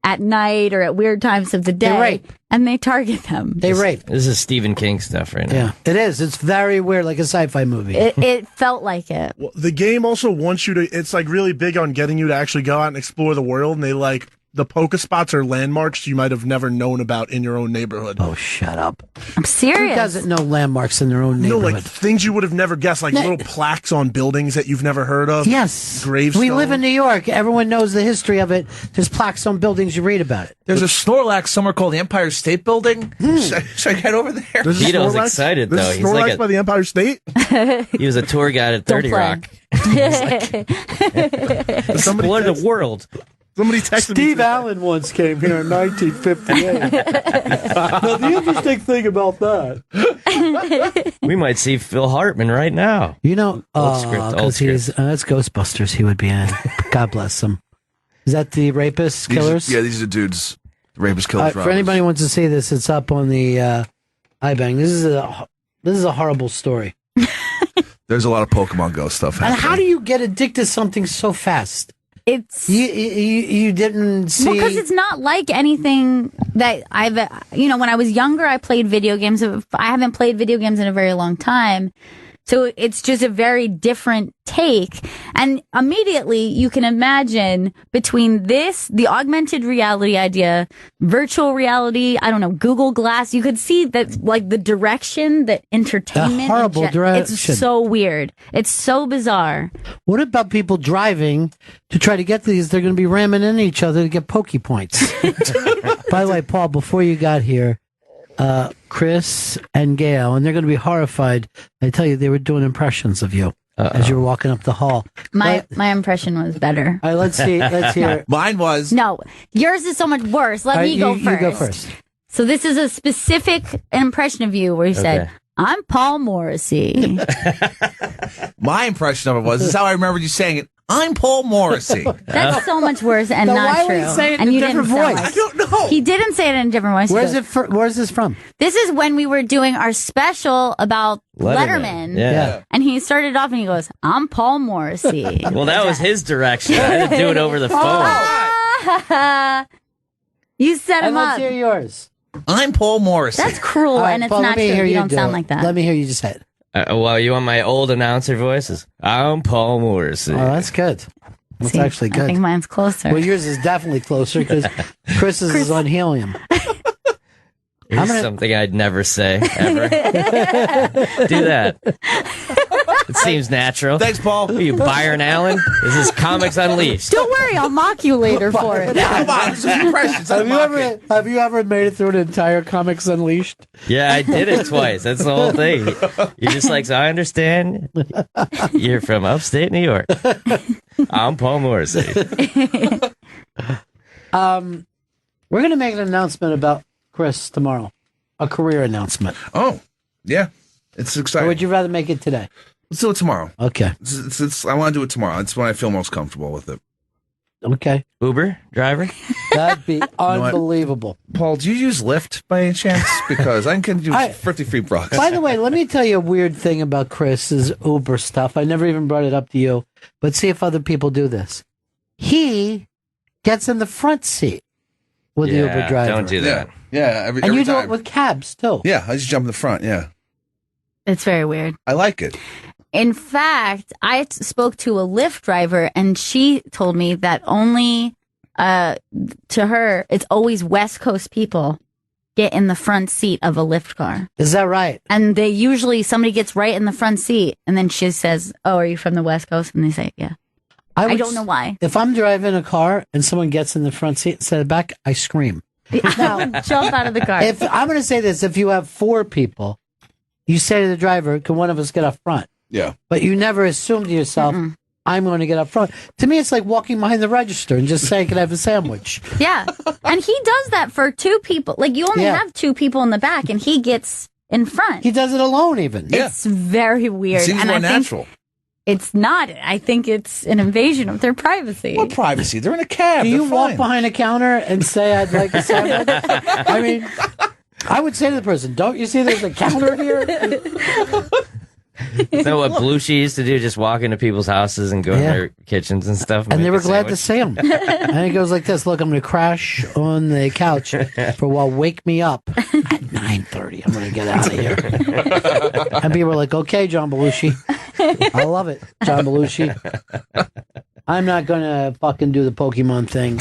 at night or at weird times of the day. rape. And they target them. They rape. This is Stephen King stuff right now. Yeah, it is. It's very weird, like a sci-fi movie. It felt like it. Well, the game also wants you to, it's like really big on getting you to actually go out and explore the world, and they like, the polka spots are landmarks you might have never known about in your own neighborhood. Oh, shut up. I'm serious. Who doesn't know landmarks in their own No, neighborhood? like things you would have never guessed, like little plaques on buildings that you've never heard of. Yes. Gravestones. We live in New York. Everyone knows the history of it. There's plaques on buildings. You read about it. There's a Snorlax somewhere called the Empire State Building. Should I get over there? There's a Vito's Snorlax? excited, There's though. a He's Snorlax like by the Empire State? He was a tour guide at 30 Rock. Explore the world. Somebody texted Steve me. Allen once came here in 1958. Now, the interesting thing about that. We might see Phil Hartman right now. You know, Old script, old because he's that's Ghostbusters. He would be in. God bless him. Is that the rapists, killers? These are the dudes. Rapist, killers. For anybody who wants to see this, it's up on the iBang. This is a horrible story. There's a lot of Pokemon Go stuff And happening. how do you get addicted to something so fast? It's you didn't see because it's not like anything that I've when I was younger I played video games. I haven't played video games in a very long time, so it's just a very different take. And immediately you can imagine between this, the augmented reality idea, virtual reality, I don't know, Google Glass, you could see that like the direction that entertainment, horrible direction. It's so weird. It's so bizarre. What about people driving to try to get these? They're going to be ramming into each other to get pokey points. By the way, Paul, before you got here, Chris and Gail, and they're going to be horrified. I tell you, they were doing impressions of you as you were walking up the hall. My impression was better. All right, let's see. Let's hear. Mine was. No, yours is so much worse. Let me go first. You go first. So this is a specific impression of you where you said, "I'm Paul Morrissey." My impression of it was, this is how I remembered you saying it. I'm Paul Morrissey. That's so much worse and Now, not why true. would he say it in and a you different didn't sound voice? like- I don't know. He didn't say it in a different voice. He goes, Where's this from? This is when we were doing our special about Letterman. Letterman. Yeah. And he started off and he goes, "I'm Paul Morrissey." Well, that was his direction. I had to do it over the phone. You set him Let's up. hear yours. I'm Paul Morrissey. That's cruel, All right, and it's Paul, not let me true. hear You don't do sound it. like that. Let me hear you just say it. Well, you want my old announcer voices? I'm Paul Morrissey. Oh, that's good. That's See, actually good. I think mine's closer. Well, yours is definitely closer because Chris's is on helium. Here's something I'd never say, ever. Do that. It seems natural. Thanks, Paul. Are you Byron Allen? This is Comics Unleashed. Don't worry, I'll mock you later for it. Yeah, come on. This is impressions. Have you ever made it through an entire Comics Unleashed? Yeah, I did it twice. That's the whole thing. You're just like, so I understand you're from upstate New York. I'm Paul Morrissey. We're going to make an announcement about Chris tomorrow. A career announcement. Oh, yeah. It's Or exciting. would you rather make it today? Let's do it tomorrow. Okay. I want to do it tomorrow. It's when I feel most comfortable with it. Okay. Uber driver? That'd be what? unbelievable. Paul, do you use Lyft by any chance? Because I can do 50 free bucks. By the way, let me tell you a weird thing about Chris's Uber stuff. I never even brought it up to you, but see if other people do this. He gets in the front seat with the Uber driver. Don't do that. Yeah, every And you do time. it with cabs, too. Yeah, I just jump in the front. Yeah, It's very weird. I like it. In fact, I spoke to a Lyft driver, and she told me that only to her, it's always West Coast people get in the front seat of a Lyft car. Is that right? And they usually, somebody gets right in the front seat, and then she says, "Oh, are you from the West Coast?" And they say, "Yeah." I don't know why. If I'm driving a car and someone gets in the front seat instead of back, I scream. Jump out of the car. If I'm going to say this, if you have 4 people, you say to the driver, "Can one of us get up front?" Yeah. But you never assume to yourself, "I'm going to get up front." To me, it's like walking behind the register and just saying, "Can I have a sandwich?" Yeah. And he does that for 2 people. Like, you only Yeah. have 2 people in the back, and he gets in front. He does it alone, even. It's very weird. It seems and more I think natural. it's not. I think it's an invasion of their privacy. What privacy? They're in a cab. Do you They're walk fine. behind a counter and say, "I'd like a sandwich"? I mean, I would say to the person, "Don't you see there's a counter here?" Is that what Belushi used to do? Just walk into people's houses and go in their kitchens and stuff? And they make were a glad to sandwich? see him. And he goes like this, look, I'm going to crash on the couch for a while. Wake me up at 9:30. I'm going to get out of here. And people were like, okay, John Belushi. I love it, John Belushi. I'm not going to fucking do the Pokemon thing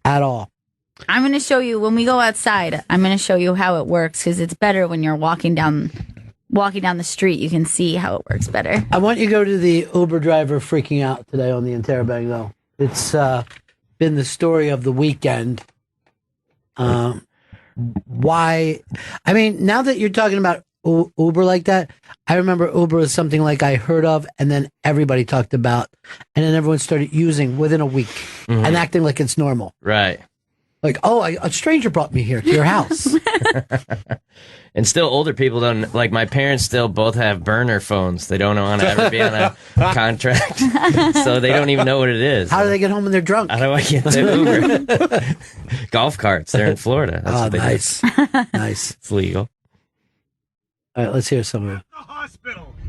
at all. I'm going to show you when we go outside. I'm going to show you how it works because it's better when you're walking down the street. You can see how it works better. I want you to go to the Uber driver freaking out today on the Interrobang, though. It's been the story of the weekend. Why? I mean, now that you're talking about Uber like that, I remember Uber was something like I heard of, and then everybody talked about, and then everyone started using within a week and acting like it's normal. Right. Like, oh, a stranger brought me here to your house. And still older people don't, like my parents still both have burner phones. They don't want to ever be on a contract. So they don't even know what it is. How do they get home when they're drunk? How do I get to Uber? Golf carts. They're in Florida. That's what they nice. do. Nice. It's legal. All right, let's hear some of it.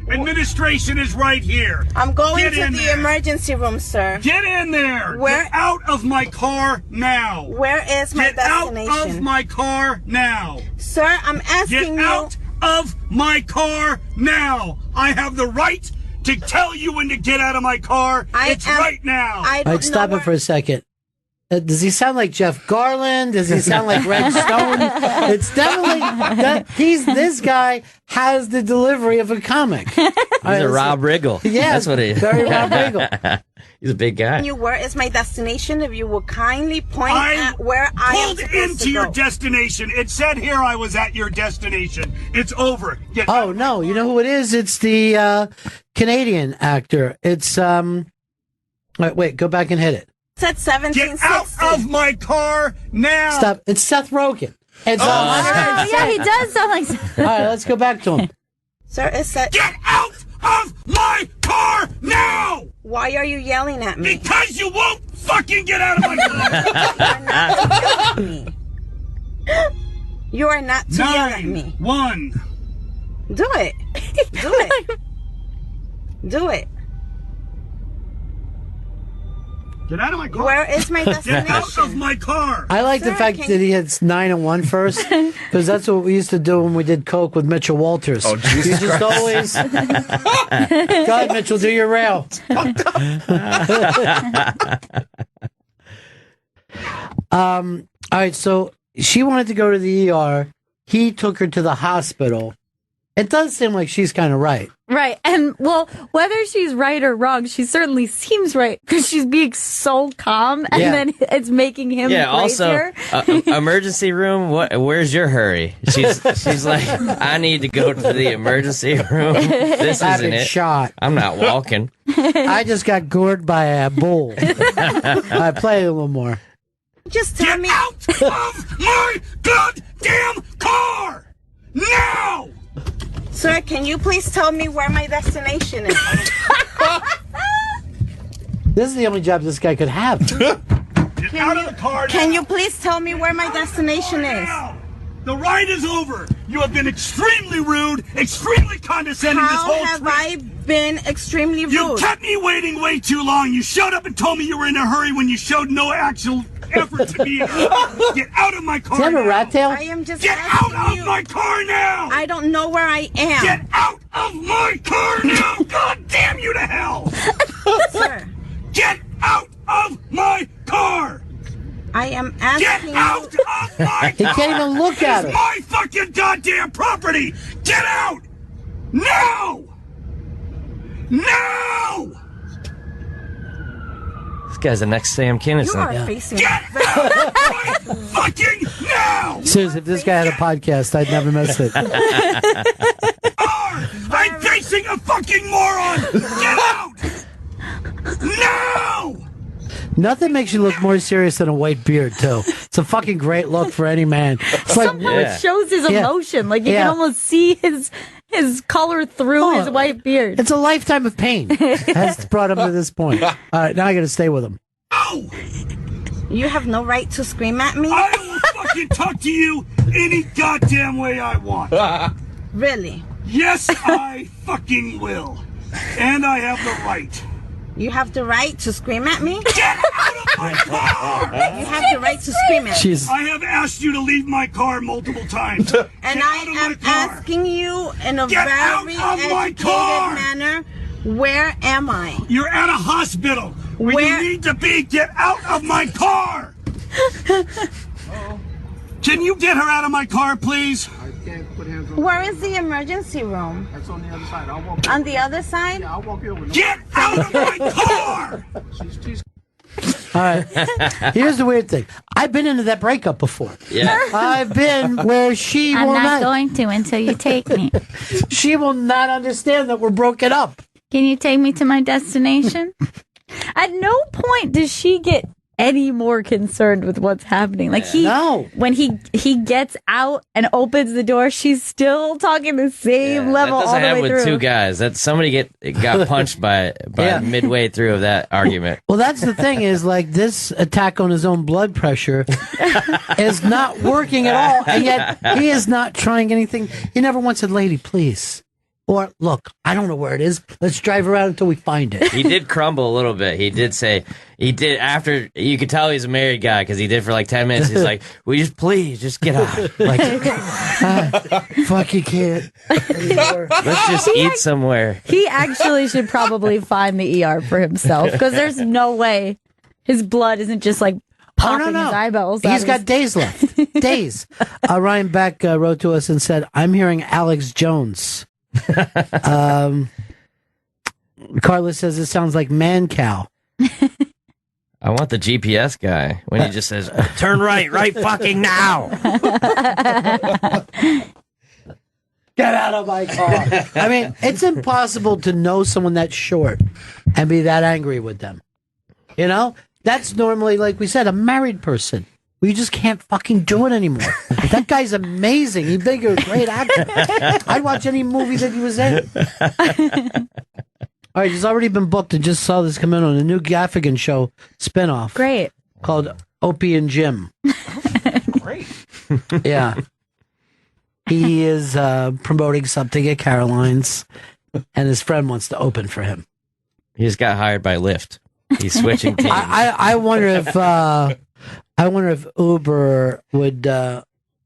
Administration is right here. I'm going Get to in the there. emergency room, sir. Get in there. Where? Get out of my car now. Where is my Get destination? out of my car now. Sir, I'm asking Get out of my car now. I have the right to tell you when to get out of my car. It's right now. I All right, stop it for a second. Does he sound like Jeff Garland? Does he sound like Red Stone? It's definitely this guy has the delivery of a comic. He's a Rob Riggle. Yeah, that's what he is. very Rob Riggle. He's a big guy. You, where is my destination? If you will kindly point I at where I am pulled supposed into to your go. destination. It said here I was at your destination. It's over. Get Oh no, you know who it is? It's the Canadian actor. It's wait, go back and hit it. Said 1760. Get out of my car now. Stop. It's Seth Rogen. It's Yeah, he does sound like. All right, let's go back to him. Sir, it's said. Get out of my car now! Why are you yelling at me? Because you won't fucking get out of my car! You are not to yell at me. 1. Do it. Do it. Do it. Get out of my car. Where is my destination? Get out of my car. I like the Sir, fact that he hits 9 and 1 first, because that's what we used to do when we did coke with Mitchell Walters. Oh, Jesus You just always go ahead, Mitchell, do your rail. All right, so she wanted to go to the ER. He took her to the hospital. It does seem like she's kind of right. Right. And, well, whether she's right or wrong, she certainly seems right because she's being so calm and Yeah. then it's making him Yeah. Also, crazier. emergency room. Where's your hurry? She's like, I need to go to the emergency room. This I've isn't been it. shot. I'm not walking. I just got gored by a bull. I play a little more. Just tell me. Out of my goddamn car now! Sir, can you please tell me where my destination is? This is the only job this guy could have. Get out of the car now! Can you please tell me where my destination is? The ride is over. You have been extremely rude, extremely condescending this How whole have trip. I been extremely rude? You kept me waiting way too long. You showed up and told me you were in a hurry when you showed no actual effort to be in a hurry. Get out of my car Does he have a now. rat tail? I am just Get asking out of you. my car now! I don't know where I am. Get out of my car now! God damn you to hell! Sir, Get out of my car! I am asking Get out of my He car! can't even look at It's her. my fucking goddamn property! Get out! Now! Now! This guy's the next Sam you. You Kinison. are facing Get out right fucking now! Seriously, if this guy had a podcast, I'd never miss it. I'm facing a fucking moron! Get out! Now! Nothing makes you look more serious than a white beard, too. It's a fucking great look for any man. It's like, Somehow it shows his Yeah. emotion. Like you Yeah. can almost see his color through his white beard. it's a lifetime of pain. That's brought him to this point. All right, now I got to stay with him. You have no right to scream at me. I will fucking talk to you any goddamn way I want. Really? Yes, I fucking will. And I have the right. You have the right to scream at me? Get out of my car! You have the right to scream at me. I have asked you to leave my car multiple times. And Get I out of am my car. asking you in a Get out very of my educated car. manner, where am I? You're at a hospital where Where- you need to be. Get out of my car! Can you get her out of my car, please? Where is the emergency room? That's on the other side. I'll walk On the other side? I'll walk here with Get out of my car! All right. Here's the weird thing. I've been into that breakup before. Yeah. I've been where she I'm will not going to until you take me. She will not understand that we're broken up. Can you take me to my destination? At no point does she get any more concerned with what's happening. Like when he gets out and opens the door, she's still talking the same level That all doesn't the happen way with through. two guys. That somebody got punched by midway through of that argument. Well, that's the thing is like this attack on his own blood pressure is not working at all. And yet he is not trying anything. He never once said, lady, please. Or, look, I don't know where it is. Let's drive around until we find it. He did crumble a little bit. He did say, after, you could tell he's a married guy because he did for like 10 minutes. He's like, will you just get out? Like, fuck, you can't. Let's just eat somewhere. He actually should probably find the ER for himself because there's no way his blood isn't just like popping his eyeballs out. He's got days left. Days. Ryan Beck wrote to us and said, I'm hearing Alex Jones. Carla says it sounds like man cow. I want the GPS guy when he just says, turn right fucking now. Get out of my car. I mean, it's impossible to know someone that's short and be that angry with them. You know? That's normally, like we said, a married person. We just can't fucking do it anymore. That guy's amazing. He's a great actor. I'd watch any movie that he was in. All right, he's already been booked and just saw this come in on a new Gaffigan show spinoff. Great. Called Opie and Jim. Great. Yeah. He is promoting something at Caroline's, and his friend wants to open for him. He just got hired by Lyft. He's switching teams. I wonder if Uber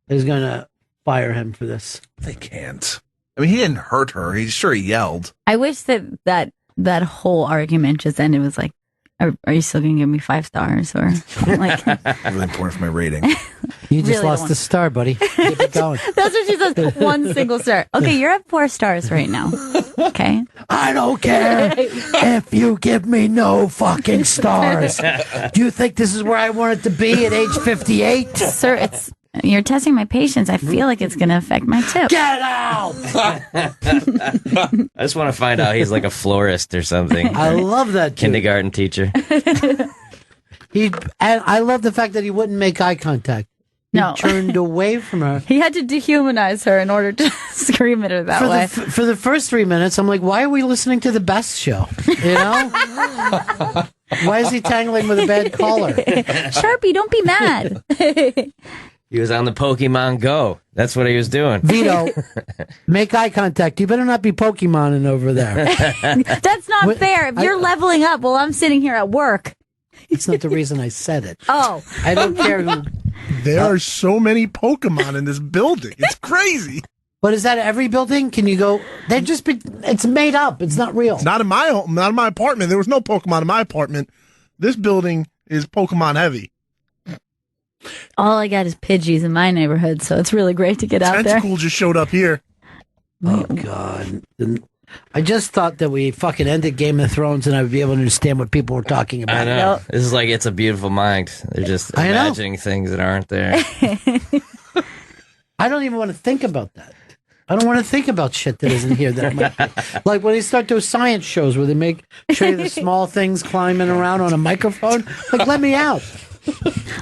is going to fire him for this. They can't. I mean, he didn't hurt her. He yelled. I wish that whole argument just ended with like, are you still going to give me 5 stars or like? Really important for my rating. You just Really lost don't a star, buddy. Keep it going. That's what she says. 1 single star. Okay, you're at 4 stars right now. Okay. I don't care if you give me no fucking stars. Do you think this is where I want it to be at age 58? Sir, you're testing my patience. I feel like it's going to affect my tip. Get out! I just want to find out he's like a florist or something. I love that dude. Kindergarten teacher. And I love the fact that he wouldn't make eye contact. He turned away from her. He had to dehumanize her in order to scream at her that way. For the first 3 minutes, I'm like, why are we listening to the best show? You know? Why is he tangling with a bad caller? Sharpie, don't be mad. He was on the Pokemon Go. That's what he was doing. Vito, make eye contact. You better not be Pokemoning over there. That's not fair. If you're leveling up while I'm sitting here at work. It's not the reason I said it. Oh. I don't care who. There are so many Pokemon in this building. It's crazy. But is that every building? Can you go? It's made up. It's not real. Not in my home. Not in my apartment. There was no Pokemon in my apartment. This building is Pokemon heavy. All I got is Pidgeys in my neighborhood, so it's really great to get out there. Tentacle just showed up here. Oh, God. I just thought that we fucking ended Game of Thrones and I would be able to understand what people were talking about. I know. This is like It's a Beautiful Mind. They're just imagining things that aren't there. I don't even want to think about that. I don't want to think about shit that isn't here. That might be. Like when they start those science shows where they show you the small things climbing around on a microphone. Like, let me out.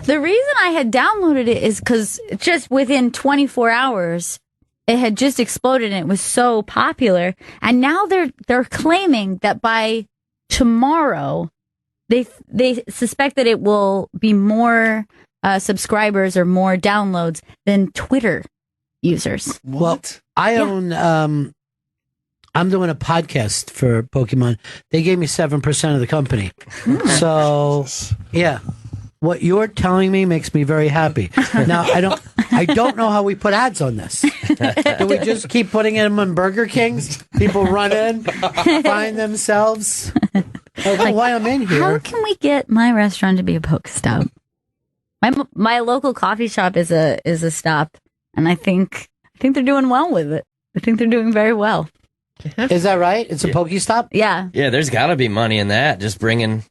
The reason I had downloaded it is because just within 24 hours, it had just exploded and it was so popular. And now they're claiming that by tomorrow, they suspect that it will be more subscribers or more downloads than Twitter users. Well, I own I'm doing a podcast for Pokemon. They gave me 7% of the company. So, yeah. What you're telling me makes me very happy. Now, I don't know how we put ads on this. Do we just keep putting them on Burger Kings? People run in, find themselves. Like, why I'm in here. How can we get my restaurant to be a Pokestop? My local coffee shop is a stop, and I think they're doing well with it. I think they're doing very well. Is that right? It's a Pokestop? Yeah. Yeah, there's got to be money in that. Just bringing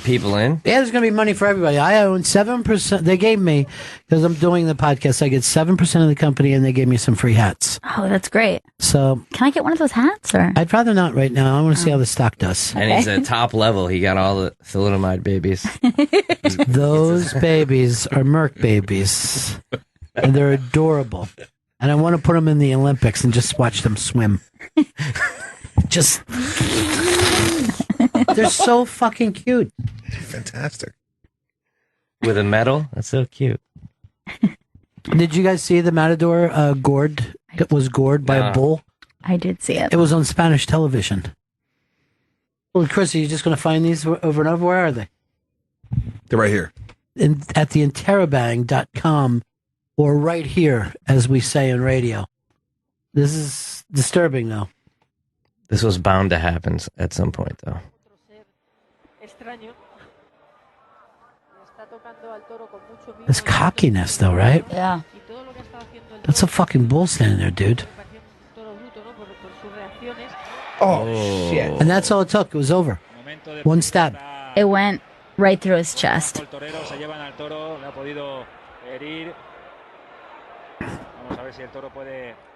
people in. Yeah, there's going to be money for everybody. I own 7%. They gave me, because I'm doing the podcast, I get 7% of the company, and they gave me some free hats. Oh, that's great. So, can I get one of those hats? Or I'd rather not right now. I want to see how the stock does. And he's at top level. He got all the thalidomide babies. Those babies are Merc babies, and they're adorable. And I want to put them in the Olympics and just watch them swim. Just... They're so fucking cute. Fantastic. With a medal? That's so cute. Did you guys see the Matador was gored by a bull? I did see it. It was on Spanish television. Well, Chris, are you just going to find these over and over? Where are they? They're right here. At the interrobang.com or right here, as we say in radio. This is disturbing, though. This was bound to happen at some point, though. This cockiness, though, right? Yeah. That's a fucking bull standing there, dude. Oh, shit. And that's all it took. It was over. One stab. It went right through his chest.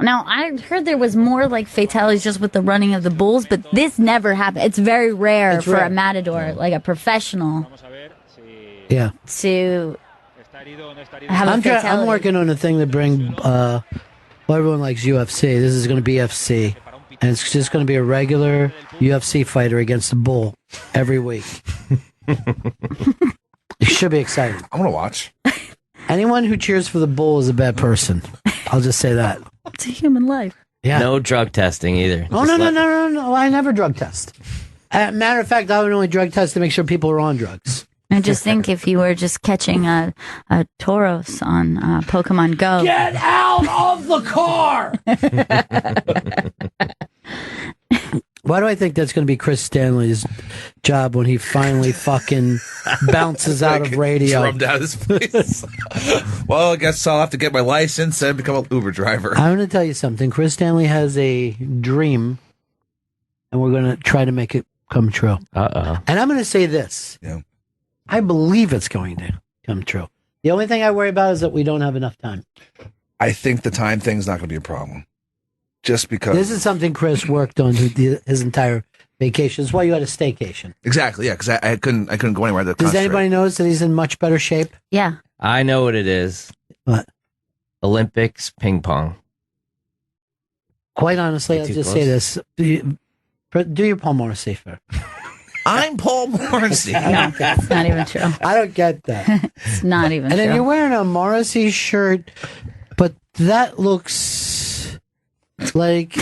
Now, I heard there was more like fatalities just with the running of the bulls, but this never happened. It's very rare for a matador, like a professional, Yeah. to have a fatality. I'm working on a thing to bring, well, everyone likes UFC. This is going to be FC. And it's just going to be a regular UFC fighter against a bull every week. It should be exciting. I'm going to watch. Anyone who cheers for the bull is a bad person. I'll just say that. It's a human life. Yeah. No drug testing either. Oh, no. I never drug test. Matter of fact, I would only drug test to make sure people are on drugs. I just think if you were just catching a Tauros on Pokemon Go. Get out of the car! Why do I think that's going to be Chris Stanley's job when he finally fucking bounces out of radio? Drummed out of his place. Well, I guess I'll have to get my license and become an Uber driver. I'm going to tell you something. Chris Stanley has a dream, and we're going to try to make it come true. Uh-oh. And I'm going to say this. Yeah. I believe it's going to come true. The only thing I worry about is that we don't have enough time. I think the time thing's not going to be a problem. Just because this is something Chris worked on his entire vacation. That's why you had a staycation. Exactly, yeah, because I couldn't go anywhere. Does anybody notice that he's in much better shape? Yeah. I know what it is. What? Olympics ping pong. Quite honestly, I'll just say this. Do your Paul Morrissey fair. I'm Paul Morrissey. No, that's not even true. I don't get that. It's not even and true. then you're wearing a Morrissey shirt, but that looks like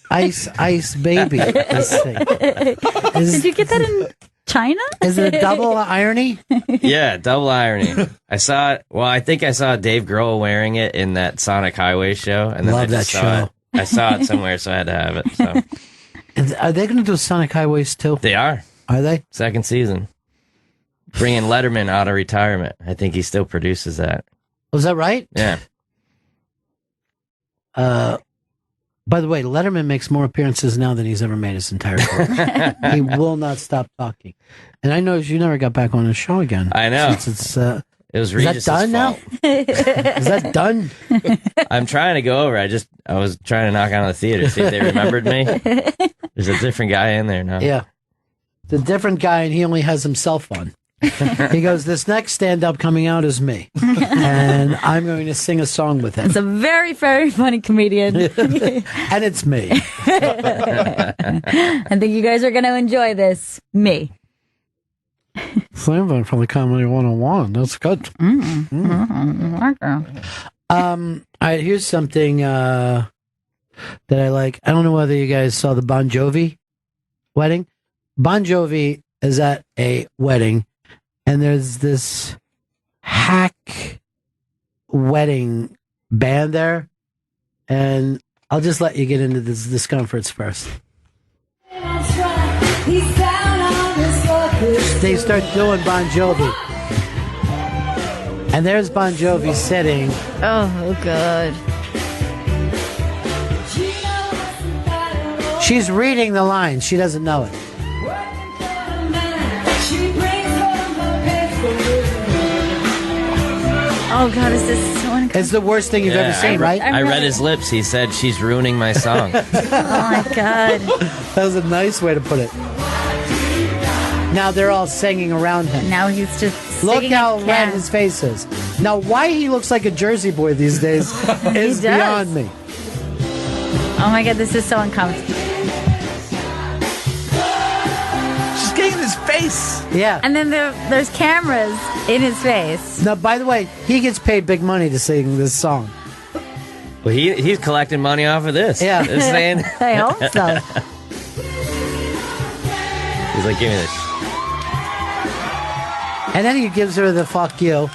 ice baby. This thing. Did you get that in China? Is it a double irony? Yeah, double irony. I saw it. Well, I think I saw Dave Grohl wearing it in that Sonic Highway show, and then Love I just that saw show. it. I saw it somewhere, so I had to have it. So Are they going to do Sonic Highways too? they are. Are they? Second season. Bringing Letterman out of retirement. I think he still produces that. Was that right? Yeah. By the way, Letterman makes more appearances now than he's ever made his entire career. He will not stop talking. And I noticed you never got back on the show again. I know. Since it was is Regis' that done fault. now? Is that done? I'm trying to go over. I was trying to knock on the theater, see if they remembered me. There's a different guy in there now. Yeah. The different guy, and he only has himself on. He goes, this next stand-up coming out is me. And I'm going to sing a song with him. It's a very, very funny comedian. And it's me. I think you guys are going to enjoy this. Me. Flavor from the Comedy 101. That's good. Mm-hmm. All right, here's something. that I like. I don't know whether you guys saw the Bon Jovi wedding. Bon Jovi is at a wedding, and there's this hack wedding band there, and I'll just let you get into this discomforts first. They start doing Bon Jovi, and there's Bon Jovi sitting. Oh, good. She's reading the lines. She doesn't know it. Oh, God, is this so uncomfortable? It's the worst thing you've ever seen, right? I read his lips. He said, she's ruining my song. Oh, my God. That was a nice way to put it. Now they're all singing around him. Now he's just Look singing how a red cat. his face is. Now, why he looks like a Jersey boy these days is does. beyond me. Oh, my God, this is so uncomfortable. She's getting in his face. Yeah. And then there's cameras in his face. Now, by the way, he gets paid big money to sing this song. Well, he's collecting money off of this. Yeah. This saying. I hope so. He's like, give me this. And then he gives her the fuck you.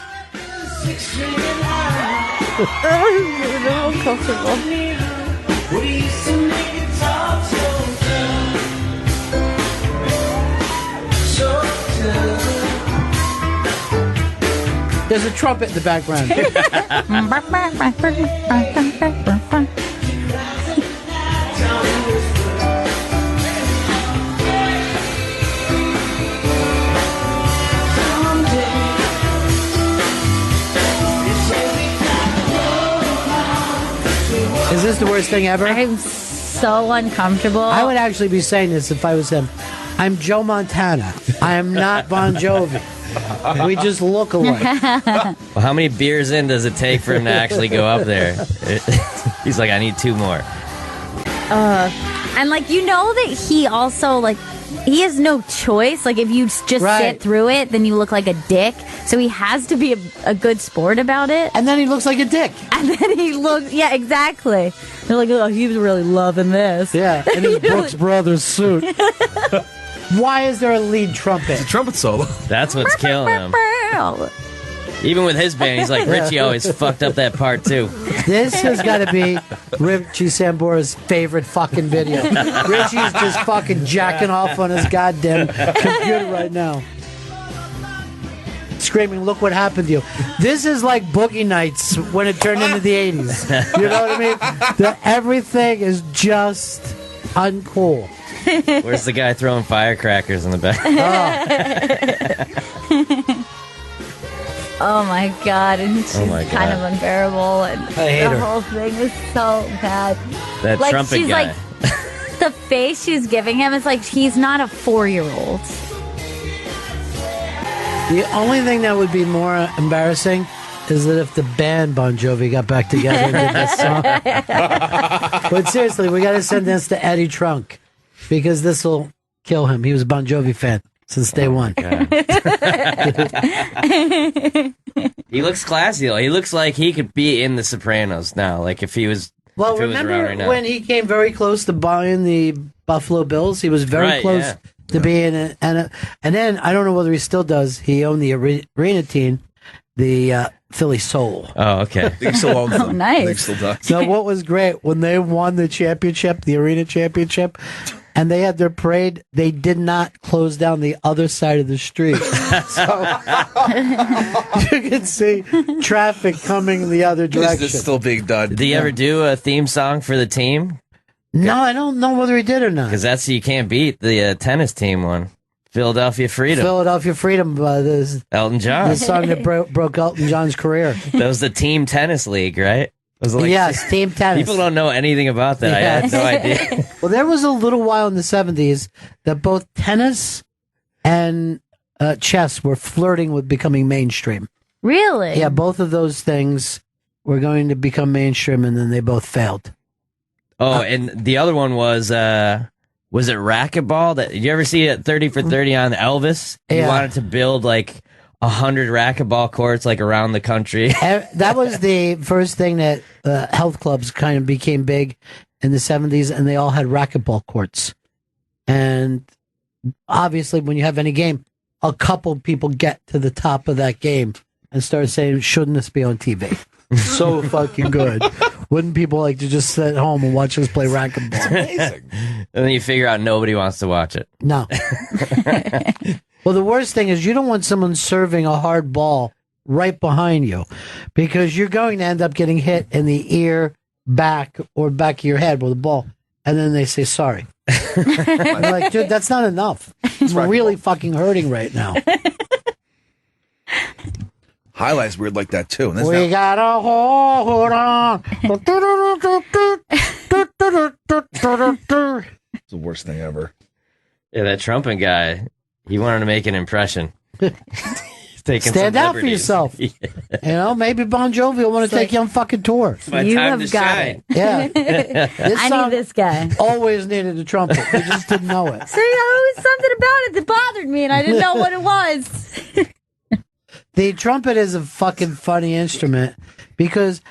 There's a trumpet in the background. Is this the worst thing ever? I'm so uncomfortable. I would actually be saying this if I was him. I'm Joe Montana. I am not Bon Jovi. We just look alike. Well, how many beers in does it take for him to actually go up there? He's like, I need 2 more. And like, you know that he also like he has no choice. Like if you just sit through it, then you look like a dick. So he has to be a good sport about it. And then he looks like a dick. And then he looks, yeah, exactly. They're like, oh, he was really loving this. Yeah, in his Brooks Brothers suit. Why is there a lead trumpet? It's a trumpet solo. That's what's killing him. Even with his band, he's like, Richie always fucked up that part too. This has got to be Richie Sambora's favorite fucking video. Richie's just fucking jacking off on his goddamn computer right now. Screaming, look what happened to you. This is like Boogie Nights when it turned into the 80s. You know what I mean? Everything is just uncool. Where's the guy throwing firecrackers in the back? Oh my God, and she's kind of unbearable, and I hate the her. whole thing is so bad. That like, trumpet she's guy. like, the face she's giving him is like he's not a 4-year-old. The only thing that would be more embarrassing is that if the band Bon Jovi got back together and did this song. But seriously, we got to send this to Eddie Trunk because this will kill him. He was a Bon Jovi fan since day one. He looks classy though. He looks like he could be in The Sopranos now. Like if he was. Well, if he was around remember right now. when he came very close to buying the Buffalo Bills? He was very Right, close yeah. to being and then I don't know whether he still does. He owned the arena team, the Philly Soul. Oh, okay. He still owns them. nice. I think he still does. So what was great when they won the championship, the arena championship, and they had their parade, they did not close down the other side of the street. So you could see traffic coming the other direction. This is still being done. Did he ever do a theme song for the team? No, I don't know whether he did or not. Because that's you can't beat the tennis team one. Philadelphia Freedom. Philadelphia Freedom, this Elton John. the song that broke Elton John's career. That was the Team Tennis League, right? Was it like- Yes, team tennis. People don't know anything about that. I had no idea. Well, there was a little while in the 70s that both tennis and chess were flirting with becoming mainstream. Really? Yeah, both of those things were going to become mainstream, and then they both failed. Oh, and the other one was it racquetball? Did you ever see it 30 for 30 on Elvis? He Yeah. wanted to build like 100 racquetball courts like around the country. That was the first thing that health clubs kind of became big in the 70s, and they all had racquetball courts. And obviously, when you have any game, a couple people get to the top of that game and start saying, shouldn't this be on TV? So fucking good. Wouldn't people like to just sit at home and watch us play racquetball? Amazing. And then you figure out nobody wants to watch it. No. Well, the worst thing is you don't want someone serving a hard ball right behind you, because you're going to end up getting hit in the ear, back, or back of your head with a ball. And then they say, sorry. You're like, dude, that's not enough. I'm really fucking hurting right now. Highlight's weird like that, too. And that's We got a hold on. It's the worst thing ever. Yeah, that trumpet guy, he wanted to make an impression. Stand out for yourself. You know, maybe Bon Jovi will want to take you on fucking tour. You have got it. Yeah. I need this guy. Always needed a trumpet. We just didn't know it. See, there was something about it that bothered me, and I didn't know what it was. The trumpet is a fucking funny instrument because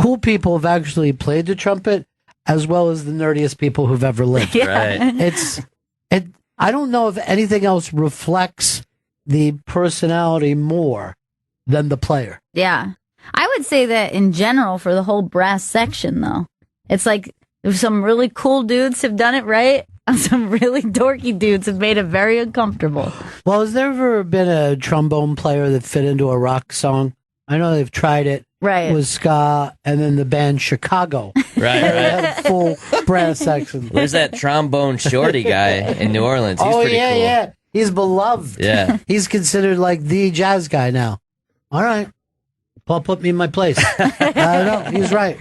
cool people have actually played the trumpet as well as the nerdiest people who've ever lived. Yeah. Right. I don't know if anything else reflects the personality more than the player. Yeah. I would say that in general for the whole brass section, though. It's like some really cool dudes have done it right, and some really dorky dudes have made it very uncomfortable. Well, has there ever been a trombone player that fit into a rock song? I know they've tried it. Right. With ska and then the band Chicago. Right. Had a full brass section. There's that trombone shorty guy in New Orleans. He's pretty cool. Yeah. He's beloved. Yeah. He's considered like the jazz guy now. All right. Paul put me in my place. I know. He's right.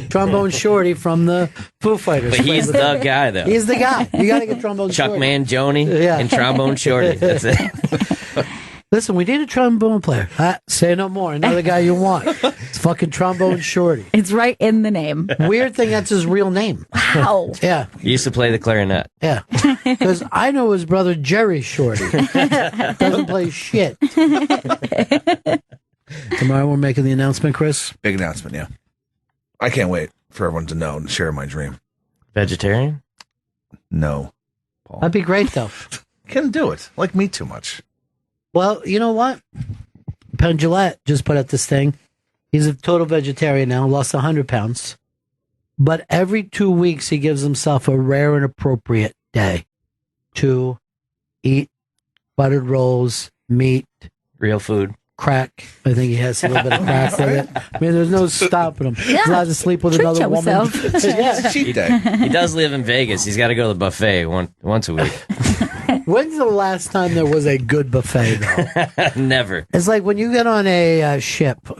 Trombone Shorty from the Foo Fighters. But he's the guy, though. He's the guy. You got to get Trombone Chuck Shorty. Mangione and Trombone Shorty. That's it. Listen, we need a trombone player. Say no more. Another guy you want. It's fucking Trombone Shorty. It's right in the name. Weird thing, that's his real name. Wow. Yeah. He used to play the clarinet. Yeah. Because I know his brother Jerry Shorty. Doesn't play shit. Tomorrow we're making the announcement, Chris? Big announcement, yeah. I can't wait for everyone to know and share my dream. Vegetarian? No. Paul. That'd be great, though. Can't do it. Like me too much. Well, you know what? Penn Jillette just put out this thing. He's a total vegetarian now, lost 100 pounds. But every 2 weeks, he gives himself a rare and appropriate day to eat buttered rolls, meat. Real food. Crack. I think he has a little bit of crack with it. I mean, there's no stopping him. He's allowed to sleep with another woman. Yeah, it's a cheat day. He does live in Vegas. He's got to go to the buffet once a week. When's the last time there was a good buffet, though? Never. It's like when you get on a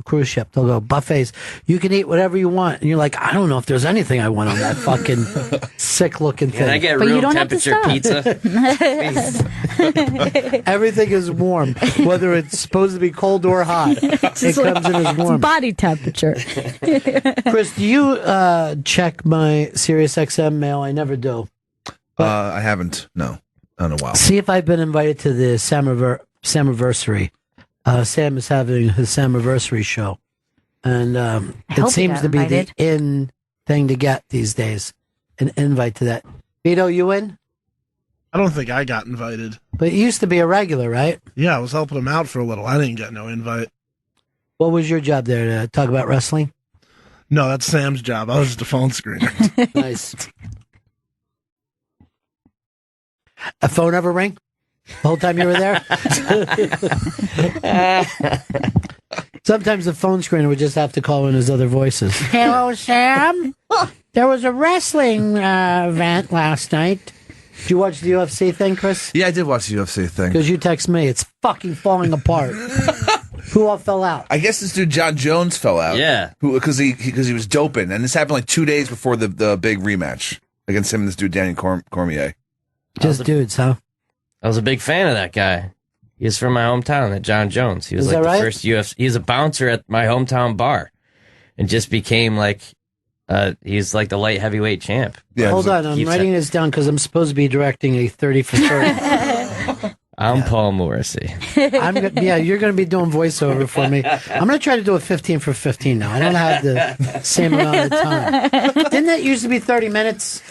cruise ship, they'll go, buffets, you can eat whatever you want. And you're like, I don't know if there's anything I want on that fucking sick-looking thing. Can I get room temperature pizza? Everything is warm, whether it's supposed to be cold or hot. It comes in as warm. It's body temperature. Chris, do you check my SiriusXM mail? I never do. I haven't. No. In a while. See if I've been invited to the Samiversary. Sam is having his Samiversary show. And it seems to be the in thing to get these days. An invite to that. Vito, you in? I don't think I got invited. But it used to be a regular, right? Yeah, I was helping him out for a little. I didn't get no invite. What was your job there? To talk about wrestling? No, that's Sam's job. I was just a phone screener. Nice. A phone ever ring? The whole time you were there? Sometimes the phone screener would just have to call in his other voices. Hello, Sam. There was a wrestling event last night. Did you watch the UFC thing, Chris? Yeah, I did watch the UFC thing. Because you text me. It's fucking falling apart. Who all fell out? I guess this dude John Jones fell out. Yeah. Because he was doping. And this happened like 2 days before the big rematch against him and this dude Daniel Cormier. Just dudes, huh? I was a big fan of that guy. He's from my hometown, that John Jones. He was Is like that the right? first UFC. He was a bouncer at my hometown bar, and just became like he's like the light heavyweight champ. Yeah, hold on, I'm writing this down because I'm supposed to be directing a 30 for 30. I'm Paul Morrissey. You're going to be doing voiceover for me. I'm going to try to do a 15 for 15 now. I don't have the same amount of time. Didn't that used to be 30 minutes?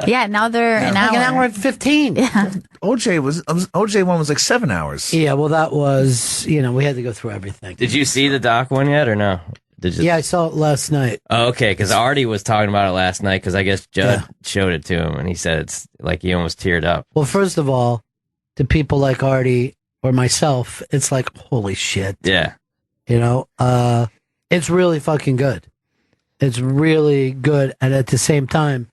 Yeah, now they're an hour. Like an hour and 15. Yeah. OJ one was like 7 hours. Yeah, well, that was, we had to go through everything. Did you see the doc one yet or no? Yeah, I saw it last night. Oh, okay, because Artie was talking about it last night because I guess Judd showed it to him and he said it's like he almost teared up. Well, first of all, to people like Artie or myself, it's like, holy shit. Yeah. It's really fucking good. It's really good. And at the same time,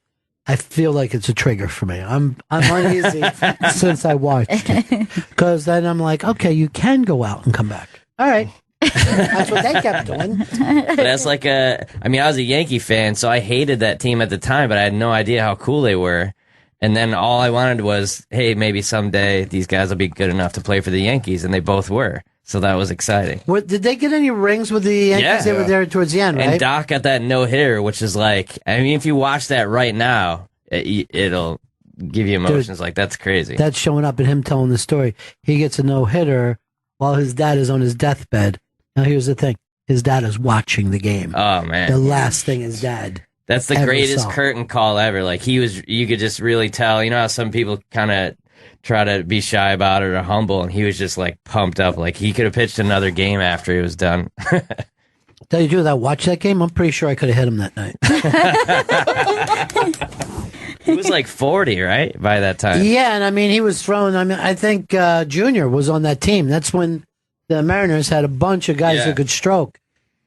I feel like it's a trigger for me. I'm uneasy since I watched it. Because then I'm like, okay, you can go out and come back. All right. That's what they kept doing. But that's like I was a Yankee fan, so I hated that team at the time, but I had no idea how cool they were. And then all I wanted was, hey, maybe someday these guys will be good enough to play for the Yankees, and they both were. So that was exciting. Did they get any rings with the Yankees? Yeah. They were there towards the end, right? And Doc got that no-hitter, which is like, if you watch that right now, it'll give you emotions. Like, that's crazy. That's showing up in him telling the story. He gets a no-hitter while his dad is on his deathbed. Now, here's the thing. His dad is watching the game. Oh, man. The last thing his dad That's the ever greatest saw. curtain call ever. Like, you could just really tell. You know how some people kind of try to be shy about it or humble, and he was just, like, pumped up. Like, he could have pitched another game after he was done. Tell you the truth, I watched that game. I'm pretty sure I could have hit him that night. He was like 40, right? By that time. Yeah, and he was throwing. I think Junior was on that team. That's when the Mariners had a bunch of guys who could stroke.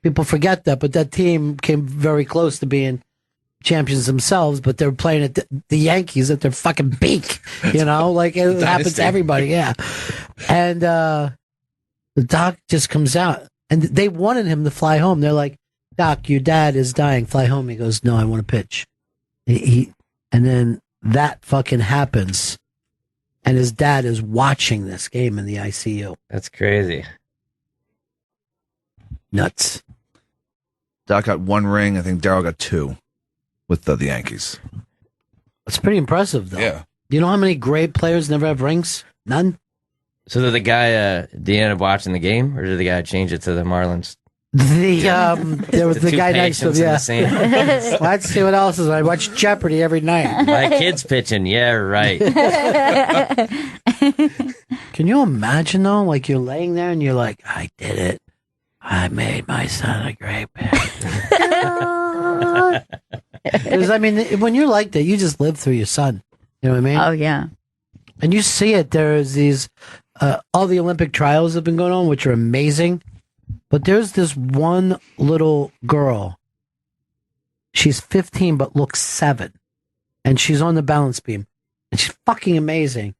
People forget that, but that team came very close to being champions themselves, but they were playing at the Yankees at their fucking peak. Like it happens to everybody, yeah. And the doc just comes out, and they wanted him to fly home. They're like, Doc, your dad is dying. Fly home. He goes, no, I want to pitch. And then that fucking happens, and his dad is watching this game in the ICU. That's crazy. Nuts. Doc got 1 ring. I think Daryl got 2 with the Yankees. It's pretty impressive, though. Yeah. You know how many great players never have rings? None. So did the guy, did he end up watching the game, or did the guy change it to the Marlins? There was the guy next to him. Yeah. Let's see what else is. I watch Jeopardy every night. My kid's pitching. Yeah, right. Can you imagine though? Like you're laying there and you're like, I did it. I made my son a great pitcher. Because when you're like that, you just live through your son. You know what I mean? Oh yeah. And you see it. There's these all the Olympic trials have been going on, which are amazing. But there's this one little girl. She's 15, but looks 7. And she's on the balance beam. And she's fucking amazing.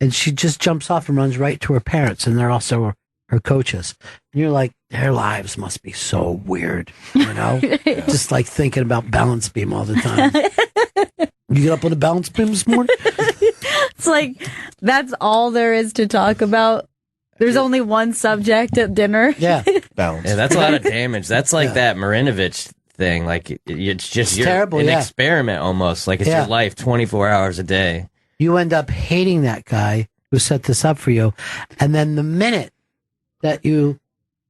And she just jumps off and runs right to her parents. And they're also her coaches. And you're like, their lives must be so weird. Just like thinking about balance beam all the time. You get up on the balance beam this morning? It's like, that's all there is to talk about. There's only one subject at dinner. Yeah. Balance. Yeah, that's a lot of damage. That's like that Marinovich thing. Like, it's just It's terrible, an yeah. experiment almost. Like, it's Yeah. your life 24 hours a day. You end up hating that guy who set this up for you. And then the minute that you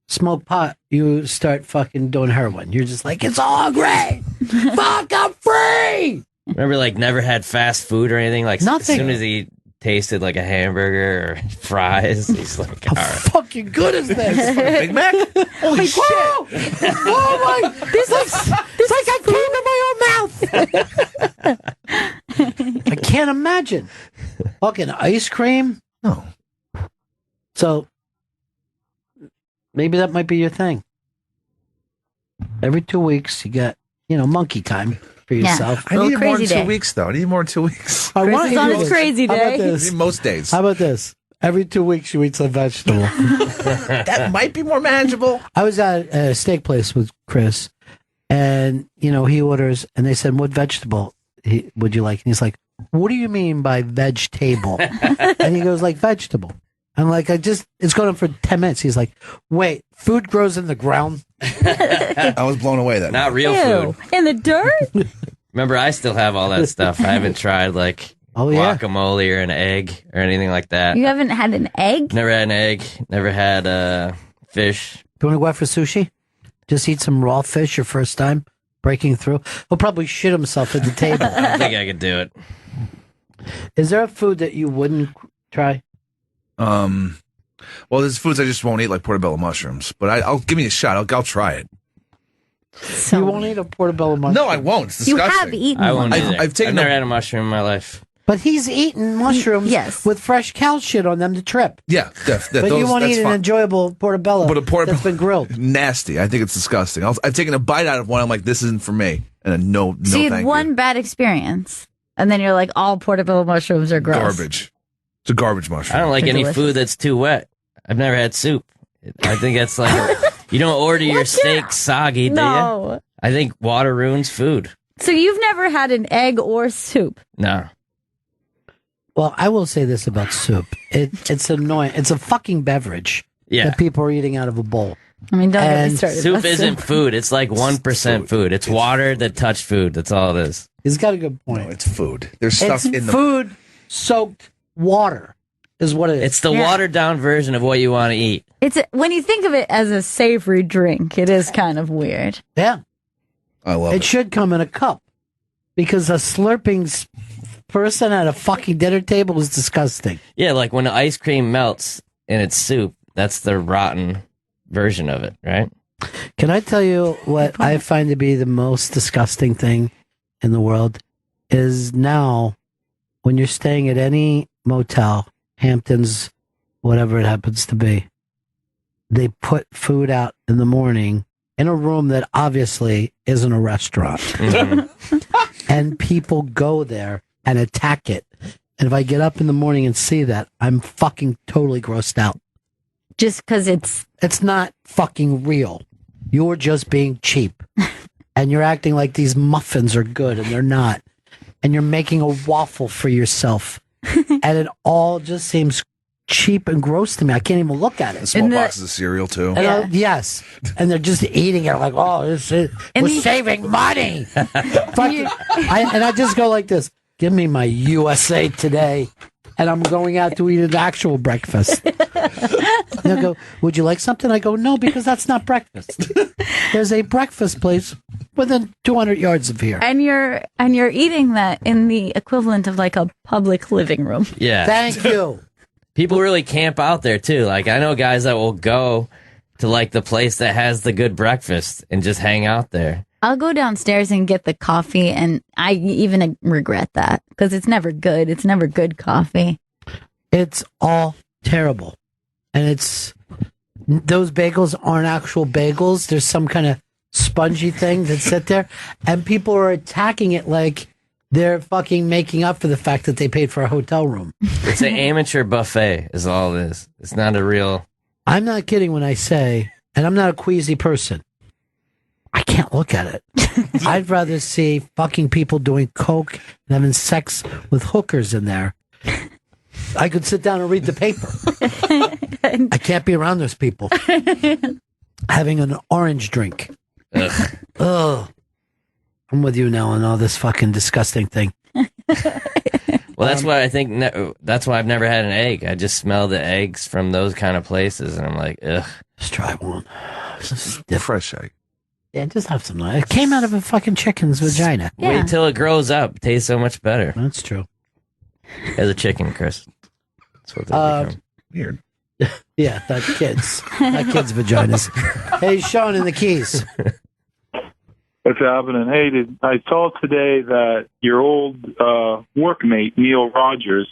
smoke pot, you start fucking doing heroin. You're just like, it's all great. Fuck, I'm free. Remember, like, never had fast food or anything? Like, Nothing. as soon as he tasted like a hamburger or fries, he's like, all right. Fucking good is this? Big Mac? Holy shit. Oh my, it's like I came in my own mouth. I can't imagine. Fucking ice cream? No. So, maybe that might be your thing. Every 2 weeks, you get, monkey time for yourself. I need more than 2 weeks, though. I need more than 2 weeks. I want Chris is you on to his do this. crazy How about day. this? Most days. How about this? Every 2 weeks, you eat a vegetable. That might be more manageable. I was at a steak place with Chris, and he orders, and they said, "What vegetable would you like?" And he's like, "What do you mean by vegetable?" And he goes, "Like vegetable." I'm like, it's going on for 10 minutes. He's like, "Wait, food grows in the ground?" I was blown away then. Not real Ew. food. In the dirt? Remember, I still have all that stuff. I haven't tried, like, Oh, yeah. guacamole or an egg or anything like that. You haven't had an egg? Never had an egg. Never had fish. Do you want to go out for sushi? Just eat some raw fish your first time breaking through. He'll probably shit himself at the table. I don't think I could do it. Is there a food that you wouldn't try? Well, there's foods I just won't eat, like portobello mushrooms. But I'll give me a shot. I'll try it. You won't eat a portobello mushroom. No, I won't. It's You disgusting. have eaten I won't one. either. I've taken I've never a- had a mushroom in my life. But he's eaten mushrooms with fresh cow shit on them to trip. Yeah, But you won't that's eat an fine. enjoyable portobello that's been grilled. Nasty. I think it's disgusting. I've taken a bite out of one. I'm like, this isn't for me. And then no, So you had thank one bad experience, and then you're like, all portobello mushrooms are you. gross. Garbage. It's a garbage mushroom. I don't like They're any delicious. food that's too wet. I've never had soup. I think that's like you don't order your steak soggy, do No. you? I think water ruins food. So you've never had an egg or soup? No. Well, I will say this about soup. It's annoying. It's a fucking beverage Yeah. that people are eating out of a bowl. I mean, don't get me And started. Soup about isn't soup. food. It's like 1% food. It's water that touched food. That's all it is. He's got a good point. No, it's food. There's stuff It's in the food soaked water is what it is. It's the watered down version of what you want to eat. When you think of it as a savory drink, it is kind of weird. Yeah. I love It should come in a cup because a slurping person at a fucking dinner table is disgusting. Yeah, like when the ice cream melts in its soup, that's the rotten version of it, right? Can I tell you what I find to be the most disgusting thing in the world is now when you're staying at any motel, Hamptons, whatever it happens to be, they put food out in the morning in a room that obviously isn't a restaurant. And people go there and attack it. And if I get up in the morning and see that, I'm fucking totally grossed out. Just because it's not fucking real. You're just being cheap. And you're acting like these muffins are good and they're not. And you're making a waffle for yourself. And it all just seems cheap and gross to me. I can't even look at it. small boxes of cereal too. And yes. And they're just eating it like, oh, we're saving money. And I just go like this. Give me my USA Today. And I'm going out to eat an actual breakfast. And they'll go, would you like something? I go, no, because that's not breakfast. There's a breakfast place within 200 yards of here. And you're eating that in the equivalent of like a public living room. Yeah. Thank you. People really camp out there too. Like I know guys that will go to like the place that has the good breakfast and just hang out there. I'll go downstairs and get the coffee, and I even regret that because it's never good. It's never good coffee. It's all terrible. And those bagels aren't actual bagels. There's some kind of spongy thing that sit there, and people are attacking it like they're fucking making up for the fact that they paid for a hotel room. It's an amateur buffet is all it is. It's not a real... I'm not kidding when I say, and I'm not a queasy person, I can't look at it. I'd rather see fucking people doing coke and having sex with hookers in there. I could sit down and read the paper. I can't be around those people. Having an orange drink. Ugh. I'm with you now on all this fucking disgusting thing. Well, that's why I think that's why I've never had an egg. I just smell the eggs from those kind of places, and I'm like, ugh. Just try one. Fresh egg. Yeah, just have some. It came out of a fucking chicken's vagina. Wait till it grows up. It tastes so much better. That's true. As a chicken, Chris. That's what they become. Weird. Yeah, not kids. Not kids' vaginas. Hey, Sean in the Keys. What's happening? Hey, I saw today that your old workmate, Neil Rogers,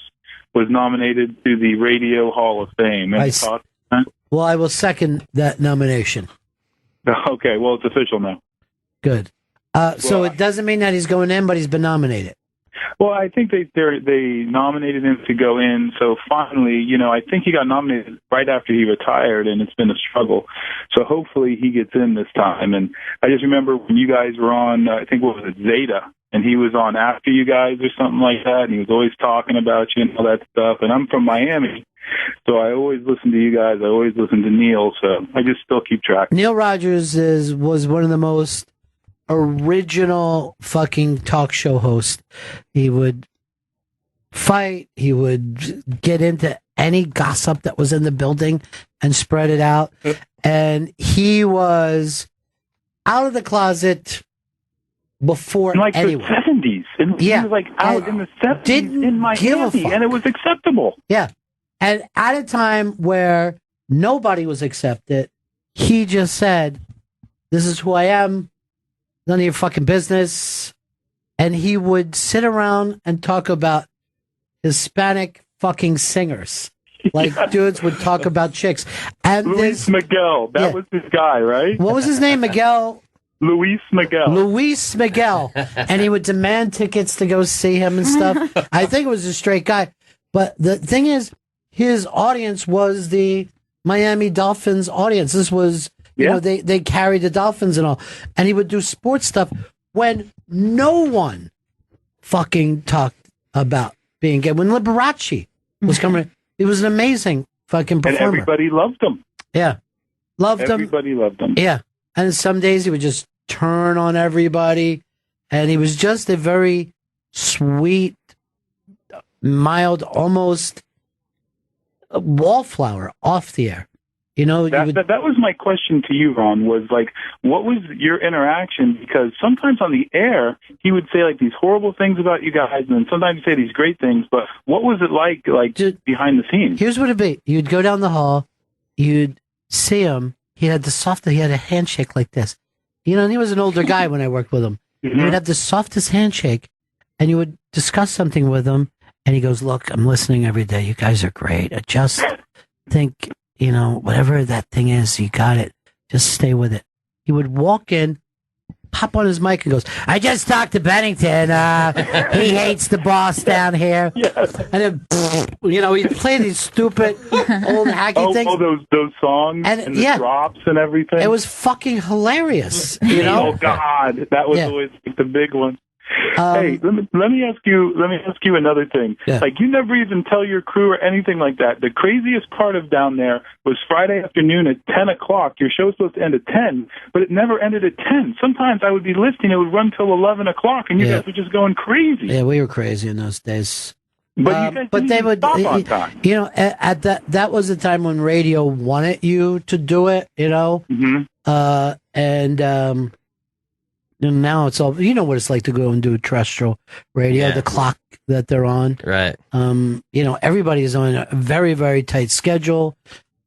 was nominated to the Radio Hall of Fame. Any thoughts on that? Well, I will second that nomination. Okay, well, it's official now. Good. So it doesn't mean that he's going in, but he's been nominated. Well, I think they nominated him to go in. So finally, I think he got nominated right after he retired, and it's been a struggle. So hopefully he gets in this time. And I just remember when you guys were on, I think what was it, Zeta, and he was on after you guys or something like that, and he was always talking about you and all that stuff. And I'm from Miami, so I always listen to you guys. I always listen to Neil, so I just still keep track. Neil Rogers was one of the most original fucking talk show hosts. He would fight. He would get into any gossip that was in the building and spread it out. And he was out of the closet before in like anyone. the 70s. He was like out in the 70s in Miami, and it was acceptable. Yeah. And at a time where nobody was accepted, he just said, "This is who I am. None of your fucking business." And he would sit around and talk about Hispanic fucking singers. Like dudes would talk about chicks. And Luis Miguel, that was his guy, right? What was his name? Miguel? Luis Miguel. Luis Miguel. And he would demand tickets to go see him and stuff. I think it was a straight guy. But the thing is, his audience was the Miami Dolphins audience. This was, you know, they carried the Dolphins and all. And he would do sports stuff when no one fucking talked about being gay. When Liberace was coming, it was an amazing fucking performer. And everybody loved him. Yeah. Everybody loved him. Yeah. And some days he would just turn on everybody. And he was just a very sweet, mild, almost wallflower off the air. You know, that was my question to you, Ron, was like, what was your interaction? Because sometimes on the air, he would say like these horrible things about you guys, and then sometimes he'd say these great things, but what was it like behind the scenes? Here's what it'd be. You'd go down the hall, you'd see him, he had a handshake like this. You know, and he was an older guy when I worked with him. Mm-hmm. He would have the softest handshake, and you would discuss something with him, and he goes, "Look, I'm listening every day. You guys are great. I just think, you know, whatever that thing is, you got it. Just stay with it." He would walk in, pop on his mic and goes, "I just talked to Bennington. He hates the boss down here." Yes. And then, you know, he'd play these stupid old hacky things. Oh, those songs and the drops and everything. It was fucking hilarious, you know? Oh God, that was always the big one. Hey, let me ask you another thing. Yeah. Like, you never even tell your crew or anything like that. The craziest part of down there was Friday afternoon at 10 o'clock. Your show was supposed to end at 10, but it never ended at 10. Sometimes I would be listening, it would run till 11 o'clock, and you guys were just going crazy. Yeah, we were crazy in those days. But you guys they would, stop on time. you know, at that was the time when radio wanted you to do it, you know? Mm-hmm. And now it's all, you know what it's like to go and do terrestrial radio, the clock that they're on. Right. You know, everybody's on a very, very tight schedule,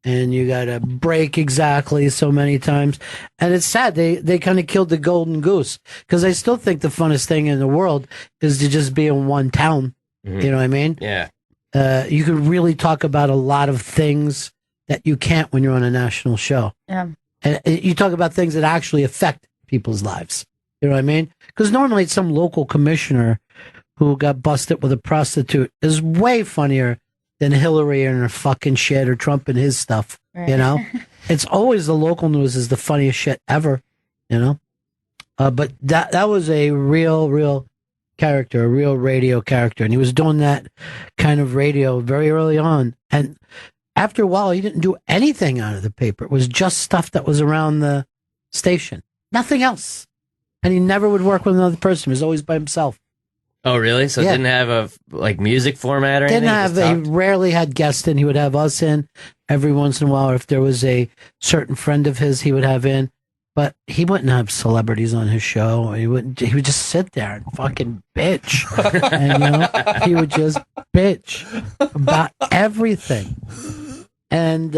and you got to break exactly so many times. And it's sad. They kind of killed the golden goose, because I still think the funnest thing in the world is to just be in one town. Mm-hmm. You know what I mean? Yeah. You could really talk about a lot of things that you can't when you're on a national show. Yeah. And you talk about things that actually affect people's lives. You know what I mean? Because normally it's some local commissioner who got busted with a prostitute is way funnier than Hillary and her fucking shit or Trump and his stuff. Right. You know? It's always the local news is the funniest shit ever. You know? But that was a real character, a real radio character. And he was doing that kind of radio very early on. And after a while, he didn't do anything out of the paper. It was just stuff that was around the station. Nothing else. And he never would work with another person. He was always by himself. Oh, really? So it didn't have a music format or anything? He rarely had guests in. He would have us in every once in a while. Or if there was a certain friend of his, he would have in. But he wouldn't have celebrities on his show. He would just sit there and fucking bitch. And, you know, he would just bitch about everything. And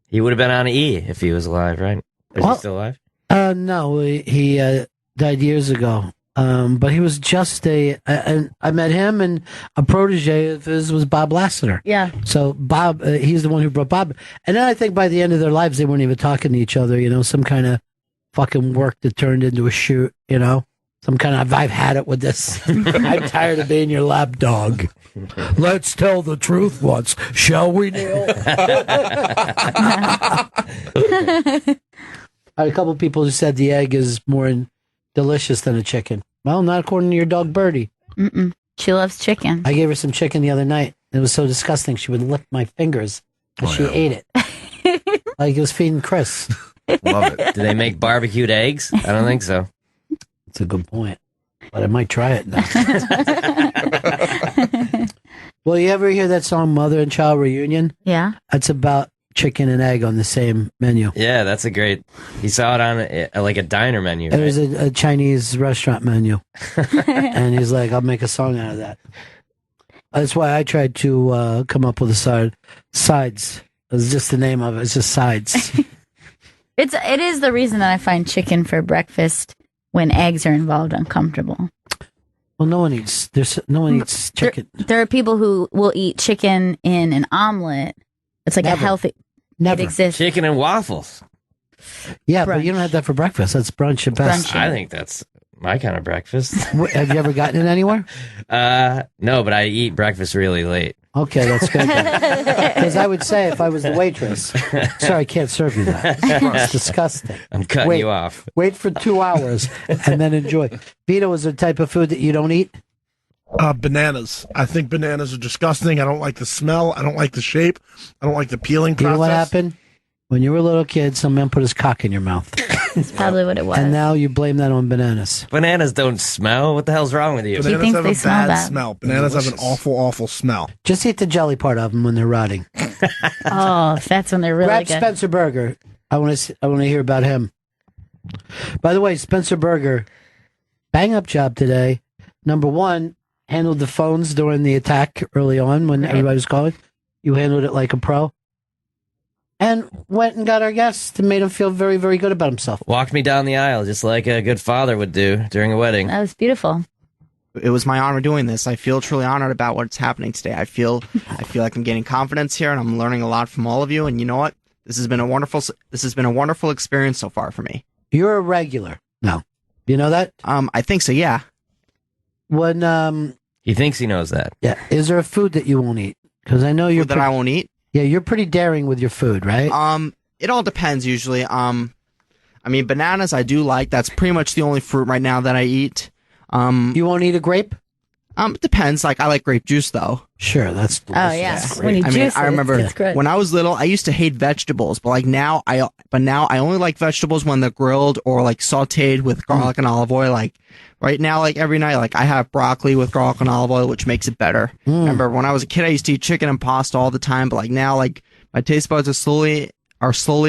he would have been on E if he was alive, right? Is he still alive? No, he died years ago. But he was just and I met him, and a protege of his was Bob Lassiter. Yeah. So Bob, he's the one who brought Bob. And then I think by the end of their lives, they weren't even talking to each other, you know, some kind of fucking work that turned into a shoot, you know, some kind of, I've had it with this. I'm tired of being your lap dog. Let's tell the truth once, shall we, Neil? A couple people who said the egg is more delicious than a chicken. Well, not according to your dog Birdie. Mm-mm. She loves chicken. I gave her some chicken the other night. It was so disgusting. She would lick my fingers, but she ate it like it was feeding Chris. Love it. Do they make barbecued eggs? I don't think so. That's a good point, but I might try it now. Well, you ever hear that song "Mother and Child Reunion"? Yeah. That's about chicken and egg on the same menu. Yeah, that's a great. He saw it on like a diner menu. It was a Chinese restaurant menu, and he's like, "I'll make a song out of that." That's why I tried to come up with sides. It's just the name of it. It's just sides. It is the reason that I find chicken for breakfast when eggs are involved uncomfortable. Well, no one eats chicken. There are people who will eat chicken in an omelet. It's like Never. a healthy. Never. It exists. Chicken and waffles. Yeah, but you don't have that for breakfast. That's brunch at best. I think that's my kind of breakfast. Have you ever gotten it anywhere? No, but I eat breakfast really late. Okay, that's good. Because I would say if I was the waitress, sorry, I can't serve you that. It's disgusting. I'm cutting you off. Wait for 2 hours and then enjoy. Vito, is there a type of food that you don't eat? Bananas. I think bananas are disgusting. I don't like the smell. I don't like the shape. I don't like the peeling You process. know what happened? When you were a little kid, some man put his cock in your mouth. That's probably what it was. And now you blame that on bananas. Bananas don't smell. What the hell's wrong with you? Bananas have a bad smell. Bananas have an awful, awful smell. Just eat the jelly part of them when they're rotting. Oh, that's when they're really Grab good. Spencer Berger. I want to hear about him. By the way, Spencer Berger, bang up job today. Number one, handled the phones during the attack early on when everybody was calling. You handled it like a pro. And went and got our guest and made him feel very, very good about himself. Walked me down the aisle just like a good father would do during a wedding. That was beautiful. It was my honor doing this. I feel truly honored about what's happening today. I feel like I'm gaining confidence here, and I'm learning a lot from all of you. And you know what? This has been a wonderful experience so far for me. You're a regular. No, you know that? I think so. Yeah. When he thinks he knows that. Yeah. Is there a food that you won't eat? Because I know you're that I won't eat. Yeah, you're pretty daring with your food, right? It all depends usually. I mean, bananas I do like. That's pretty much the only fruit right now that I eat. You won't eat a grape? It depends. Like I like grape juice though. Sure, that's delicious. Oh yeah. That's When you great. juice I remember it's good. when I was little, I used to hate vegetables, but now I only like vegetables when they're grilled or like sautéed with garlic and olive oil. Like right now, like every night, like I have broccoli with garlic and olive oil, which makes it better. Remember when I was a kid, I used to eat chicken and pasta all the time, but like now, like my taste buds are slowly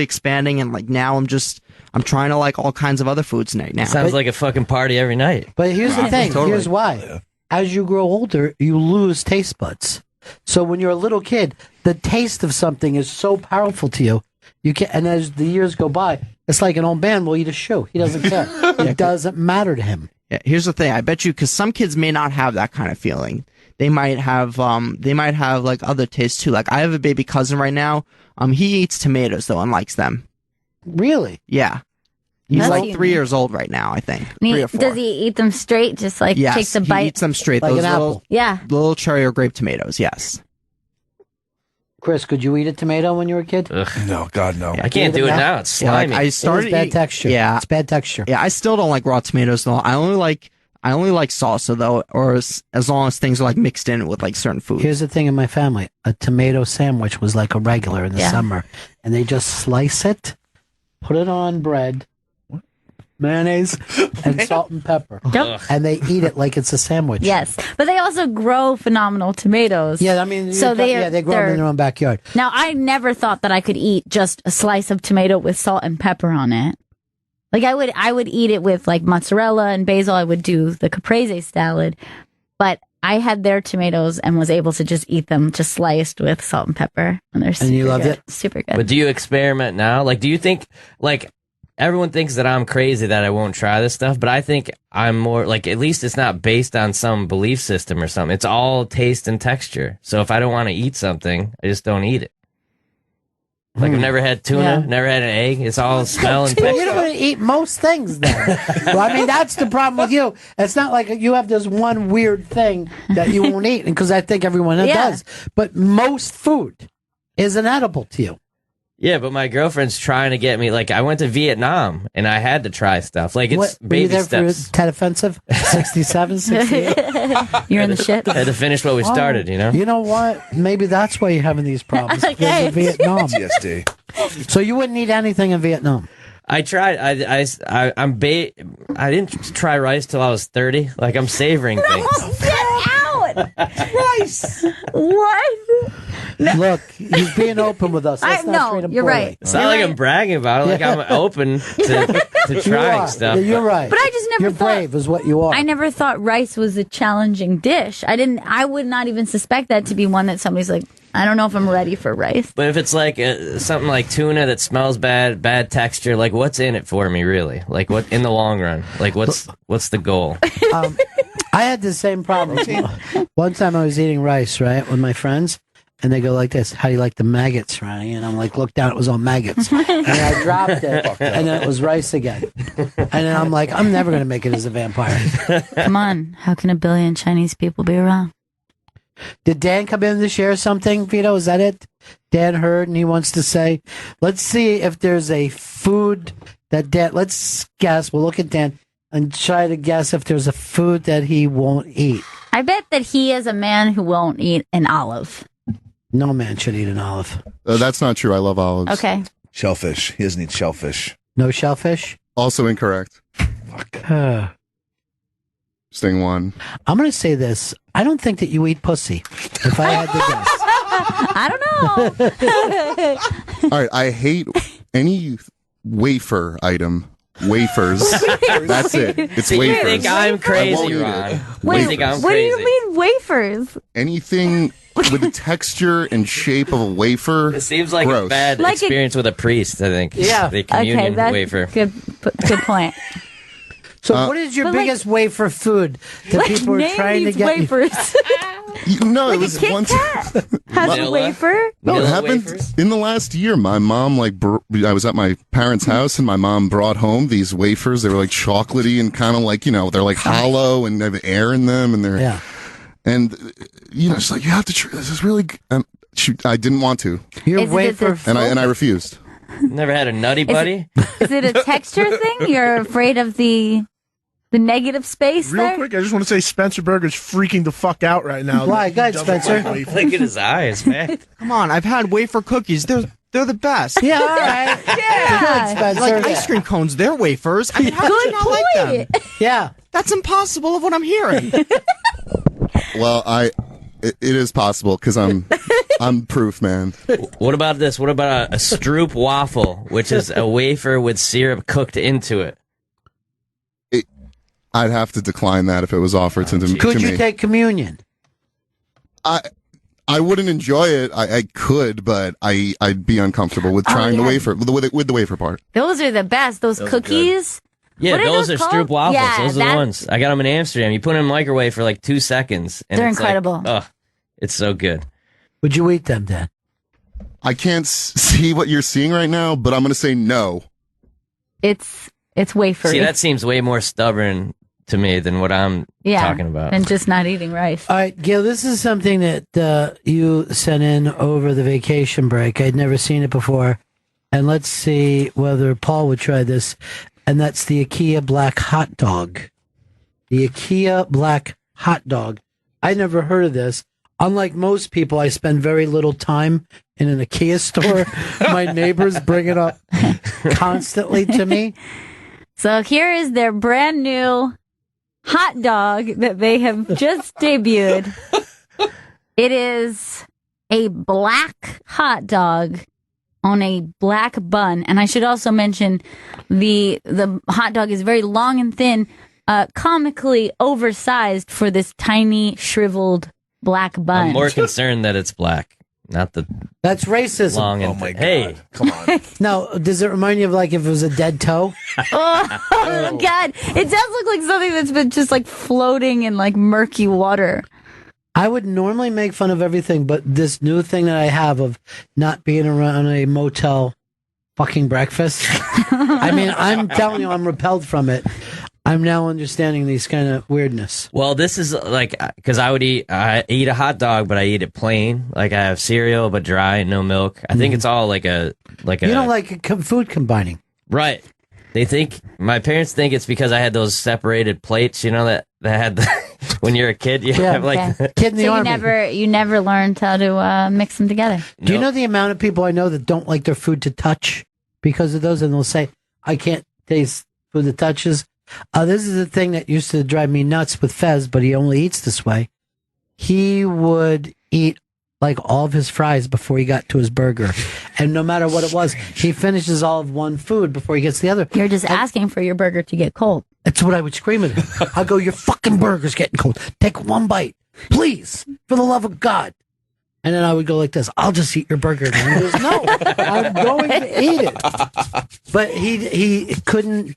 expanding, and like now I'm trying to like all kinds of other foods right now. Sounds like a fucking party every night. But here's the thing. Totally. Here's why. As you grow older, you lose taste buds. So when you're a little kid, the taste of something is so powerful to you. You can, and as the years go by, it's like an old man will eat a shoe. He doesn't care. It doesn't matter to him. Yeah, here's the thing. I bet you, because some kids may not have that kind of feeling. They might have like other tastes too. Like I have a baby cousin right now. He eats tomatoes though and likes them. Really? Yeah. He's That's like cute. 3 years old right now, I think. And 3 or 4. does he eat them straight? Just like Yes, takes a he bite. eats them straight. Like Those an little, apple. Yeah. little cherry or grape tomatoes. Yes. Chris, could you eat a tomato when you were a kid? No, God, no. I can't do it now. It's Yeah, like, slimy. I started It is bad eat- texture. Yeah, It's bad texture. yeah. I still don't like raw tomatoes though. I only like salsa though, or as long as things are like mixed in with like certain foods. Here's the thing in my family. A tomato sandwich was like a regular in the Yeah. summer. And they just slice it, put it on bread, mayonnaise, and salt and pepper. Yep. And they eat it like it's a sandwich. Yes, but they also grow phenomenal tomatoes. Yeah, I mean, so they grow them in their own backyard. Now, I never thought that I could eat just a slice of tomato with salt and pepper on it. Like I would eat it with like mozzarella and basil. I would do the caprese salad, but I had their tomatoes and was able to just eat them just sliced with salt and pepper, and they're super you loved good. it? Super good. But do you experiment now? Like, do you think, like, everyone thinks that I'm crazy that I won't try this stuff, but I think I'm more, like, at least it's not based on some belief system or something. It's all taste and texture. So if I don't want to eat something, I just don't eat it. Like, I've never had tuna, Yeah. never had an egg. It's all smell and You texture. don't want to eat most things then. Well, I mean, that's the problem with you. It's not like you have this one weird thing that you won't eat, because I think everyone does. But most food is inedible to you. Yeah, but my girlfriend's trying to get me, like, I went to Vietnam and I had to try stuff. Like, it's What, were you baby there steps. for Tet Offensive? 67, 68? You're in the shit. I had to finish what we started, you know? You know what? Maybe that's why you're having these problems. Okay. Because of Vietnam. PTSD. So you wouldn't eat anything in Vietnam? I tried. I didn't try rice till I was 30. Like, I'm savoring things. Get out! What? Rice. What? Look, he's being open with us. Let's not treat him you're poorly. right. It's not like I'm bragging about it. Like I'm open to You trying are. stuff. Yeah, you're right. But I just never You're thought brave, is what you are. I never thought rice was a challenging dish. I would not even suspect that to be one that somebody's like, I don't know if I'm ready for rice. But if it's like something like tuna that smells bad texture, like what's in it for me, really? Like what in the long run? Like what's the goal? I had the same problem. One time I was eating rice, right, with my friends, and they go like this, how do you like the maggots, Ronnie? And I'm like, look down, it was all maggots. And I dropped it, and then it was rice again. And then I'm like, I'm never going to make it as a vampire. Come on. How can a billion Chinese people be wrong? Did Dan come in to share something, Vito? Is that it? Dan heard, and he wants to say, let's see if there's a food that Dan, let's guess, we'll look at Dan and try to guess if there's a food that he won't eat. I bet that he is a man who won't eat an olive. No man should eat an olive. That's not true. I love olives. Okay. Shellfish. He doesn't eat shellfish. No shellfish? Also incorrect. Fuck. Sting one. I'm going to say this. I don't think that you eat pussy, if I had to guess. I don't know. All right. I hate any wafer item. Wafers. That's it. It's You wafers. think I'm I crazy, won't eat Ron? it. Wait, You think I'm what do crazy? you mean wafers? Anything with the texture and shape of a wafer. It seems like gross. a bad Like a- experience with a priest, I think. Yeah. The communion Okay, that's wafer. good point. So what is your But like- biggest wafer food that Like, people are name trying to these get you? wafers. No, Like it was a Kit one Kat has a Vanilla? wafer. No, it Vanilla happened wafers? in the last year. My mom, I was at my parents' house, and my mom brought home these wafers. They were like chocolatey and kind of like, they're like hollow and they have air in them, and they're and she's like, you have to try this. Is really. I didn't want to. Your Is it wafer, a- and I refused. Never had a nutty buddy? Is it a texture thing? You're afraid of the negative space Real there? quick, I just want to say Spencer Berger's freaking the fuck out right now. Why? He Go ahead, doesn't Spencer. like wafers. Look at his eyes, man. Come on, I've had wafer cookies. They're the best. Yeah, all right. Yeah. Good, Spencer. Like ice cream cones, they're wafers. I mean, how could you not like them? Yeah. That's impossible of what I'm hearing. Well, it is possible because I'm proof, man. What about this? What about a Stroop waffle, which is a wafer with syrup cooked into it? I'd have to decline that if it was offered to me. Could you take communion? I wouldn't enjoy it. I could, but I'd be uncomfortable with trying the yeah. wafer with the wafer part. Those are the best. Those cookies. Yeah, What are those those are called? Stroop waffles. Yeah, Those are that- the ones. I got them in Amsterdam. You put them in the microwave for like 2 seconds. And They're it's like, incredible. oh, it's so good. Would you eat them, Dan? I can't see what you're seeing right now, but I'm going to say no. It's wafer. See, that seems way more stubborn to me than what I'm talking about. and just not eating rice. All right, Gail, this is something that you sent in over the vacation break. I'd never seen it before. And let's see whether Paul would try this. And that's the IKEA Black Hot Dog. The IKEA Black Hot Dog. I never heard of this. Unlike most people, I spend very little time in an IKEA store. My neighbors bring it up constantly to me. So here is their brand new hot dog that they have just debuted. It is a black hot dog on a black bun. And I should also mention the hot dog is very long and thin, comically oversized for this tiny, shriveled black bun. I'm more concerned that it's black, not the That's racism. long and Oh my God. Hey, come on. Now, does it remind you of like if it was a dead toe? Oh, God. It does look like something that's been just like floating in like murky water. I would normally make fun of everything, but this new thing that I have of not being around a motel fucking breakfast. I mean, I'm telling you, I'm repelled from it. I'm now understanding these kind of weirdness. well, this is like because I eat a hot dog, but I eat it plain. Like I have cereal, but dry, no milk. I think it's all like a You don't like food combining. right. They think my parents think it's because I had those separated plates. You know that had the, when you're a kid, you have like Okay. Kid in the So army. you never learned how to mix them together. Do you know the amount of people I know that don't like their food to touch because of those? And they'll say, I can't taste food that touches. This is a thing that used to drive me nuts with Fez, but he only eats this way. he would eat like all of his fries before he got to his burger. And no matter what it was, he finishes all of one food before he gets the other. You're just asking for your burger to get cold. That's what I would scream at him. I'd go, your fucking burger's getting cold. Take one bite, please, for the love of God. And then I would go like this, I'll just eat your burger. And he goes, no, I'm going to eat it. But he couldn't.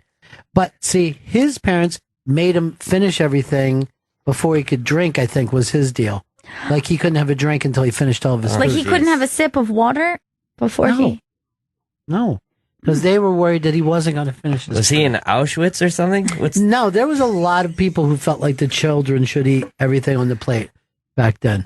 But see, his parents made him finish everything before he could drink, I think, was his deal. Like he couldn't have a drink until he finished all of his Like food. he couldn't have a sip of water before he... No, because they were worried that he wasn't going to finish his Was he in Auschwitz or something? No, there was a lot of people who felt like the children should eat everything on the plate back then.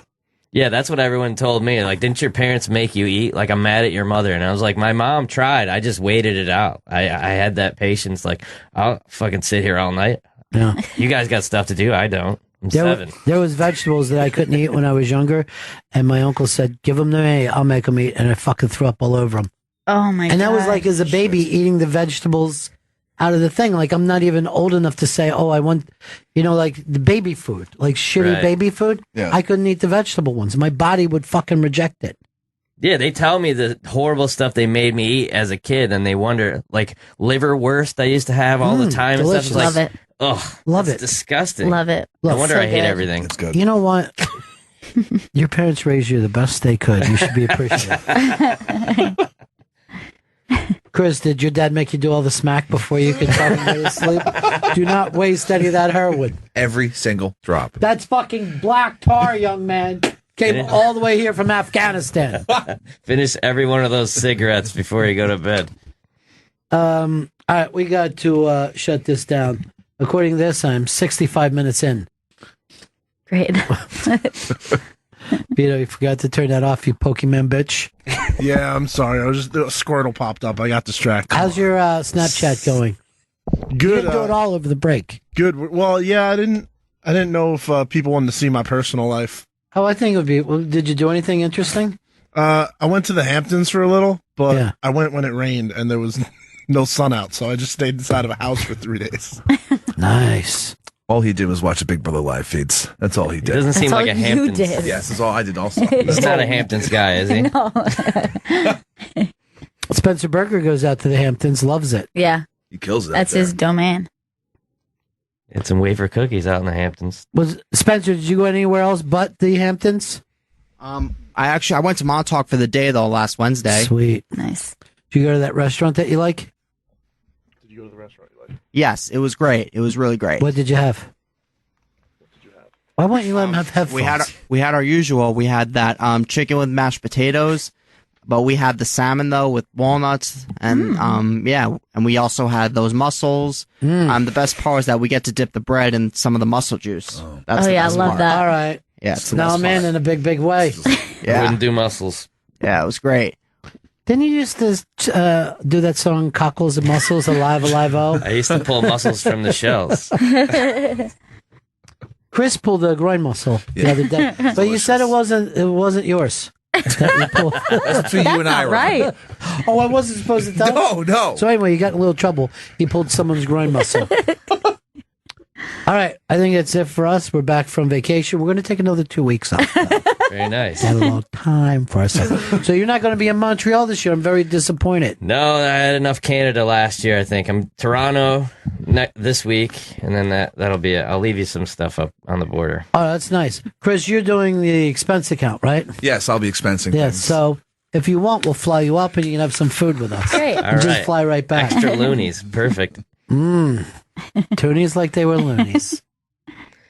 Yeah, that's what everyone told me. Like, didn't your parents make you eat? Like, I'm mad at your mother. And I was like, my mom tried. I just waited it out. I had that patience. Like, I'll fucking sit here all night. Yeah. You guys got stuff to do. I don't. I'm 7. There was vegetables that I couldn't eat when I was younger, and my uncle said, give them to me, I'll make them eat, and I fucking threw up all over them. Oh, my God. And that was like as a baby eating the vegetables out of the thing. Like, I'm not even old enough to say, oh, I want, like the baby food, like shitty Right. baby food. Yeah. I couldn't eat the vegetable ones. My body would fucking reject it. Yeah, they tell me the horrible stuff they made me eat as a kid, and they wonder, like, liverwurst I used to have all the time. delicious. And stuff. It's Love like, it. Ugh, Love that's it. disgusting. Love it. No wonder So I hate good. everything. It's good. You know what? Your parents raised you the best they could. You should be appreciative. Chris, did your dad make you do all the smack before you could tell him to sleep? Do not waste any of that heroin. Every single drop. That's fucking black tar, young man. Came all the way here from Afghanistan. Finish every one of those cigarettes before you go to bed. All right, we got to shut this down. According to this, I'm 65 minutes in. Great. Vito, you forgot to turn that off, you Pokemon bitch. Yeah, I'm sorry. A Squirtle popped up. I got distracted. How's your Snapchat going? Good. You didn't do it all over the break. Good. Well, yeah, I didn't know if people wanted to see my personal life. Oh, I think it would be. Well, did you do anything interesting? I went to the Hamptons for a little, but Yeah. I went when it rained and there was no sun out, so I just stayed inside of a house for 3 days. Nice. All he did was watch a Big Brother live feeds. That's all he did. Doesn't seem like a Hamptons. Yes, that's all I did also. He's not a Hamptons guy, is he? No. Spencer Berger goes out to the Hamptons, loves it. Yeah. He kills it. That's his domain. It's some wafer cookies out in the Hamptons. Was Spencer? Did you go anywhere else but the Hamptons? I went to Montauk for the day though last Wednesday. Sweet, nice. Did you go to that restaurant that you like? Yes, it was great. It was really great. What did you have? Why won't you let him have headphones? We had our usual. We had that chicken with mashed potatoes, but we had the salmon though with walnuts and and we also had those mussels. The best part is that we get to dip the bread in some of the mussel juice. That's the I best love part. that. All right. Yeah, it's the Now best I'm in part. a big, big way. Yeah. Wouldn't do muscles. Yeah, it was great. Didn't you used to do that song "Cockles and Mussels"? Alive, alive, oh. I used to pull muscles from the shells. Chris pulled a groin muscle the other day, but you said it wasn't yours. That you pulled. That's between you and I, right. Oh, I wasn't supposed to tell. No. So anyway, you got in a little trouble. He pulled someone's groin muscle. All right, I think that's it for us. We're back from vacation. We're going to take another 2 weeks off. Very nice. Had a long time for ourselves. So you're not going to be in Montreal this year. I'm very disappointed. No, I had enough Canada last year, I think. I'm Toronto this week, and then that'll be it. I'll leave you some stuff up on the border. Oh, that's nice. Chris, you're doing the expense account, right? Yes, I'll be expensing. Yeah, things. so if you want, we'll fly you up and you can have some food with us. Great. All And just right. fly right back. Extra loonies. Perfect. Toonies like they were loonies.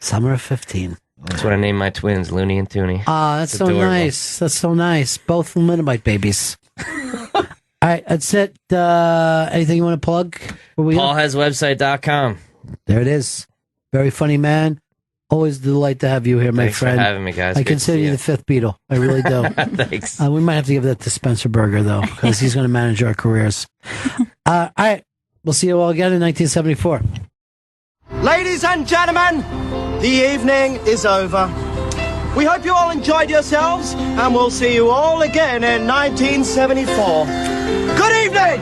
Summer of 15. That's what I named my twins, Looney and Toonie. Ah, that's It's so adorable. nice. That's so nice. Both Mennonite babies. All right, that's it. Anything you want to plug? PaulHasWebsite.com. There it is. Very funny man. Always a delight to have you here, my Thanks for friend. having me, guys. I Good to consider see you you. the fifth Beatle. I really do. Thanks. We might have to give that to Spencer Berger, though, because he's going to manage our careers. All right. We'll see you all again in 1974. Ladies and gentlemen, the evening is over. We hope you all enjoyed yourselves, and we'll see you all again in 1974. Good evening!